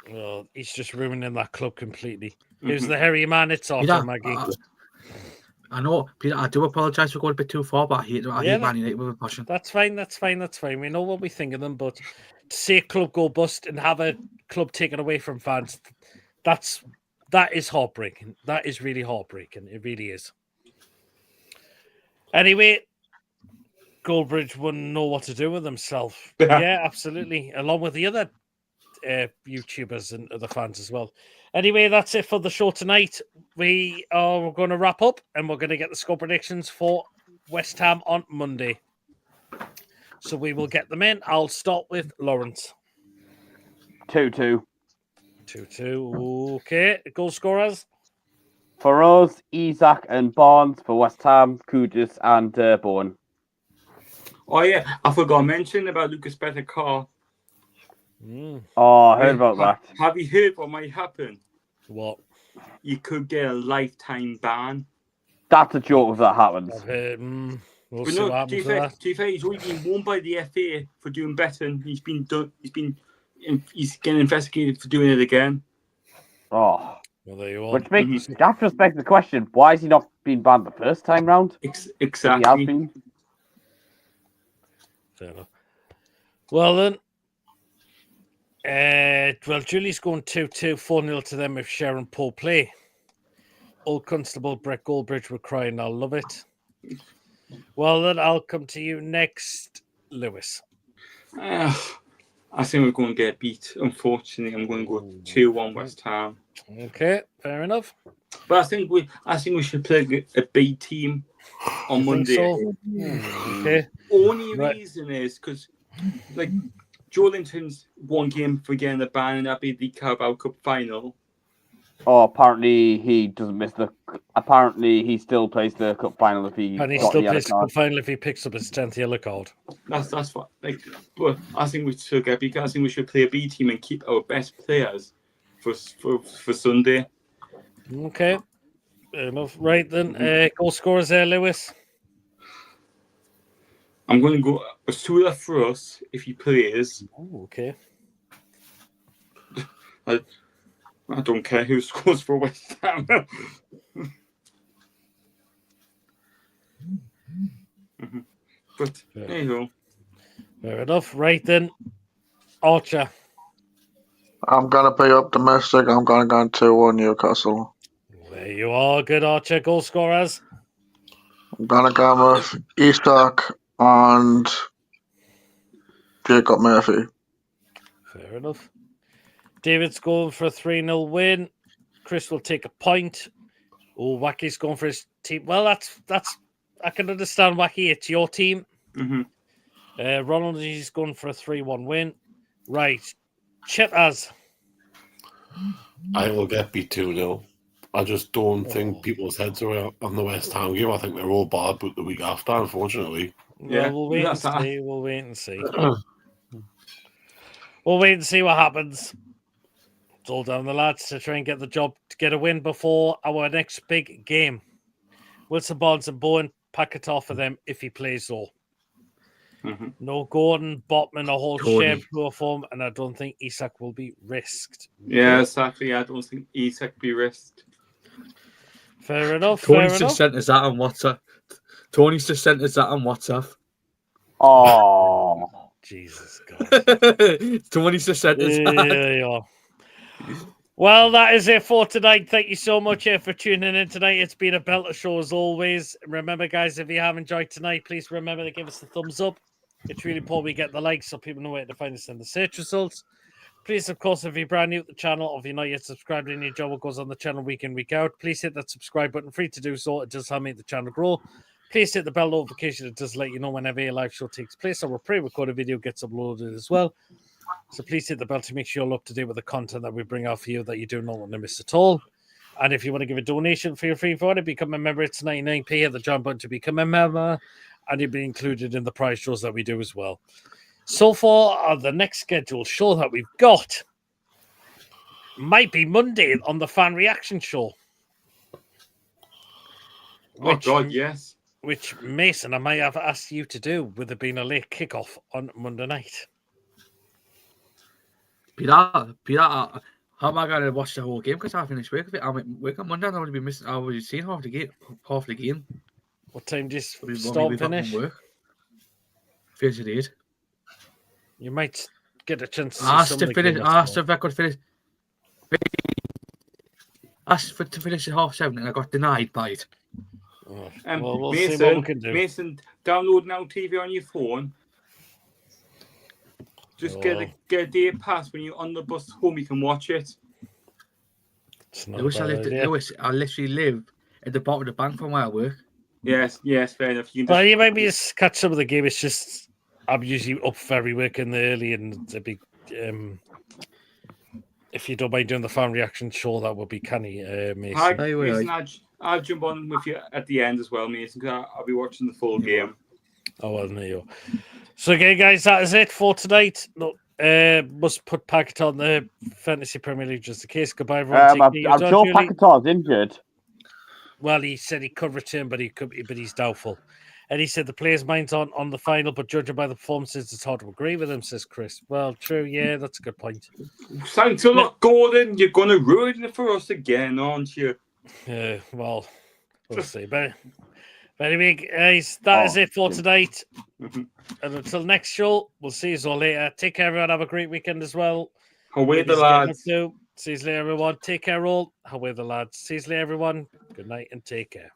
Well, he's just ruining that club completely. Here's the hairy man. It's off, Maggie. I know, Peter, I do apologise for going a bit too far, but I hate Man United with a passion. That's fine. We know what we think of them, but to see a club go bust and have a club taken away from fans, that is heartbreaking. That is really heartbreaking. It really is. Anyway, Goldbridge wouldn't know what to do with himself. Yeah, absolutely. Along with the other YouTubers and other fans as well. Anyway, that's it for the show tonight. We're going to wrap up and we're going to get the score predictions for West Ham on Monday. So we will get them in. I'll start with Lawrence. 2-2. 2-2. Okay. Goal scorers? For us, Isak and Barnes. For West Ham, Kudus and Bowen. Oh, yeah. I forgot to mention about Lucas Better-Carr. Oh, I heard about that. Have you heard what might happen? What? You could get a lifetime ban. That's a joke if that happens. We'll see what happens with that. To be fair, he's already been warned by the FA for doing better, and he's getting investigated for doing it again. Oh. Well, there you are. Which makes that just begs the question: why has he not been banned the first time round? Exactly. He has been. Fair enough. Well then. Julie's going 2-2, 4-0 to them if Sharon Paul play. Old Constable Brett Goldbridge were crying. I'll love it. Well, then I'll come to you next, Lewis. I think we're going to get beat. Unfortunately, I'm going to go 2-1 West Ham. Okay, fair enough. But I think we should play a B team on Monday. So? Okay. Only reason is because, Joelinton's one game for getting the ban, and that'd be the Carabao Cup final. Oh, apparently he doesn't miss the. Apparently he still plays the cup final if he. And he still plays the cup final if he picks up his 10th yellow card. That's what. But I think we should get because I think we should play a B team and keep our best players for Sunday. Okay, fair enough. Right then, goal scorers there, Lewis. I'm going to go Asula for us if he plays. Oh, okay. I don't care who scores for West Ham. But there you go. Fair enough. Right then, Archer. I'm going to be optimistic. I'm going to go 2-1 Newcastle. There you are. Good, Archer. Goal scorers. I'm going to go with Isak and Jacob Murphy. Fair enough. David's going for a 3-0 win. Chris will take a point. Oh, Wacky's going for his team. Well, that's. I can understand, Wacky. It's your team. Mm-hmm. Ronald is going for a 3-1 win. Right. Chippaz. I will get beat 2-0. I just don't think people's heads are on the West Ham game. I think they're all bad, but the week after, unfortunately. Yeah, we'll wait and see. We'll wait and see what happens. It's all down the lads to try and get the job to get a win before our next big game. Wilson Barnes and Bowen, pack it off for them if he plays though. No Gordon, Botman, or whole Tony. shape poor form, and I don't think Isak will be risked. Yeah, exactly. I don't think Isak be risked. Fair enough. Tony's fair just enough. sent us that on WhatsApp. Tony's just sent us that on WhatsApp. Oh, Jesus God. Tony's just sent us that. Yeah, yeah. Well, that is it for tonight. Thank you so much for tuning in tonight. It's been a belter show as always. Remember, guys, if you have enjoyed tonight, please remember to give us a thumbs up. It's really important we get the likes so people know where to find us in the search results. Please, of course, if you're brand new to the channel or if you're not yet subscribed and you enjoy what goes on the channel week in, week out, please hit that subscribe button. Free to do so. It does help make the channel grow. Please hit the bell notification. It does let you know whenever a live show takes place. Our pre-recorded video gets uploaded as well. So please hit the bell to make sure you're up to date with the content that we bring out for you that you do not want to miss at all. And if you want to give a donation, feel free for it. Become a member. It's 99p. Hit the join button to become a member. And you'll be included in the prize shows that we do as well. So far, the next scheduled show that we've got might be Monday on the fan reaction show. Oh, God, yes. Which, Mason, I might have asked you to do with there being a late kickoff on Monday night. Peter, how am I going to watch the whole game? Because I finished work. I'm at work on Monday. I would be missing. I would have seen half the game. What time do you When start we and back from finish? work. Finish at 8. You might get a chance to see I asked some to of the finish. game I asked that's if I could finish. Asked to finish at 7:30, and I got denied by it. on. Well, we'll Mason, see what we can do. Mason, download Now TV on your phone. Just get a day pass when you're on the bus home. You can watch it. It's not Lewis, a bad idea. I literally live at the bottom of the bank from where I work. Yes, fair enough. You can Well, just, you might be just catch some of the game. It's just I'm usually up very working early, and it'd be if you don't mind doing the fan reaction show, that would be canny, Mason. Hi, Aye, aye, Mason, I'll jump on with you at the end as well, Mason, because I'll be watching the full game. Oh, well, there you go. So again, guys, that is it for tonight. No, must put Packet on the Fantasy Premier League just in case. Goodbye, everyone. I'm sure Paquetar's injured. Well, he said he could return, but he's doubtful. And he said the players' minds on the final, but judging by the performances, it's hard to agree with him, says Chris. Well, true, yeah, that's a good point. Thanks a lot, Gordon. You're going to ruin it for us again, aren't you? Well, we'll see. But anyway, guys, that is it for tonight. And until next show, we'll see you all later. Take care, everyone. Have a great weekend as well. Away the lads. See you later, everyone. Take care, all. Away the lads. See you later, everyone. Good night and take care.